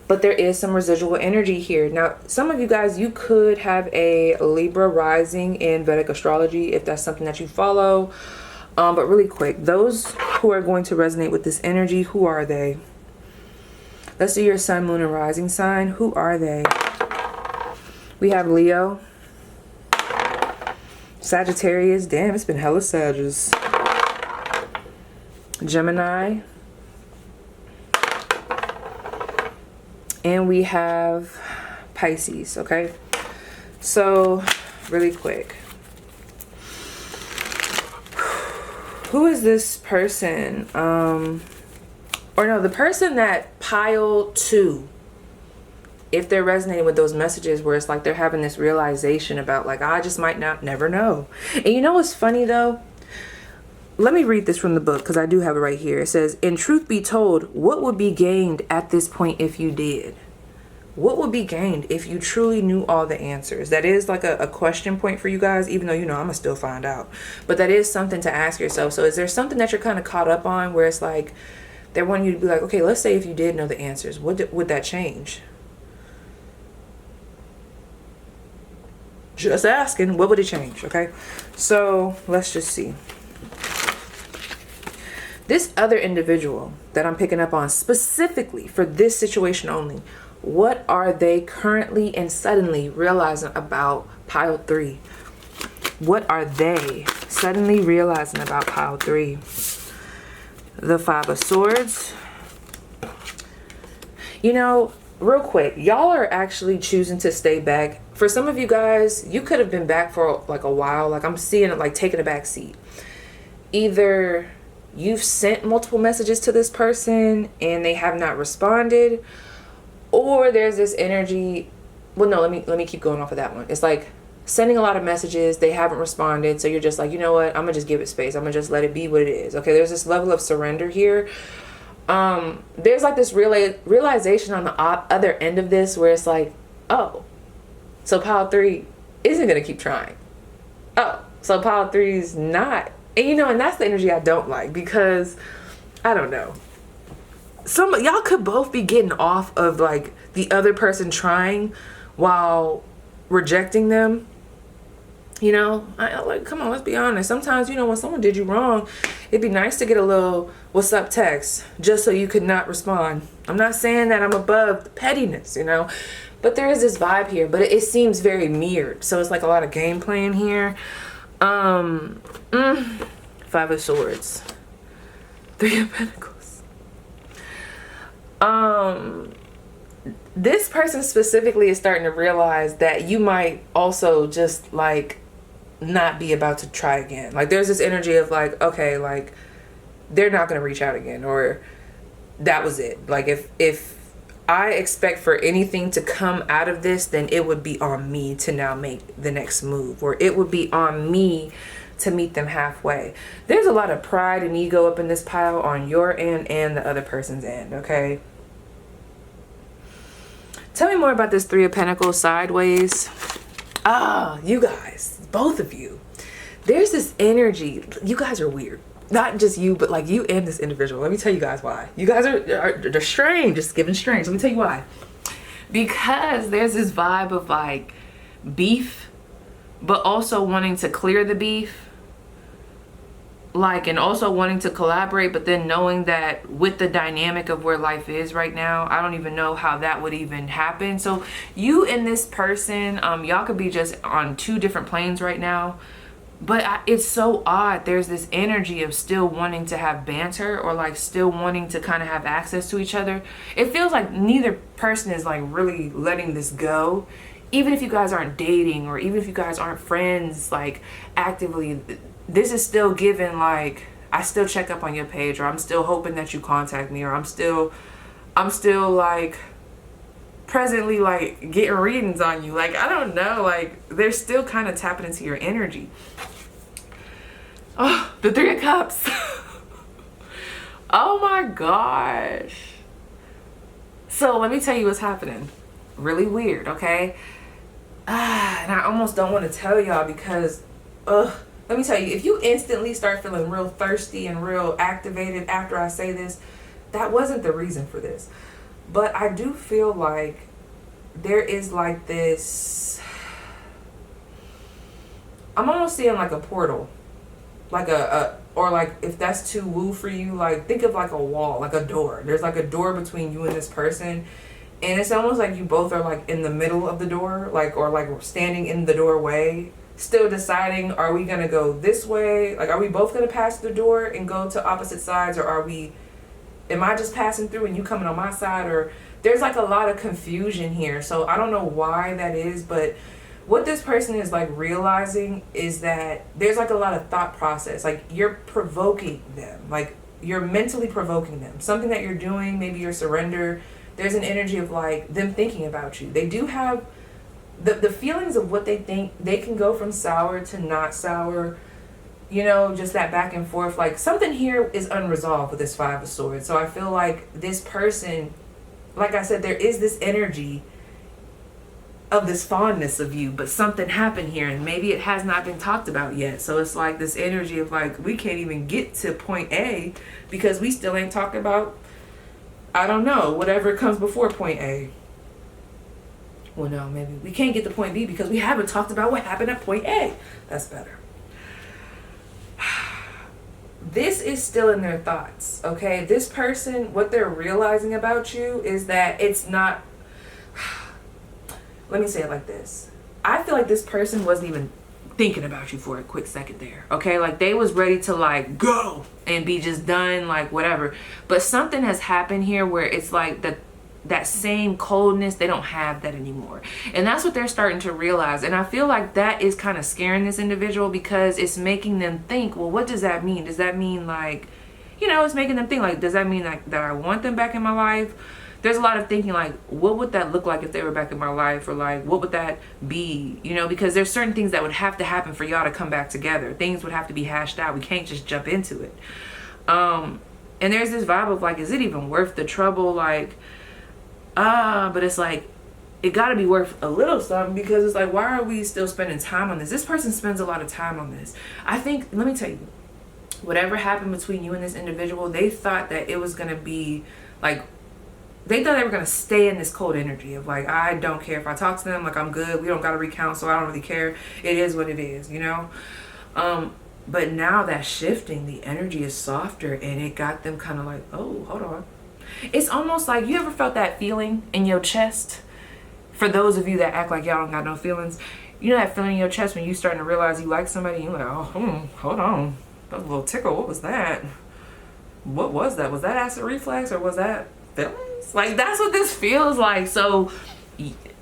but there is some residual energy here. Now, some of you guys, you could have a Libra rising in Vedic astrology if that's something that you follow. But really quick, those who are going to resonate with this energy, who are they? Let's do your sun, moon, and rising sign. Who are they? We have Leo, Sagittarius, damn, it's been hella Sagittarius. Gemini. And we have Pisces, okay? So, really quick. Who is this person? Or no, the person that pile 2. If they're resonating with those messages where it's like they're having this realization about like, I just might not never know. And you know what's funny though? Let me read this from the book because I do have it right here. It says, in truth be told, what would be gained at this point if you did? What would be gained if you truly knew all the answers? That is like a question point for you guys, even though, you know, I'm going to still find out. But that is something to ask yourself. So is there something that you're kind of caught up on where it's like, they want you to be like, okay, let's say if you did know the answers, what would that change? Just asking, what would it change? Okay, so let's just see. This other individual that I'm picking up on specifically for this situation only, what are they currently and suddenly realizing about pile 3? What are they suddenly realizing about pile 3? The 5 of Swords. You know, real quick, y'all are actually choosing to stay back. For some of you guys, you could have been back for like a while. Like I'm seeing it like taking a back seat. Either you've sent multiple messages to this person and they have not responded, or there's this energy. Well, no, let me keep going off of that one. It's like sending a lot of messages, they haven't responded, so you're just like, you know what, I'm gonna just give it space, I'm gonna just let it be what it is. Okay, there's this level of surrender here. There's like this realization on the other end of this where it's like, oh, so pile 3 isn't gonna keep trying. Oh, so pile 3 is not. And you know, and that's the energy I don't like, because I don't know, some y'all could both be getting off of like the other person trying while rejecting them. You know, like, come on, let's be honest. Sometimes, you know, when someone did you wrong, it'd be nice to get a little what's up text just so you could not respond. I'm not saying that I'm above the pettiness, you know, but there is this vibe here, but it seems very mirrored. So it's like a lot of game playing here. 5 of Swords, 3 of Pentacles. This person specifically is starting to realize that you might also just like not be about to try again. Like there's this energy of like, okay, like they're not going to reach out again, or that was it. Like if I expect for anything to come out of this, then it would be on me to now make the next move, or it would be on me to meet them halfway. There's a lot of pride and ego up in this pile on your end and the other person's end, okay? Tell me more about this 3 of Pentacles sideways. You guys, both of you. There's this energy. You guys are weird. Not just you, but like you and this individual. Let me tell you guys why. You guys they're strange, just giving strange. Let me tell you why. Because there's this vibe of like beef, but also wanting to clear the beef. Like, and also wanting to collaborate, but then knowing that with the dynamic of where life is right now, I don't even know how that would even happen. So you and this person, y'all could be just on 2 different planes right now, but it's so odd. There's this energy of still wanting to have banter, or like still wanting to kind of have access to each other. It feels like neither person is like really letting this go. Even if you guys aren't dating, or even if you guys aren't friends, like actively, this is still given like, I still check up on your page, or I'm still hoping that you contact me, or I'm still like presently like getting readings on you. Like, I don't know, like they're still kind of tapping into your energy. Oh, the 3 of Cups. Oh my gosh. So let me tell you what's happening. Really weird, okay? And I almost don't want to tell y'all because let me tell you, if you instantly start feeling real thirsty and real activated after I say this, that wasn't the reason for this. But I do feel like there is like this, I'm almost seeing like a portal, like or like if that's too woo for you, like think of like a wall, like a door. There's like a door between you and this person, and it's almost like you both are like in the middle of the door, like, or like standing in the doorway, still deciding, are we gonna go this way? Like, are we both gonna pass the door and go to opposite sides, or am I just passing through and you coming on my side? Or there's like a lot of confusion here. So I don't know why that is, but what this person is like realizing is that there's like a lot of thought process. Like you're provoking them, like you're mentally provoking them. Something that you're doing, maybe your surrender, there's an energy of like them thinking about you. They do have the feelings of what they think. They can go from sour to not sour, you know, just that back and forth. Like something here is unresolved with this 5 of Swords. So I feel like this person, like I said, there is this energy of this fondness of you, but something happened here and maybe it has not been talked about yet. So it's like this energy of like, we can't even get to point A because we still ain't talking about, I don't know, whatever comes before point A. Well, no, maybe we can't get to point B because we haven't talked about what happened at point A. That's better. this is still in their thoughts, okay? This person, what they're realizing about you is that it's not, let me say it like this. I feel like this person wasn't even thinking about you for a quick second there, okay? Like they was ready to like go and be just done, like whatever. But something has happened here where it's like that same coldness, they don't have that anymore. And that's what they're starting to realize. And I feel like that is kind of scaring this individual, because it's making them think, well, what does that mean? Does that mean like, you know, it's making them think like, does that mean like that I want them back in my life? There's a lot of thinking like, what would that look like if they were back in my life? Or like, what would that be? You know, because there's certain things that would have to happen for y'all to come back together. Things would have to be hashed out. We can't just jump into it. And there's this vibe of like, is it even worth the trouble? Like, but it's like, it got to be worth a little something, because it's like, why are we still spending time on this? This person spends a lot of time on this. I think, let me tell you, whatever happened between you and this individual, they thought that it was going to be like, they thought they were going to stay in this cold energy of like, I don't care if I talk to them, like I'm good, we don't got to recount, so I don't really care, it is what it is, you know. But now that's shifting, the energy is softer, and it got them kind of like, oh, hold on. It's almost like, you ever felt that feeling in your chest? For those of you that act like y'all don't got no feelings, you know that feeling in your chest when you starting to realize you like somebody, and you're like, oh, hold on, that was a little tickle, what was that? What was that? Was that acid reflux, or was that feelings? Like, that's what this feels like. So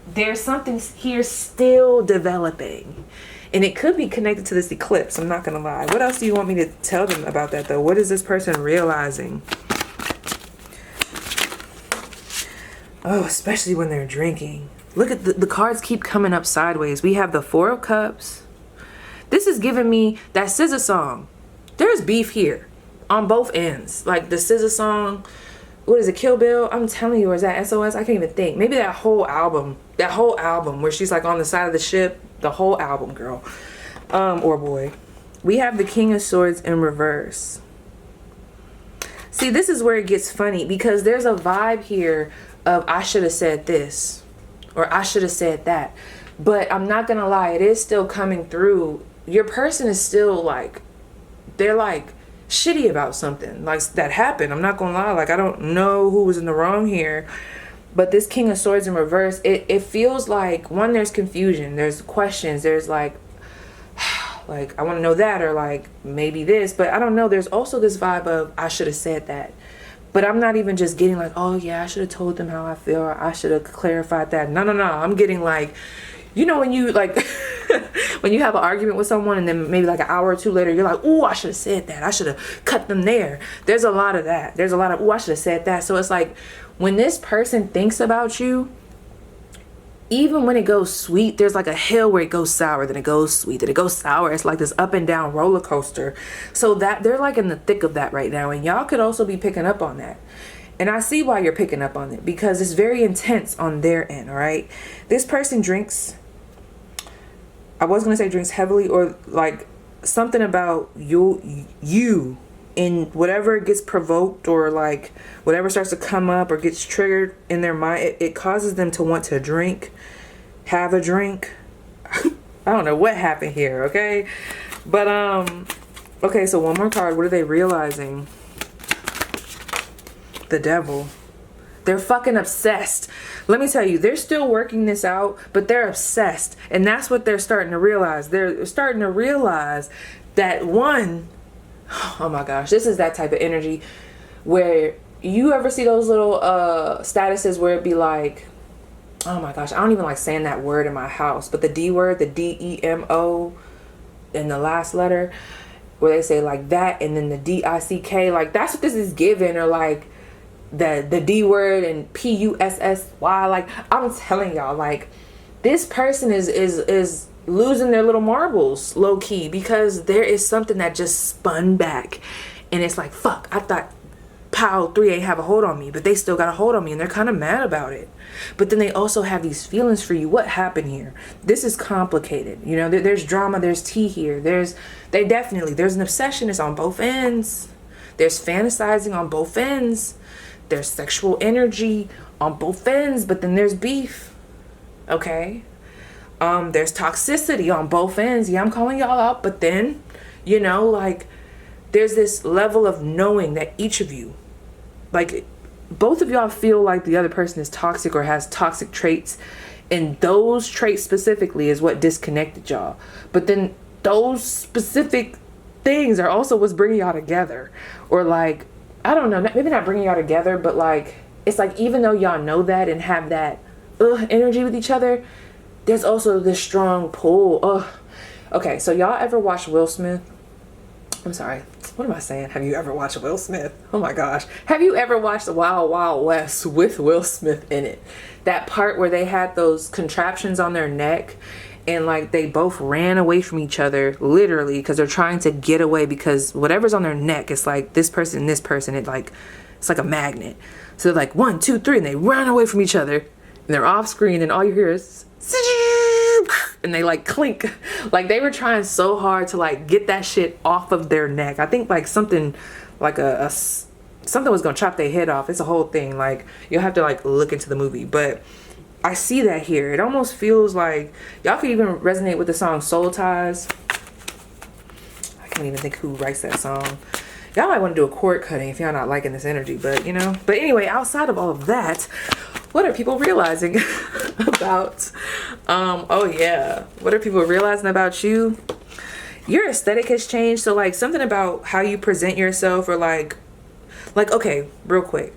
there's something here still developing, and it could be connected to this eclipse, I'm not gonna lie. What else do you want me to tell them about that though? What is this person realizing? Oh, especially when they're drinking. Look at the cards keep coming up sideways. We have the Four of Cups. This is giving me that SZA song. There's beef here on both ends. Like the SZA song, what is it, Kill Bill? I'm telling you, or is that SOS? I can't even think. Maybe that whole album where she's like on the side of the ship, the whole album, girl, or boy. We have the King of Swords in reverse. See, this is where it gets funny, because there's a vibe here of I should have said this, or I should have said that. But I'm not gonna lie, it is still coming through. Your person is still like, they're like shitty about something like that happened. I'm not gonna lie, like I don't know who was in the wrong here, but this King of Swords in reverse, it feels like, one, there's confusion, there's questions, there's like I want to know that, or like maybe this, but I don't know. There's also this vibe of I should have said that, but I'm not even just getting like, oh yeah, I should have told them how I feel, or I should have clarified that. No, I'm getting like, you know, when you like when you have an argument with someone and then maybe like an hour or two later you're like, oh, I should have said that, I should have cut them there. There's a lot of that. There's a lot of, oh, I should have said that. So it's like, when this person thinks about you, even when it goes sweet, there's like a hill where it goes sour, then it goes sweet, then it goes sour. It's like this up and down roller coaster. So that they're like in the thick of that right now, and y'all could also be picking up on that. And I see why you're picking up on it, because it's very intense on their end. All right, this person drinks, I was gonna say drinks heavily, or like something about you in whatever gets provoked, or like whatever starts to come up or gets triggered in their mind, it causes them to want to drink, have a drink. I don't know what happened here, okay? But okay, so one more card. What are they realizing? The Devil. They're fucking obsessed. Let me tell you, they're still working this out, but they're obsessed. And that's what they're starting to realize. They're starting to realize that, one, oh my gosh, this is that type of energy where you ever see those little statuses where it be like, oh my gosh, I don't even like saying that word in my house, but the D word, the DEMO in the last letter, where they say like that and then the DICK, like that's what this is given, or like the D word and PUSSY. Like I'm telling y'all, like this person is losing their little marbles low key, because there is something that just spun back, and it's like, fuck, I thought Pow 3 ain't have a hold on me, but they still got a hold on me, and they're kind of mad about it. But then they also have these feelings for you. What happened here? This is complicated. You know, there's drama, there's tea here. There's an obsession. It's on both ends. There's fantasizing on both ends. There's sexual energy on both ends, but then there's beef. Okay? There's toxicity on both ends. Yeah, I'm calling y'all out, but then, you know, like there's this level of knowing that each of you, like both of y'all feel like the other person is toxic or has toxic traits, and those traits specifically is what disconnected y'all. But then those specific things are also what's bringing y'all together. Or like, I don't know, maybe not bringing y'all together, but like, it's like, even though y'all know that and have that energy with each other, there's also this strong pull. Okay, so y'all ever watch Will Smith? I'm sorry, what am I saying? Have you ever watched Will Smith? Oh my gosh. Have you ever watched The Wild Wild West with Will Smith in it? That part where they had those contraptions on their neck and like they both ran away from each other, literally, because they're trying to get away, because whatever's on their neck, it's like this person and this person, it's like a magnet. So they're like 1, 2, 3, and they run away from each other, and they're off screen, and all you hear is and they like clink. Like they were trying so hard to like get that shit off of their neck. I think like something like something was gonna chop their head off. It's a whole thing. Like you'll have to like look into the movie, but I see that here. It almost feels like y'all could even resonate with the song Soul Ties. I can't even think who writes that song. Y'all might want to do a cord cutting if y'all not liking this energy, but you know. But anyway, outside of all of that, what are people realizing about, what are people realizing about you? Your aesthetic has changed. So like something about how you present yourself, or like, okay, real quick.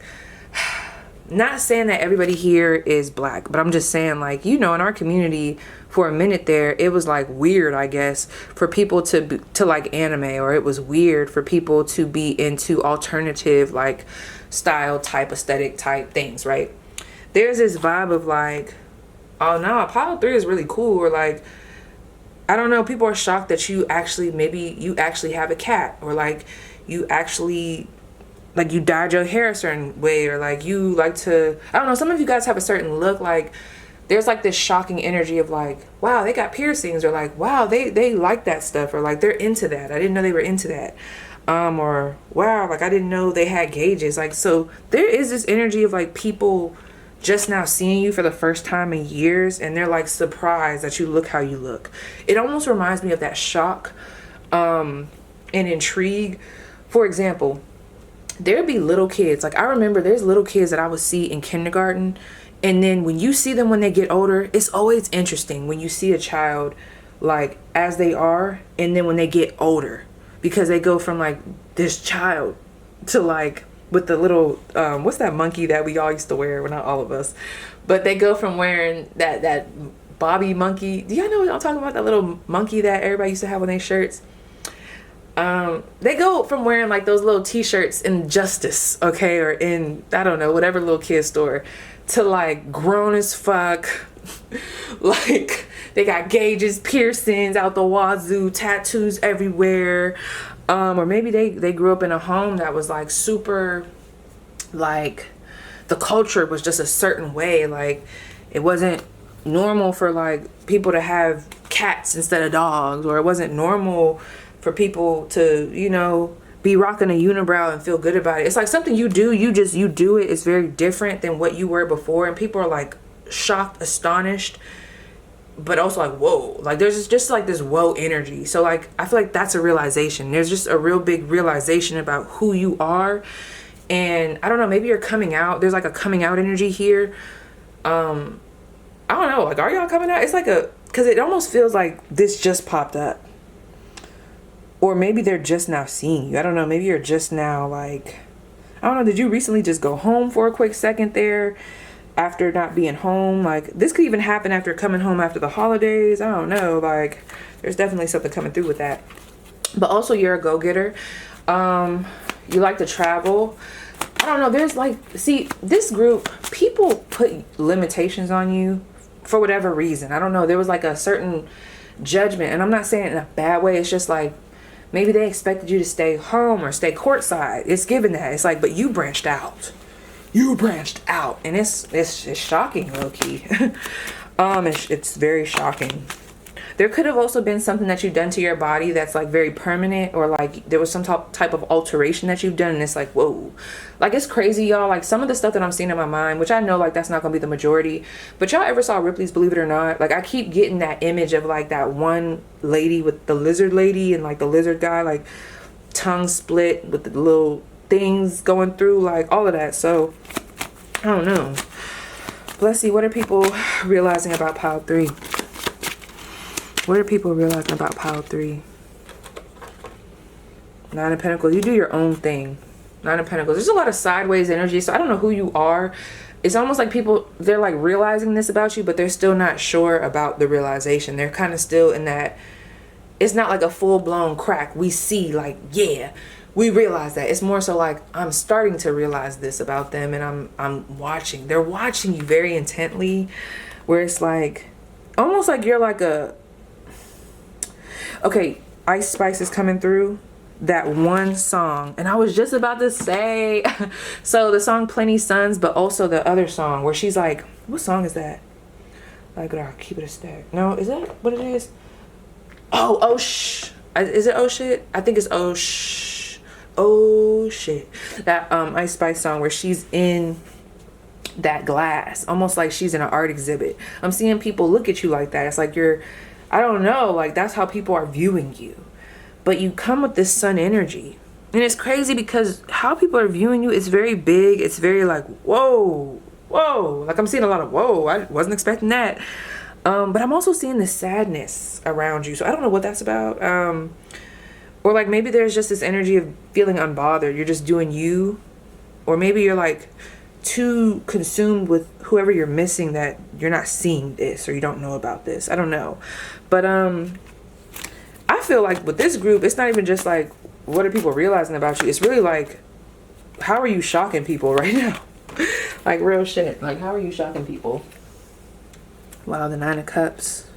Not saying that everybody here is black, but I'm just saying, like, you know, in our community for a minute there, it was like weird, I guess, for people to like anime, or it was weird for people to be into alternative like style type, aesthetic type things, right? There's this vibe of like, oh no, Apollo 3 is really cool, or like, I don't know, people are shocked that maybe you actually have a cat, or like you actually like you dyed your hair a certain way, or like you like to, I don't know, some of you guys have a certain look. Like there's like this shocking energy of like, wow, they got piercings, or like, wow, they like that stuff, or like they're into that. I didn't know they were into that. Or wow, like I didn't know they had gauges. Like, so there is this energy of like people just now seeing you for the first time in years, and they're like surprised that you look how you look. It almost reminds me of that shock and intrigue. For example, there'd be little kids, like I remember there's little kids that I would see in kindergarten, and then when you see them when they get older, it's always interesting when you see a child like as they are, and then when they get older, because they go from like this child to like with the little what's that monkey that we all used to wear? Well, not all of us, but they go from wearing that Bobby monkey. Do y'all know what I'm talking about? That little monkey that everybody used to have on their shirts. They go from wearing like those little t-shirts in Justice, okay, or in, I don't know, whatever little kid store, to like grown as fuck. Like they got gauges, piercings out the wazoo, tattoos everywhere. Or maybe they grew up in a home that was like super, like the culture was just a certain way. Like it wasn't normal for like people to have cats instead of dogs, or it wasn't normal for people to, you know, be rocking a unibrow and feel good about it. It's like something you do, you do it. It's very different than what you were before, and people are like shocked, astonished, but also like, whoa, like there's just like this whoa energy. So like I feel like that's a realization. There's just a real big realization about who you are. And I don't know, maybe you're coming out. There's like a coming out energy here. I don't know, like, are y'all coming out? It's like because it almost feels like this just popped up. Or maybe they're just now seeing you. I don't know. Maybe you're just now like, I don't know. Did you recently just go home for a quick second there after not being home? Like this could even happen after coming home after the holidays. I don't know. Like there's definitely something coming through with that. But also you're a go-getter. You like to travel. I don't know. There's like, see, this group, people put limitations on you for whatever reason. I don't know. There was like a certain judgment, and I'm not saying it in a bad way. It's just like, maybe they expected you to stay home or stay courtside. It's given that. It's like, but you branched out. You branched out. And it's shocking, low-key. It's very shocking. There could have also been something that you've done to your body that's like very permanent, or like there was some type of alteration that you've done, and it's like, whoa. Like it's crazy, y'all. Like some of the stuff that I'm seeing in my mind, which I know like that's not gonna be the majority, but y'all ever saw Ripley's Believe It or Not? Like I keep getting that image of like that one lady with the lizard lady and like the lizard guy. Like tongue split with the little things going through, like all of that. So I don't know. Let's see, what are people realizing about pile 3? What are people realizing about pile 3? 9 of Pentacles. You do your own thing. 9 of Pentacles. There's a lot of sideways energy, so I don't know who you are. It's almost like people, they're like realizing this about you, but they're still not sure about the realization. They're kind of still in that, it's not like a full-blown crack. We see like, yeah, we realize that. It's more so like, I'm starting to realize this about them, and I'm watching. They're watching you very intently, where it's like, almost like you're like a, okay, Ice Spice is coming through. That one song, and I was just about to say, so the song Plenty Suns, but also the other song where she's like, what song is that? Like, I'll keep it a stack. No, is that what it is? Oh shh. Is it oh shit? I think it's oh shh. Oh shit. That Ice Spice song where she's in that glass, almost like she's in an art exhibit. I'm seeing people look at you like that. It's like you're, I don't know, like that's how people are viewing you. But you come with this sun energy. And it's crazy because how people are viewing you is very big. It's very like, whoa, whoa. Like I'm seeing a lot of whoa. I wasn't expecting that. But I'm also seeing this sadness around you. So I don't know what that's about. Or like maybe there's just this energy of feeling unbothered. You're just doing you. Or maybe you're like too consumed with whoever you're missing that you're not seeing this or you don't know about this. I don't know. But I feel like with this group, it's not even just like, what are people realizing about you? It's really like, how are you shocking people right now? Like real shit. Like, how are you shocking people? Wow, the 9 of Cups,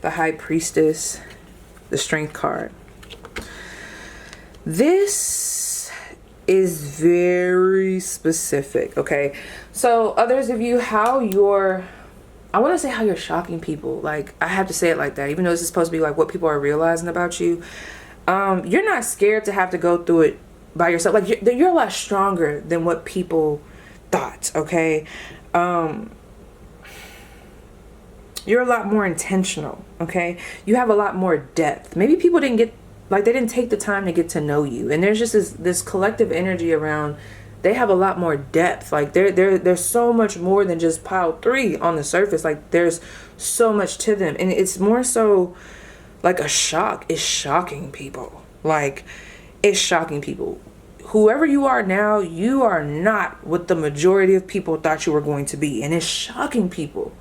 the High Priestess, the Strength card. This is very specific, okay? So others of you, how you're, I want to say how you're shocking people. Like, I have to say it like that, even though this is supposed to be like what people are realizing about you. You're not scared to have to go through it by yourself. Like, you're a lot stronger than what people thought, okay? You're a lot more intentional, okay? You have a lot more depth. Maybe people didn't get, like, they didn't take the time to get to know you. And there's just this collective energy around. They have a lot more depth. Like there's so much more than just pile 3 on the surface. Like there's so much to them. And it's more so like a shock. It's shocking people. Like it's shocking people. Whoever you are now, you are not what the majority of people thought you were going to be. And it's shocking people.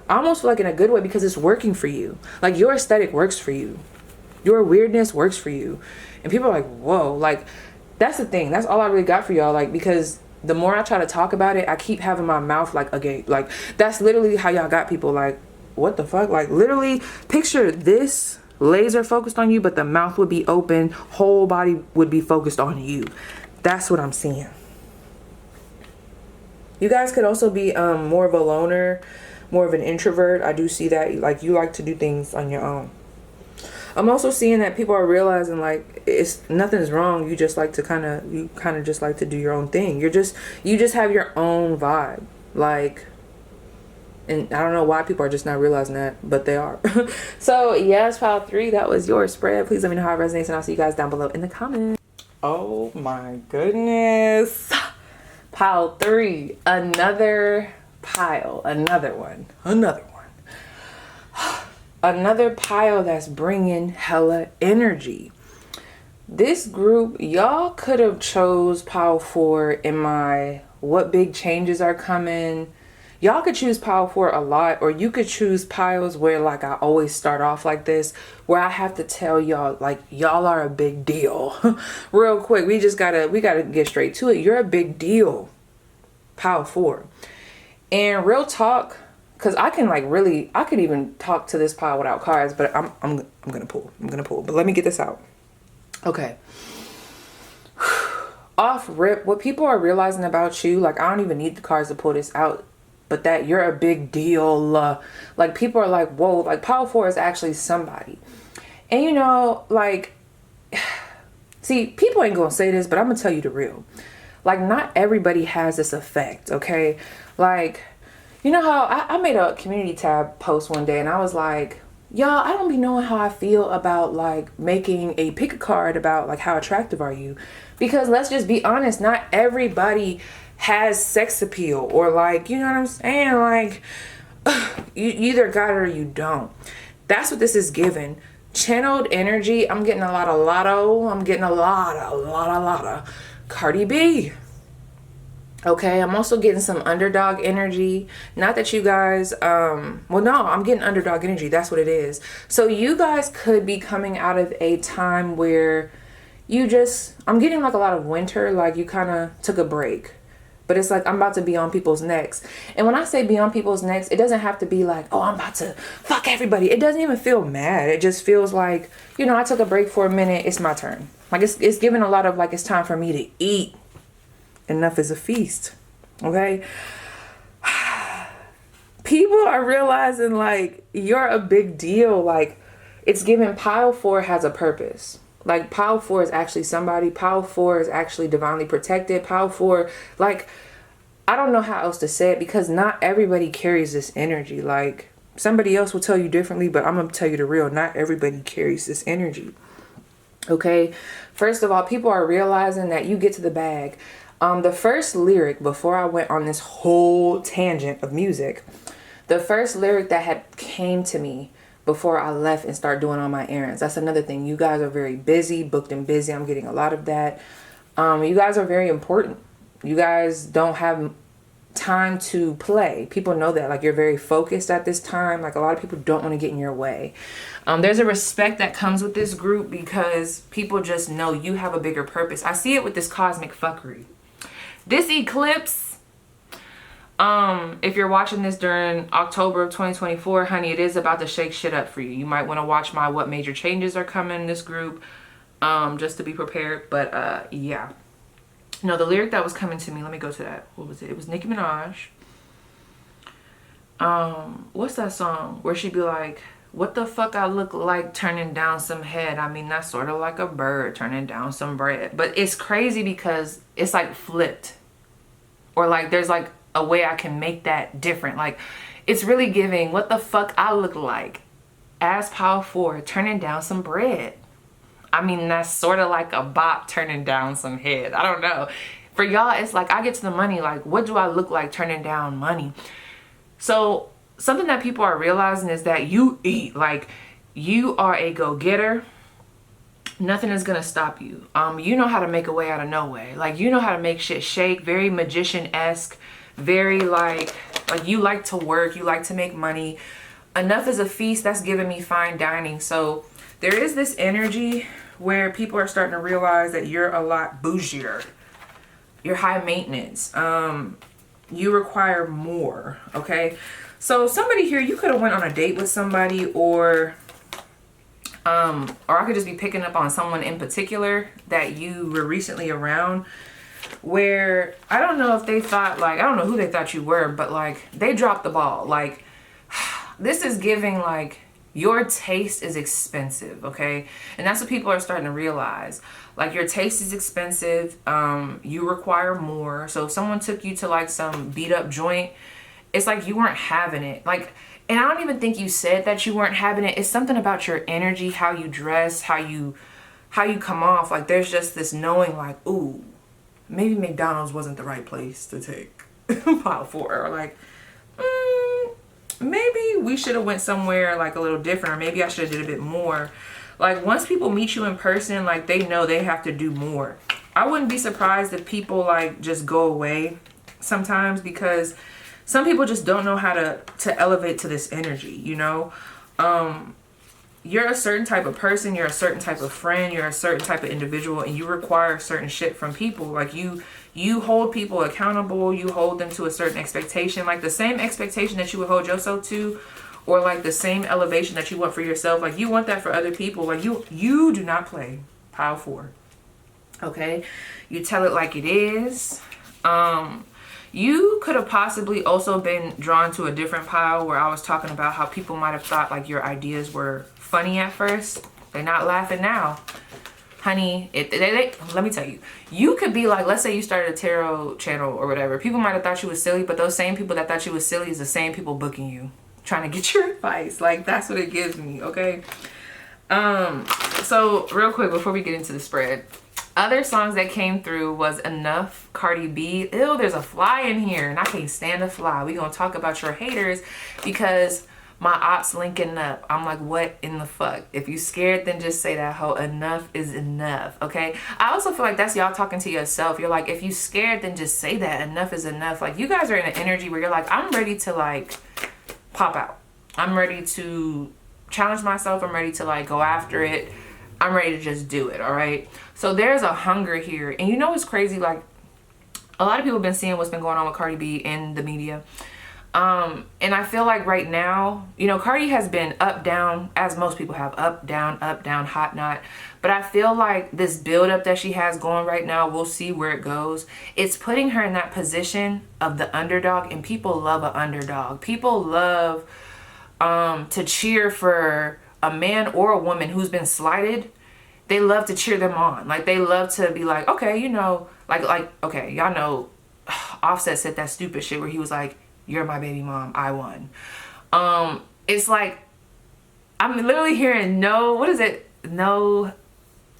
I almost feel like in a good way because it's working for you. Like your aesthetic works for you. Your weirdness works for you. And people are like, whoa, like, that's the thing. That's all I really got for y'all. Like, because the more I try to talk about it, I keep having my mouth like agape. Like, that's literally how y'all got people like, what the fuck? Like, literally, picture this laser focused on you, but the mouth would be open. Whole body would be focused on you. That's what I'm seeing. You guys could also be more of a loner, more of an introvert. I do see that. Like, you like to do things on your own. I'm also seeing that people are realizing like it's nothing's wrong. You just like to kind of just like to do your own thing. You just have your own vibe. Like, and I don't know why people are just not realizing that, but they are. So yes, pile 3, that was your spread. Please let me know how it resonates, and I'll see you guys down below in the comments. Oh my goodness. Pile 3, another pile, another one. Another pile that's bringing hella energy. This group, y'all could have chose pile 4 in my what big changes are coming. Y'all could choose pile 4 a lot, or you could choose piles where like I always start off like this, where I have to tell y'all like y'all are a big deal. Real quick, we gotta get straight to it. You're a big deal. Pile 4. And real talk, because I can like really, I could even talk to this pile without cards, but I'm gonna pull. But let me get this out. Okay. Off rip, what people are realizing about you, like I don't even need the cards to pull this out, but that you're a big deal. Like people are like, whoa, like pile 4 is actually somebody. And you know, like, see, people ain't gonna say this, but I'm gonna tell you the real. Like, not everybody has this effect, okay? Like, you know how I made a community tab post one day and I was like, y'all, I don't be knowing how I feel about like making a pick a card about like how attractive are you, because let's just be honest, not everybody has sex appeal, or like, you know what I'm saying, like you either got it or you don't. That's what this is giving. Channeled energy. I'm getting a lot of Lotto. I'm getting a lot of Cardi B. Okay, I'm also getting some underdog energy. Not that you guys, well, no, I'm getting underdog energy. That's what it is. So you guys could be coming out of a time where you just, I'm getting like a lot of winter, like you kind of took a break. But it's like, I'm about to be on people's necks. And when I say be on people's necks, it doesn't have to be like, oh, I'm about to fuck everybody. It doesn't even feel mad. It just feels like, you know, I took a break for a minute. It's my turn. Like it's giving a lot of like, it's time for me to eat. Enough is a feast. Okay. People are realizing like you're a big deal. Like it's giving pile 4 has a purpose. Like pile 4 is actually somebody. Pile 4 is actually divinely protected. Pile 4, like, I don't know how else to say it, because not everybody carries this energy. Like somebody else will tell you differently, but I'm going to tell you the real. Not everybody carries this energy. Okay. First of all, people are realizing that you get to the bag. The first lyric, before I went on this whole tangent of music, the first lyric that had came to me before I left and start doing all my errands. That's another thing. You guys are very busy, booked and busy. I'm getting a lot of that. You guys are very important. You guys don't have time to play. People know that. Like you're very focused at this time. Like a lot of people don't want to get in your way. There's a respect that comes with this group because people just know you have a bigger purpose. I see it with this cosmic fuckery. This eclipse, if you're watching this during October of 2024, honey, it is about to shake shit up for you. You might want to watch my what major changes are coming in this group, just to be prepared. But yeah, no, the lyric that was coming to me, let me go to that. What was it? It was Nicki Minaj. What's that song where she'd be like, what the fuck I look like turning down some head? I mean, that's sort of like a bird turning down some bread. But it's crazy because it's like flipped, or like there's like a way I can make that different. Like it's really giving what the fuck I look like as Power 4 turning down some bread. I mean, that's sort of like a bop turning down some head. I don't know. For y'all, it's like I get to the money. Like, what do I look like turning down money? So something that people are realizing is that you eat. Like you are a go-getter. Nothing is gonna stop you. You know how to make a way out of no way. Like you know how to make shit shake. Very magician-esque. Very like you like to work, you like to make money. Enough is a feast. That's giving me fine dining. So there is this energy where people are starting to realize that you're a lot bougier. You're high maintenance. You require more. Okay. So somebody here, you could have went on a date with somebody, or I could just be picking up on someone in particular that you were recently around, where I don't know if they thought, like, I don't know who they thought you were, but like they dropped the ball. Like this is giving like your taste is expensive. Okay. And that's what people are starting to realize. Like your taste is expensive. You require more. So if someone took you to like some beat up joint, it's like you weren't having it. Like, and I don't even think you said that you weren't having it. It's something about your energy, how you dress, how you come off. Like there's just this knowing like, ooh, maybe McDonald's wasn't the right place to take Pile 4, or like maybe we should have went somewhere like a little different, or maybe I should have did a bit more. Like once people meet you in person, like they know they have to do more. I wouldn't be surprised if people like just go away sometimes, because some people just don't know how to elevate to this energy, you know. You're a certain type of person, you're a certain type of friend, you're a certain type of individual, and you require certain shit from people. Like you hold people accountable, you hold them to a certain expectation, like the same expectation that you would hold yourself to, or like the same elevation that you want for yourself. Like you want that for other people. Like you do not play Pile 4. Okay? You tell it like it is. You could have possibly also been drawn to a different pile where I was talking about how people might have thought like your ideas were funny at first. They're not laughing now. Honey, let me tell you. You could be like, let's say you started a tarot channel or whatever. People might have thought you was silly, but those same people that thought you was silly is the same people booking you. trying to get your advice. Like, that's what it gives me, okay? So real quick before we get into the spread, other songs that came through was Enough, Cardi B. Ew, there's a fly in here and I can't stand a fly. We gonna talk about your haters because my ops linking up. I'm like, what in the fuck? If you scared, then just say that hoe. Enough is enough, okay? I also feel like that's y'all talking to yourself. You're like, if you scared, then just say that. Enough is enough. Like, you guys are in an energy where you're like, I'm ready to like pop out. I'm ready to challenge myself. I'm ready to like go after it. I'm ready to just do it, all right? So there's a hunger here. And you know what's crazy? Like, a lot of people have been seeing what's been going on with Cardi B in the media. And I feel like right now, you know, Cardi has been up, down, as most people have, up, down, hot, not. But I feel like this buildup that she has going right now, we'll see where it goes. It's putting her in that position of the underdog, and people love an underdog. People love to cheer for a man or a woman who's been slighted. They love to cheer them on. Like, they love to be like, okay, you know, like, okay, y'all know Offset said that stupid shit where he was like, you're my baby mom, I won. It's like, I'm literally hearing what is it? No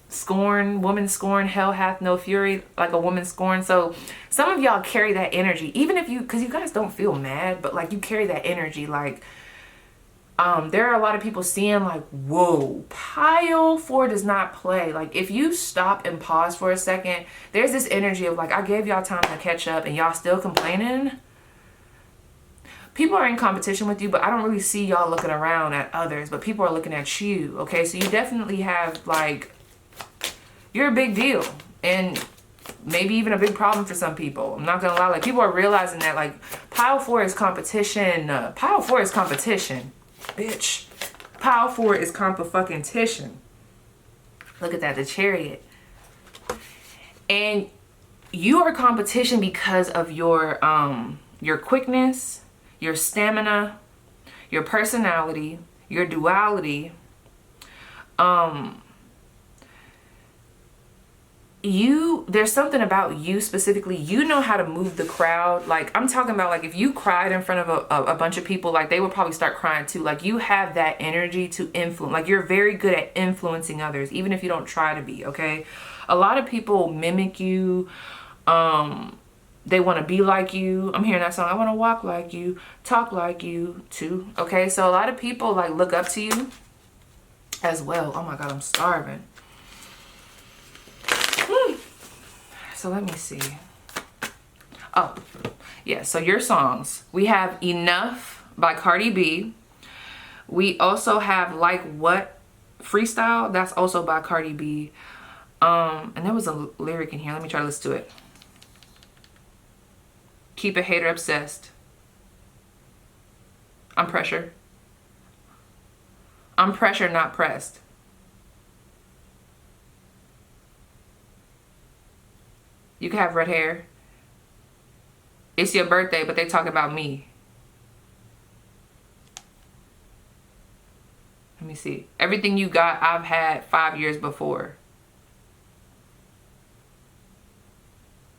scorn, woman scorn, hell hath no fury, like a woman scorn. So some of y'all carry that energy, even if because you guys don't feel mad, but like you carry that energy. Like, there are a lot of people seeing like, whoa, Pile 4 does not play. Like, if you stop and pause for a second, there's this energy of like, I gave y'all time to catch up and y'all still complaining. People are in competition with you, but I don't really see y'all looking around at others, but people are looking at you, okay? So you definitely have, like, you're a big deal, and maybe even a big problem for some people. I'm not gonna lie, like, people are realizing that, like, Pile 4 is competition. Pile 4 is competition, bitch. Pile 4 is compa-fucking-tition. Look at that, the Chariot. And you are competition because of your quickness, your stamina, your personality, your duality. There's something about you specifically. You know how to move the crowd. Like, I'm talking about, like, if you cried in front of a bunch of people, like, they would probably start crying too. Like, you have that energy to influence. Like, you're very good at influencing others, even if you don't try to be, okay? A lot of people mimic you. They want to be like you. I'm hearing that song. I want to walk like you, talk like you too. Okay, so a lot of people like look up to you as well. Oh my God, I'm starving. So let me see. Oh, yeah. So your songs. We have Enough by Cardi B. We also have Like What Freestyle. That's also by Cardi B. And there was a lyric in here. Let me try to listen to it. Keep a hater obsessed. I'm pressure. I'm pressure, not pressed. You can have red hair. It's your birthday, but they talk about me. Let me see. Everything you got, I've had 5 years before.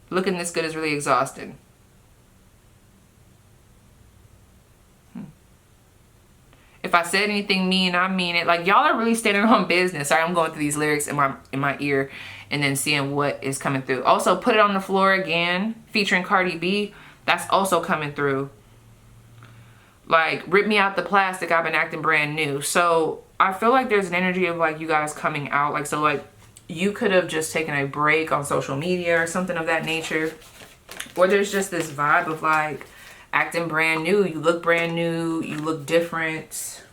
Looking this good is really exhausting. If I said anything mean, I mean it. Like, y'all are really standing on business. Sorry, I'm going through these lyrics in my ear and then seeing what is coming through. Also, Put It on the Floor Again, featuring Cardi B. That's also coming through. Like, Rip Me Out the Plastic, I've been acting brand new. So I feel like there's an energy of like you guys coming out. Like, so like you could have just taken a break on social media or something of that nature. Or there's just this vibe of like acting brand new. You look brand new. You look different.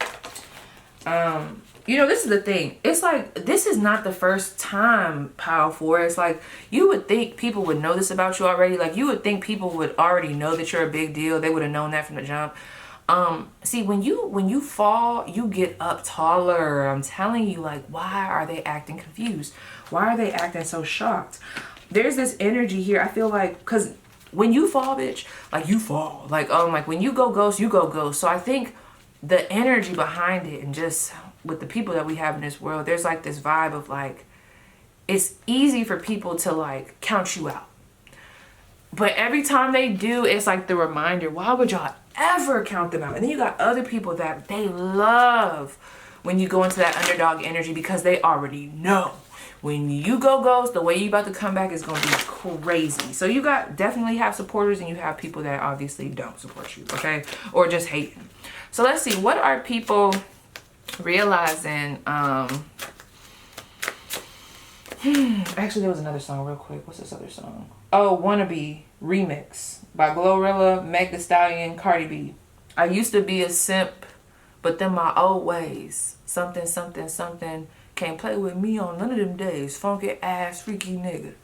You know, this is the thing. It's like, this is not the first time, Pile 4. It's like, you would think people would know this about you already. Like, you would think people would already know that you're a big deal. They would have known that from the jump. See, when you fall, you get up taller. I'm telling you, like, why are they acting confused? Why are they acting so shocked? There's this energy here. I feel like, because when you fall, bitch, like, you fall. Like, like, when you go ghost, you go ghost. So I think the energy behind it, and just with the people that we have in this world, there's like this vibe of like, it's easy for people to like count you out. But every time they do, it's like the reminder, why would y'all ever count them out. And then you got other people that they love when you go into that underdog energy, because they already know when you go ghost, the way you about to come back is going to be crazy. So you got definitely have supporters, and you have people that obviously don't support you, okay? Or just hate. So let's see, what are people realizing? Actually, there was another song real quick. What's this other song? Oh, Wannabe remix by Glorilla, Meg Thee Stallion, Cardi B. I used to be a simp, but then my old ways. Something, something, something. Can't play with me on none of them days. Funky ass, freaky nigga.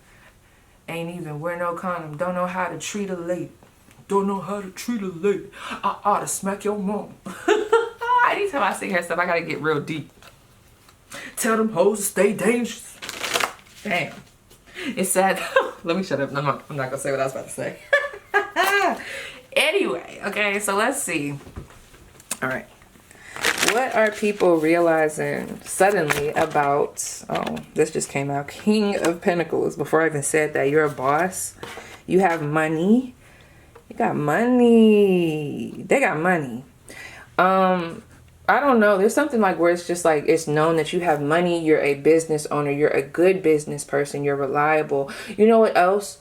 Ain't even wear no condom. Don't know how to treat a lady. Don't know how to treat a lady. I ought to smack your mom. Anytime I see her stuff, I gotta get real deep. Tell them hoes to stay dangerous. Damn. It's sad. Let me shut up. I'm not gonna say what I was about to say. Anyway, okay, so let's see. All right. What are people realizing suddenly about, oh, this just came out, King of Pentacles. Before I even said that, you're a boss. You have money. You got money. They got money. I don't know. There's something like where it's just like it's known that you have money. You're a business owner. You're a good business person. You're reliable. You know what else?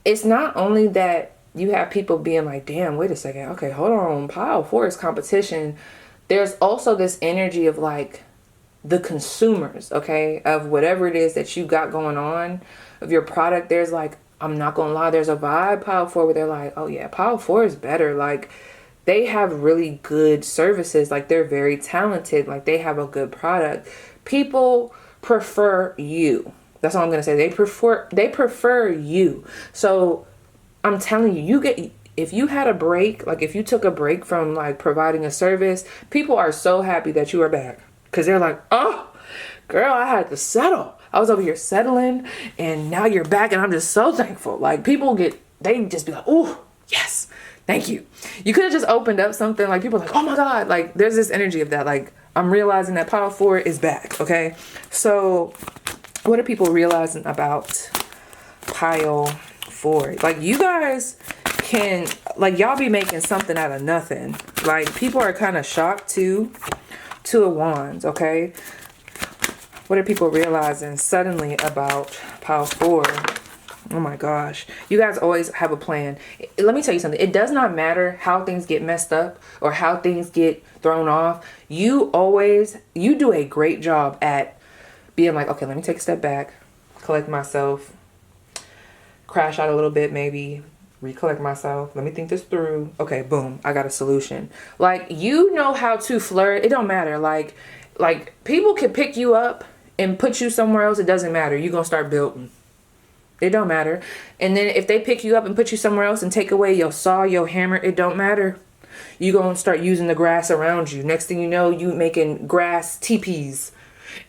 It's not only that you have people being like, damn, wait a second. Okay, hold on. Pile 4 is competition. There's also this energy of like the consumers, okay, of whatever it is that you got going on, of your product. There's like, I'm not going to lie, there's a vibe, Pile 4, where they're like, oh yeah, Pile 4 is better. Like, they have really good services. Like, they're very talented. Like, they have a good product. People prefer you. That's all I'm going to say. They prefer you. So I'm telling you, if you had a break, like if you took a break from like providing a service, people are so happy that you are back. Because they're like, oh, girl, I had to settle. I was over here settling, and now you're back, and I'm just so thankful. Like, they just be like, oh, yes. Thank you. You could have just opened up something, like people are like, oh my God, like there's this energy of that. Like, I'm realizing that Pile 4 is back. Okay. So what are people realizing about Pile 4? Like, you guys can, like, y'all be making something out of nothing. Like, people are kind of shocked too. 2 of Wands. Okay. What are people realizing suddenly about Pile 4? Oh my gosh. You guys always have a plan. Let me tell you something. It does not matter how things get messed up or how things get thrown off. You do a great job at being like, okay, let me take a step back, collect myself, crash out a little bit, maybe recollect myself. Let me think this through. Okay, boom, I got a solution. Like, you know how to flirt. It don't matter. Like people can pick you up and put you somewhere else. It doesn't matter. You're going to start building. It don't matter. And then if they pick you up and put you somewhere else and take away your saw, your hammer, it don't matter. You're going to start using the grass around you. Next thing you know, you making grass teepees.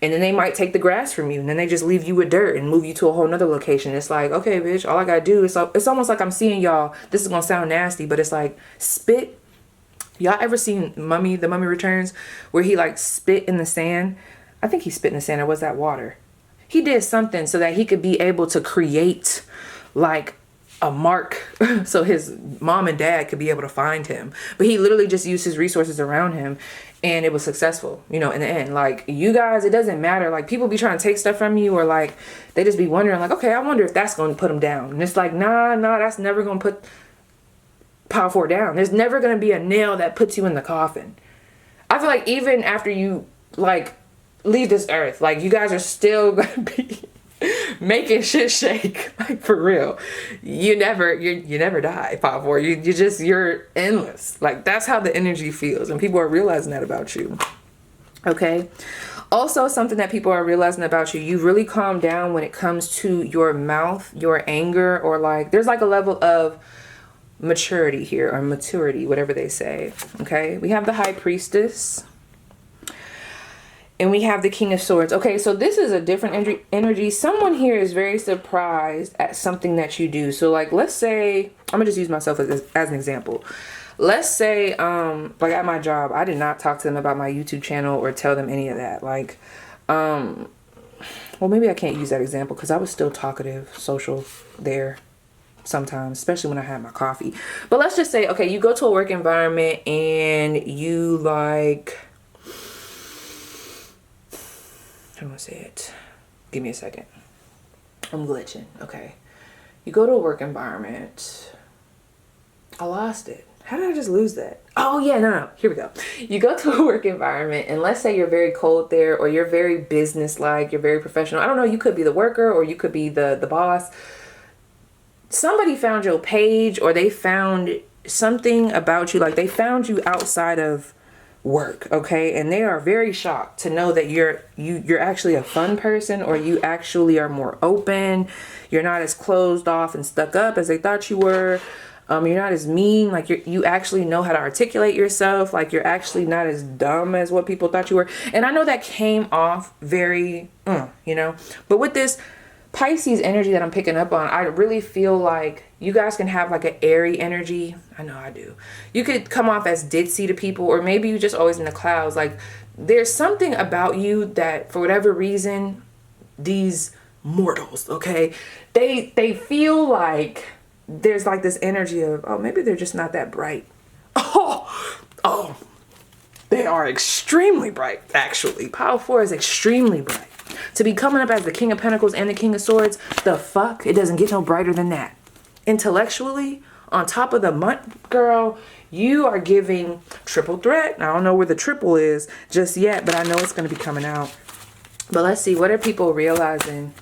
And then they might take the grass from you. And then they just leave you with dirt and move you to a whole nother location. It's like, okay, bitch, all I got to do is... It's almost like I'm seeing y'all... This is going to sound nasty, but it's like spit. Y'all ever seen The Mummy Returns? Where he like spit in the sand? I think he spit in the sand, or was that water? He did something so that he could be able to create like a mark so his mom and dad could be able to find him. But he literally just used his resources around him, and it was successful, you know, in the end. Like, you guys, it doesn't matter. Like, people be trying to take stuff from you, or like they just be wondering like, okay, I wonder if that's going to put them down. And it's like, nah, that's never going to put Pile 4 down. There's never going to be a nail that puts you in the coffin. I feel like even after you like leave this earth, like, you guys are still gonna be making shit shake, like, for real. You never die, Pile 4. You're endless. Like, that's how the energy feels, and people are realizing that about you. Okay. Also, something that people are realizing about you, you really calm down when it comes to your mouth, your anger, or like there's like a level of maturity here, or maturity, whatever they say. Okay. We have the High Priestess. And we have the King of Swords. Okay, so this is a different energy. Someone here is very surprised at something that you do. So, like, let's say, I'm going to just use myself as an example. Let's say, like, at my job, I did not talk to them about my YouTube channel or tell them any of that. Like, well, maybe I can't use that example because I was still talkative, social there. sometimes, especially when I have my coffee. But let's just say, okay, you go to a work environment and you like, how do I say it? Give me a second. I'm glitching. Okay. You go to a work environment. I lost it. How did I just lose that? Oh yeah, no. Here we go. You go to a work environment and let's say you're very cold there, or you're very business-like, you're very professional. I don't know, you could be the worker or you could be the boss. Somebody found your page, or they found something about you, like they found you outside of work, okay? And they are very shocked to know that you're actually a fun person, or you actually are more open. You're not as closed off and stuck up as they thought you were. You're not as mean, like you actually know how to articulate yourself, like you're actually not as dumb as what people thought you were. And I know that came off very, you know, but with this Pisces energy that I'm picking up on, I really feel like you guys can have like an airy energy. I know I do. You could come off as ditzy to people, or maybe you're just always in the clouds. Like there's something about you that for whatever reason, these mortals, okay, they feel like there's like this energy of, oh, maybe they're just not that bright. Oh, they are extremely bright, actually. Pile 4 is extremely bright. To be coming up as the King of Pentacles and the King of Swords, the fuck? It doesn't get no brighter than that. Intellectually, on top of the month, girl, you are giving triple threat. I don't know where the triple is just yet, but I know it's going to be coming out. But let's see, what are people realizing?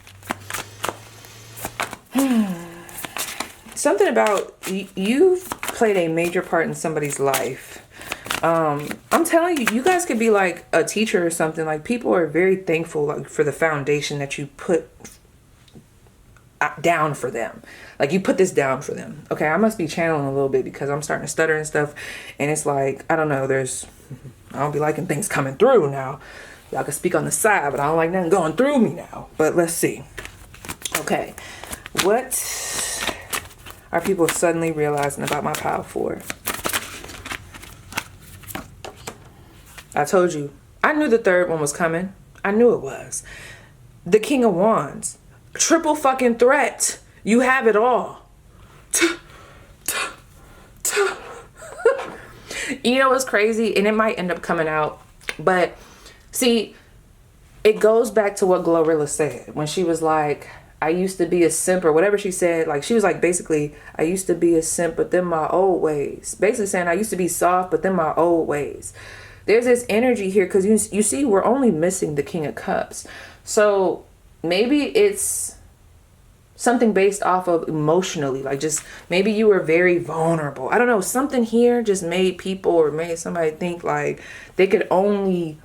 Something about you've played a major part in somebody's life. I'm telling you, you guys could be like a teacher or something. Like people are very thankful like for the foundation that you put down for them. Like you put this down for them. Okay, I must be channeling a little bit because I'm starting to stutter and stuff. And it's like, I don't know, I don't be liking things coming through now. Y'all can speak on the side, but I don't like nothing going through me now. But let's see. Okay, what are people suddenly realizing about my pile 4? I told you. I knew the third one was coming. I knew it was. The King of Wands. Triple fucking threat. You have it all. You know what's crazy? And it might end up coming out. But see, it goes back to what Glorilla said. When she was like, I used to be a simp, or whatever she said. Like she was like, basically, I used to be a simp, but then my old ways. Basically saying I used to be soft, but then my old ways. There's this energy here because you see, we're only missing the King of Cups. So maybe it's something based off of emotionally, like just maybe you were very vulnerable. I don't know. Something here just made people, or made somebody think like they could only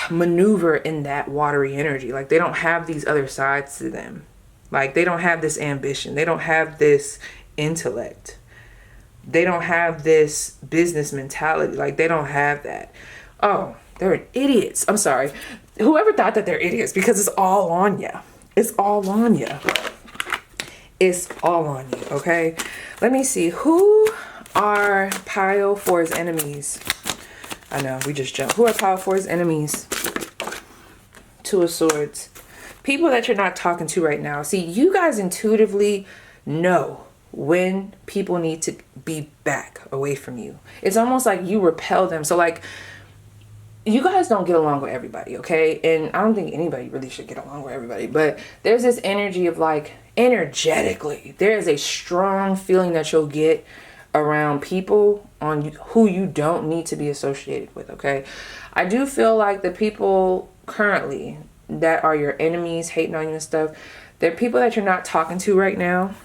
maneuver in that watery energy. Like they don't have these other sides to them. Like they don't have this ambition. They don't have this intellect. They don't have this business mentality. Like they don't have that. Oh, they're idiots. I'm sorry. Whoever thought that they're idiots, because it's all on you. It's all on you. It's all on you. Okay. Let me see. Who are pile 4's enemies? I know we just jumped. Who are pile 4's enemies? 2 of Swords. People that you're not talking to right now. See, you guys intuitively know when people need to be back away from you. It's almost like you repel them. So like you guys don't get along with everybody, okay? And I don't think anybody really should get along with everybody, but there's this energy of like energetically, there is a strong feeling that you'll get around people on who you don't need to be associated with, okay? I do feel like the people currently that are your enemies, hating on you and stuff, they're people that you're not talking to right now.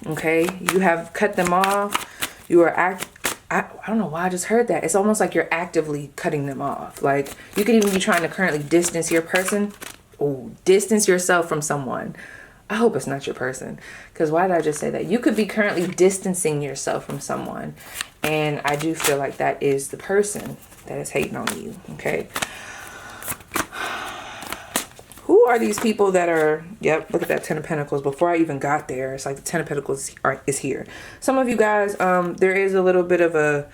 Okay, you have cut them off. You are I don't know why I just heard that. It's almost like you're actively cutting them off. Like you could even be trying to currently distance your person. Oh, distance yourself from someone. I hope it's not your person. Because why did I just say that? You could be currently distancing yourself from someone. And I do feel like that is the person that is hating on you. Okay. Who are these people that are, yep, look at that 10 of Pentacles. Before I even got there, it's like the 10 of Pentacles is here. Some of you guys, there is a little bit of a,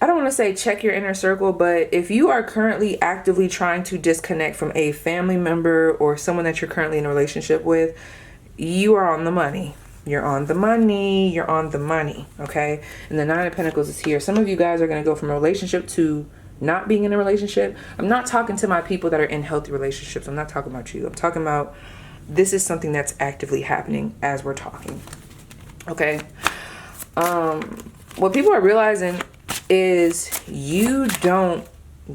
I don't want to say check your inner circle, but if you are currently actively trying to disconnect from a family member or someone that you're currently in a relationship with, you are on the money. You're on the money. You're on the money. Okay. And the Nine of Pentacles is here. Some of you guys are going to go from a relationship to not being in a relationship. I'm not talking to my people that are in healthy relationships. I'm not talking about you. I'm talking about this is something that's actively happening as we're talking. Okay. What people are realizing is you don't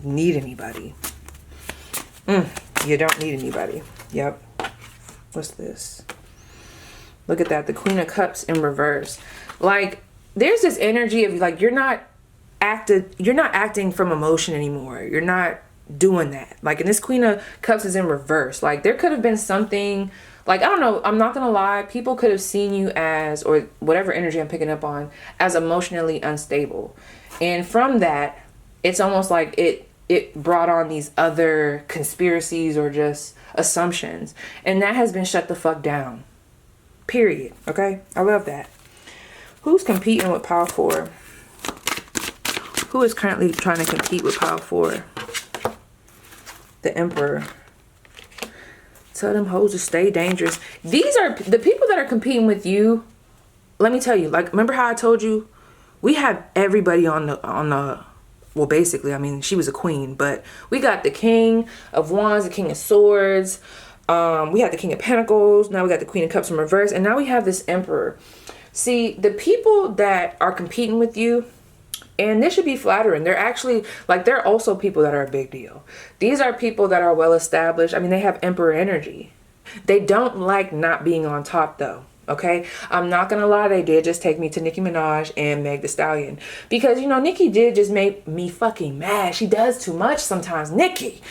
need anybody. You don't need anybody. Yep. What's this? Look at that. The Queen of Cups in reverse. Like, there's this energy of like, you're not acting from emotion anymore. You're not doing that. Like, and this Queen of Cups is in reverse. Like, there could have been something, like, I don't know, I'm not gonna lie, people could have seen you as, or whatever energy I'm picking up on, as emotionally unstable. And from that, it's almost like it brought on these other conspiracies or just assumptions. And that has been shut the fuck down. Period. Okay? I love that. Who's competing with Power 4? Who is currently trying to compete with Power 4? The Emperor. Tell them hoes to stay dangerous. These are the people that are competing with you. Let me tell you, like, remember how I told you we have everybody on the well, basically, I mean, she was a queen, but we got the King of Wands, the King of Swords. We had the King of Pentacles. Now we got the Queen of Cups in reverse. And now we have this Emperor. See, the people that are competing with you, and this should be flattering, they're actually, like, they're also people that are a big deal. These are people that are well established. I mean, they have Emperor energy. They don't like not being on top, though. Okay, I'm not gonna lie, they did just take me to Nicki Minaj and Meg Thee Stallion, because, you know, Nicki did just make me fucking mad. She does too much sometimes. Nicki,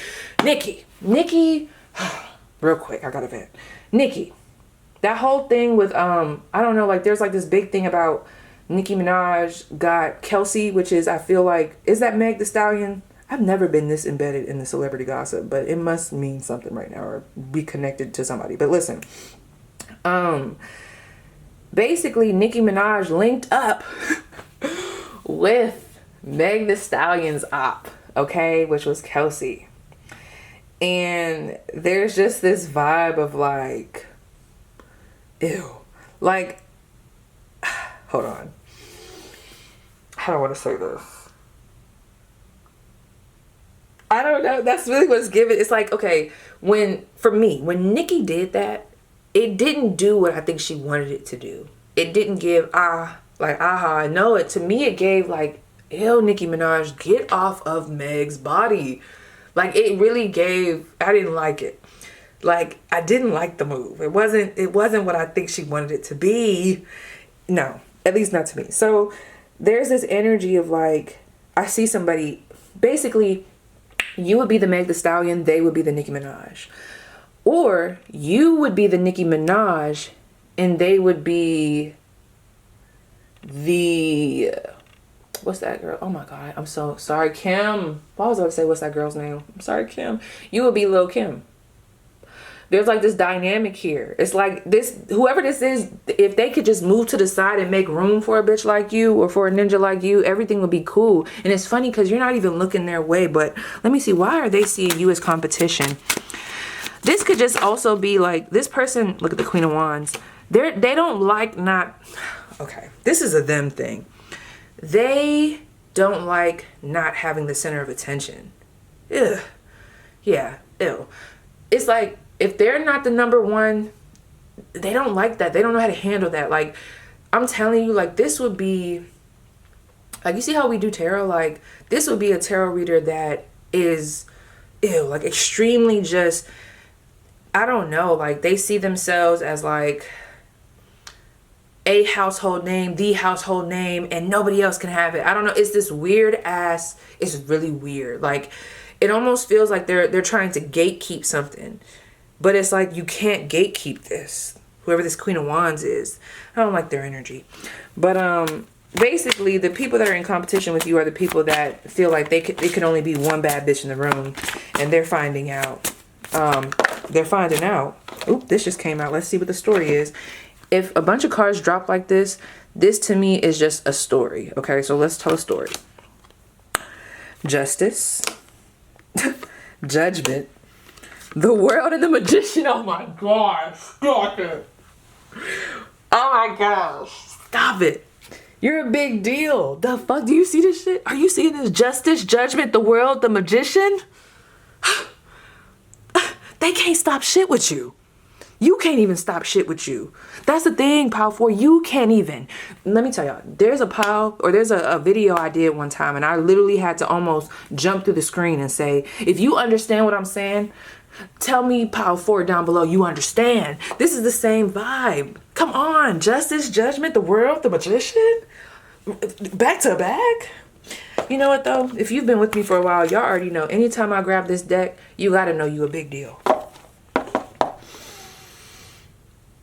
real quick, I gotta vent. Nicki, that whole thing with I don't know, like, there's like this big thing about Nicki Minaj got Kelsey, which is, I feel like, is that Meg Thee Stallion? I've never been this embedded in the celebrity gossip, but it must mean something right now, or be connected to somebody. But listen, basically Nicki Minaj linked up with Meg Thee Stallion's op, okay, which was Kelsey. And there's just this vibe of like, ew. Like, hold on. How do I want to say this? I don't know. That's really what's given. It's like, okay, for me, when Nicki did that, it didn't do what I think she wanted it to do. It didn't give aha. No, to me it gave like, ew, Nicki Minaj, get off of Meg's body. Like, it really gave, I didn't like it. Like, I didn't like the move. It wasn't what I think she wanted it to be. No, at least not to me. So there's this energy of like, I see somebody, basically, you would be the Meg Thee Stallion, they would be the Nicki Minaj. Or you would be the Nicki Minaj and they would be the, what's that girl? Oh my God, I'm so sorry, Kim. Why was I going to say what's that girl's name? I'm sorry, Kim. You would be Lil Kim. There's like this dynamic here. It's like this, whoever this is, if they could just move to the side and make room for a bitch like you or for a ninja like you, everything would be cool. And it's funny because you're not even looking their way, but let me see, why are they seeing you as competition? This could just also be like, this person, look at the Queen of Wands. They don't like not, okay, this is a them thing. They don't like not having the center of attention. Ugh. Yeah, ew. It's like, if they're not the number one, they don't like that. They don't know how to handle that. Like, I'm telling you, like, this would be, like, you see how we do tarot? Like, this would be a tarot reader that is, ew, like, extremely just, I don't know, like, they see themselves as, like, a household name, the household name, and nobody else can have it. I don't know. It's this weird ass, it's really weird. Like, it almost feels like they're trying to gatekeep something. But it's like, you can't gatekeep this. Whoever this Queen of Wands is. I don't like their energy. But basically, the people that are in competition with you are the people that feel like it can only be one bad bitch in the room. And they're finding out. Oop, this just came out. Let's see what the story is. If a bunch of cards drop like this to me is just a story. Okay, so let's tell a story. Justice. Judgment. The World and the Magician. Oh my God, stop it. Oh my gosh. Stop it. You're a big deal. The fuck? Do you see this shit? Are you seeing this? Justice, judgment, the world, the magician? They can't stop shit with you. You can't even stop shit with you. That's the thing, Power 4. You can't even. Let me tell y'all. There's a video I did one time, and I literally had to almost jump through the screen and say, if you understand what I'm saying, tell me, Power 4 down below, you understand. This is the same vibe. Come on. Justice, judgment, the world, the magician. Back to back. You know what, though? If you've been with me for a while, y'all already know. Anytime I grab this deck, you got to know you a big deal.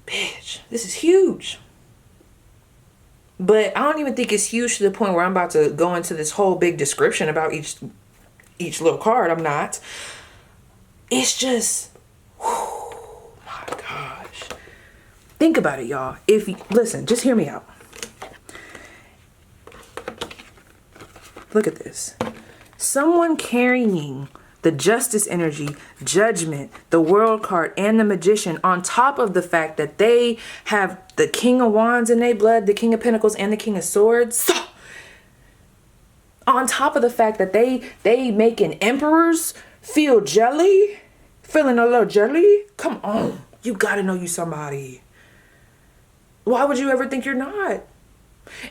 Bitch, this is huge. But I don't even think it's huge to the point where I'm about to go into this whole big description about each little card. I'm not. It's just, whew, my gosh. Think about it, y'all. Listen, just hear me out. Look at this. Someone carrying the justice energy, judgment, the world card, and the magician, on top of the fact that they have the King of Wands in their blood, the King of Pentacles, and the King of Swords. On top of the fact that they making emperors feel jelly, feeling a little jelly. Come on, you gotta know you somebody. Why would you ever think you're not?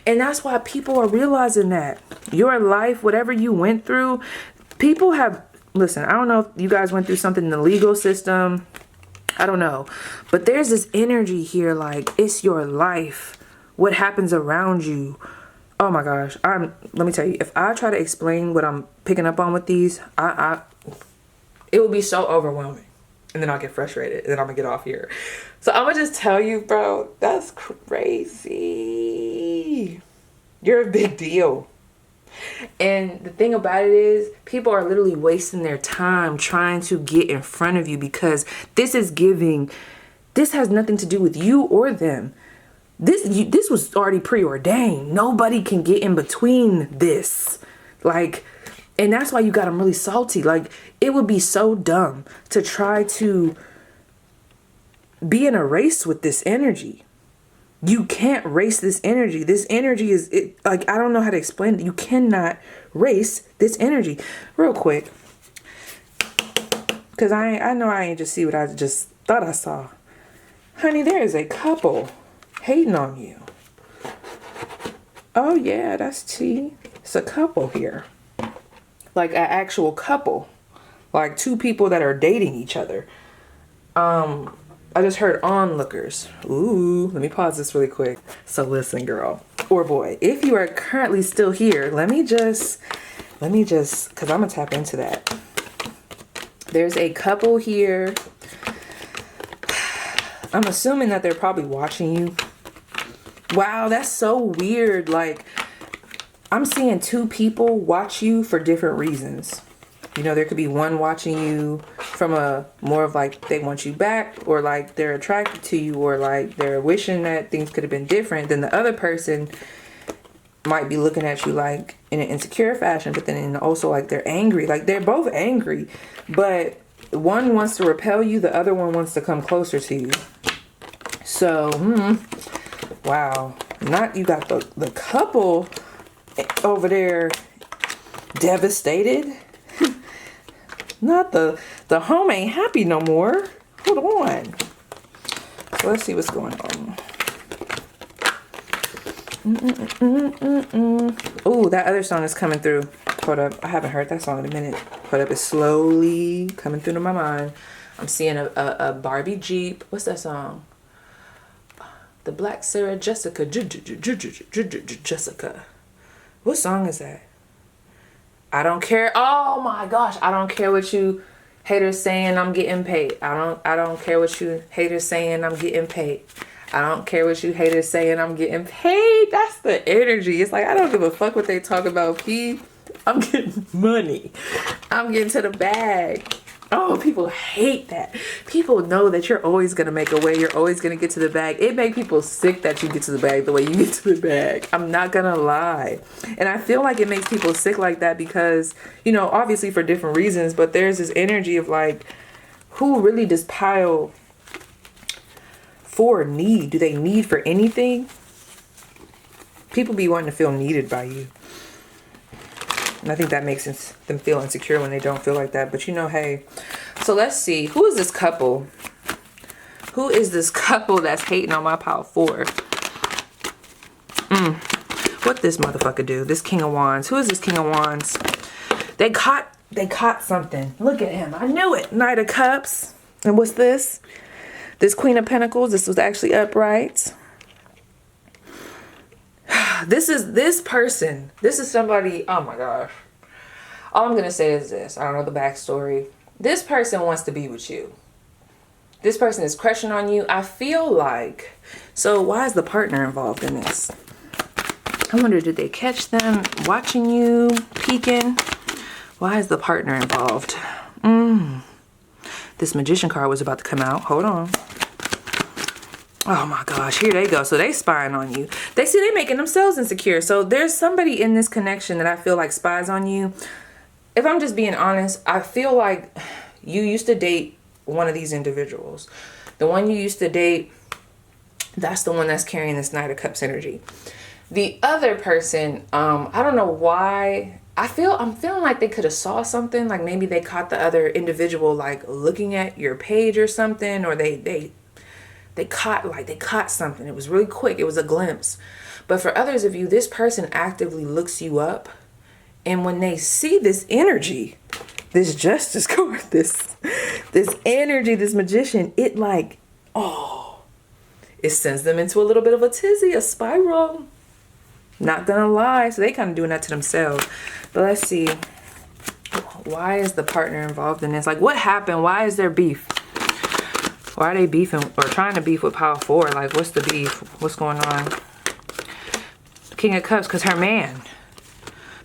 And that's why people are realizing that your life, whatever you went through, people have. Listen, I don't know if you guys went through something in the legal system. I don't know. But there's this energy here like it's your life. What happens around you. Oh my gosh. Let me tell you, if I try to explain what I'm picking up on with these, it will be so overwhelming. And then I'll get frustrated. And then I'm going to get off here. So I'm going to just tell you, bro, that's crazy. You're a big deal. And the thing about it is, people are literally wasting their time trying to get in front of you because this has nothing to do with you or them. This was already preordained. Nobody can get in between this. And that's why you got them really salty. Like, it would be so dumb to try to be in a race with this energy. You can't race this energy. This energy is, I don't know how to explain it. You cannot race this energy. Real quick. Because I know I ain't just see what I just thought I saw. Honey, there is a couple hating on you. Oh, yeah, that's T. It's a couple here. Like an actual couple. Like two people that are dating each other. I just heard onlookers. Ooh, let me pause this really quick. So listen, girl or boy, if you are currently still here, let me just, because I'm gonna tap into that. There's a couple here. I'm assuming that they're probably watching you. Wow, that's so weird. Like, I'm seeing two people watch you for different reasons. You know, there could be one watching you from a more of like they want you back, or like they're attracted to you, or like they're wishing that things could have been different. Then the other person might be looking at you like in an insecure fashion, but then also like they're angry. Like, they're both angry, but one wants to repel you, the other one wants to come closer to you. So, wow. Not, you got the couple over there devastated. Not the home ain't happy no more. Hold on. So let's see what's going on. Oh, that other song is coming through. Hold up. I haven't heard that song in a minute. Hold up. It's slowly coming through to my mind. I'm seeing a Barbie Jeep. What's that song? The Black Sarah Jessica. Jessica. What song is that? I don't care. Oh my gosh. I don't care what you haters saying I'm getting paid. I don't care what you haters saying I'm getting paid. I don't care what you haters saying I'm getting paid. That's the energy. It's like, I don't give a fuck what they talk about, P. I'm getting money. I'm getting to the bag. Oh, people hate that. People know that you're always going to make a way. You're always going to get to the bag. It makes people sick that you get to the bag the way you get to the bag. I'm not going to lie. And I feel like it makes people sick like that because, you know, obviously for different reasons, but there's this energy of like, who really does pile for need. Do they need for anything? People be wanting to feel needed by you. And I think that makes them feel insecure when they don't feel like that. But you know, hey. So let's see. Who is this couple? Who is this couple that's hating on my power 4? What this motherfucker do? This King of Wands. Who is this King of Wands? They caught something. Look at him. I knew it. Knight of Cups. And what's this? This Queen of Pentacles. This was actually upright. This person. This is somebody. Oh my gosh. All I'm going to say is this. I don't know the backstory. This person wants to be with you. This person is crushing on you. I feel like. So why is the partner involved in this? I wonder, did they catch them watching you, peeking? Why is the partner involved? This Magician card was about to come out. Hold on. Oh my gosh, here they go. So they spying on you. They making themselves insecure. So there's somebody in this connection that I feel like spies on you. If I'm just being honest, I feel like you used to date one of these individuals. The one you used to date, that's the one that's carrying this Knight of Cups energy. The other person, I don't know why. I'm feeling like they could have saw something. Like maybe they caught the other individual like looking at your page or something, or they caught something. It was really quick. It was a glimpse. But for others of you, this person actively looks you up. And when they see this energy, this Justice card, this energy, this Magician, it like, oh, it sends them into a little bit of a tizzy, a spiral. Not gonna lie. So they kind of doing that to themselves. But let's see. Why is the partner involved in this? Like, what happened? Why is there beef? Why are they beefing or trying to beef with power 4? Like, what's the beef? What's going on? King of Cups, because her man.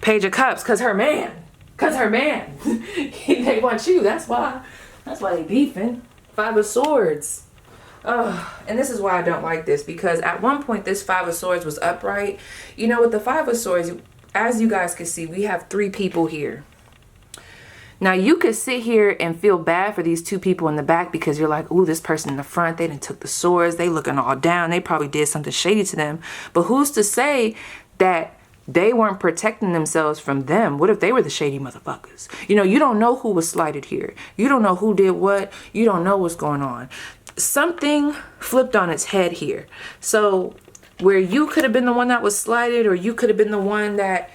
Page of Cups, because her man. Because her man. They want you. That's why. That's why they beefing. 5 of Swords. And this is why I don't like this. Because at one point, this 5 of Swords was upright. You know, with the 5 of Swords, as you guys can see, we have 3 people here. Now, you could sit here and feel bad for these 2 people in the back because you're like, ooh, this person in the front, they done took the swords. They looking all down. They probably did something shady to them. But who's to say that they weren't protecting themselves from them? What if they were the shady motherfuckers? You know, you don't know who was slighted here. You don't know who did what. You don't know what's going on. Something flipped on its head here. So where you could have been the one that was slighted, or you could have been the one that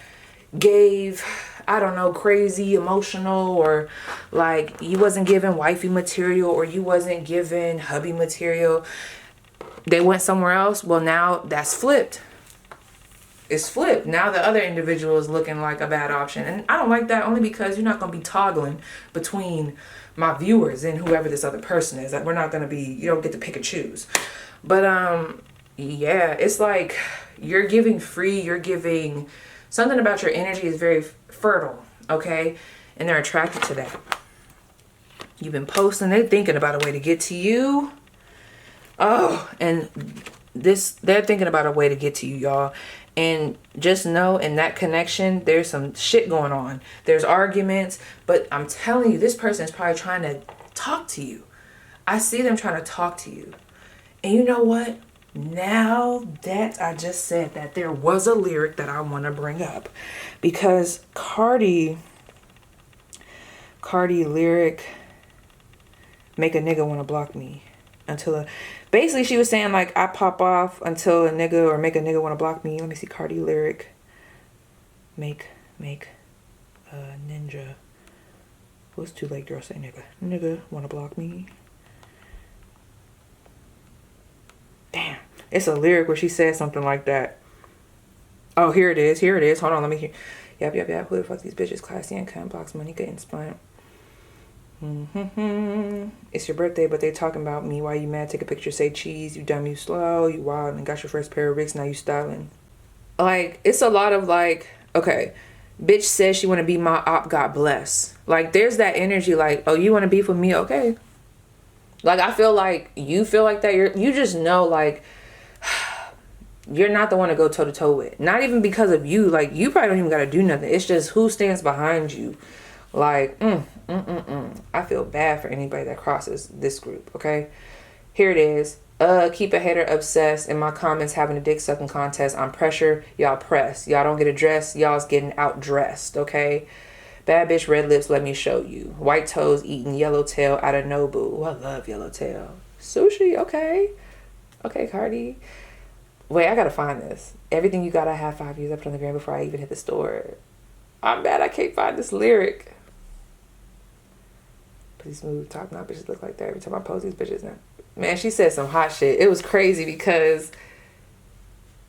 gave, I don't know, crazy emotional, or like you wasn't giving wifey material, or you wasn't giving hubby material. They went somewhere else. Well, now that's flipped. It's flipped. Now the other individual is looking like a bad option. And I don't like that, only because you're not going to be toggling between my viewers and whoever this other person is. Like, we're not going to be, you don't get to pick and choose. But yeah, it's like you're giving free, you're giving something about your energy is very fertile, okay? And they're attracted to that. You've been posting, they're thinking about a way to get to you. Oh, and they're thinking about a way to get to you, y'all. And just know, in that connection, there's some shit going on. There's arguments, but I'm telling you, this person is probably trying to talk to you. I see them trying to talk to you. And you know what? Now that I just said that, there was a lyric that I want to bring up. Because Cardi lyric, make a nigga want to block me. Basically, she was saying, like, I pop off until a nigga, or make a nigga want to block me. Let me see, Cardi lyric. Make a ninja. What's too late, girl? Say nigga. Nigga want to block me. Damn. It's a lyric where she says something like that. Oh, here it is. Here it is. Hold on, let me hear. Yep. Who the fuck these bitches? Classy income, blocks money, getting spun. It's your birthday, but they talking about me. Why you mad? Take a picture, say cheese. You dumb, you slow, you wild, and got your first pair of Ricks. Now you styling. Like, it's a lot of like, okay, bitch says she want to be my op, God bless. Like, there's that energy like, oh, you want to beef with me? Okay. Like, I feel like you feel like that. You just know, like, you're not the one to go toe to toe with. Not even because of you. Like, you probably don't even got to do nothing. It's just who stands behind you. Like, I feel bad for anybody that crosses this group, okay? Here it is. Keep a hater obsessed. In my comments having a dick sucking contest. I'm pressure. Y'all press. Y'all don't get addressed. Y'all's getting outdressed. Okay. Bad bitch red lips. Let me show you. White toes eating yellowtail out of Nobu. Ooh, I love yellowtail. Sushi. Okay. Okay, Cardi. Wait, I gotta find this. Everything you got, I have 5 years. I put on the gram before I even hit the store. I'm mad I can't find this lyric. Please smooth talk. Not bitches look like that every time I post these bitches now. Man, she said some hot shit. It was crazy because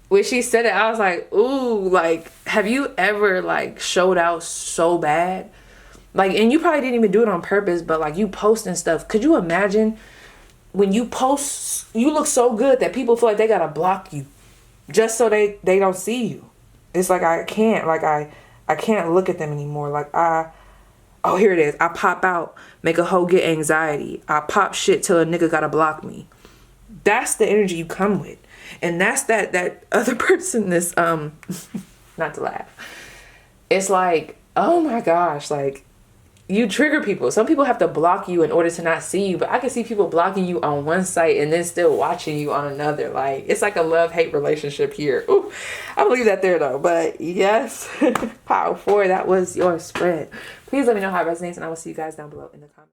when she said it, I was like, ooh, like, have you ever like showed out so bad? Like, and you probably didn't even do it on purpose, but like you posting stuff. Could you imagine when you post, you look so good that people feel like they gotta block you just so they don't see you. It's like I can't look at them anymore. Like oh, here it is. I pop out, make a hoe get anxiety. I pop shit till a nigga gotta block me. That's the energy you come with. And that's that other person, this, not to laugh. It's like, oh my gosh, like, you trigger people. Some people have to block you in order to not see you, but I can see people blocking you on one site and then still watching you on another. Like, it's like a love-hate relationship here. Ooh, I'll leave that there though. But yes, Power 4, that was your spread. Please let me know how it resonates, and I will see you guys down below in the comments.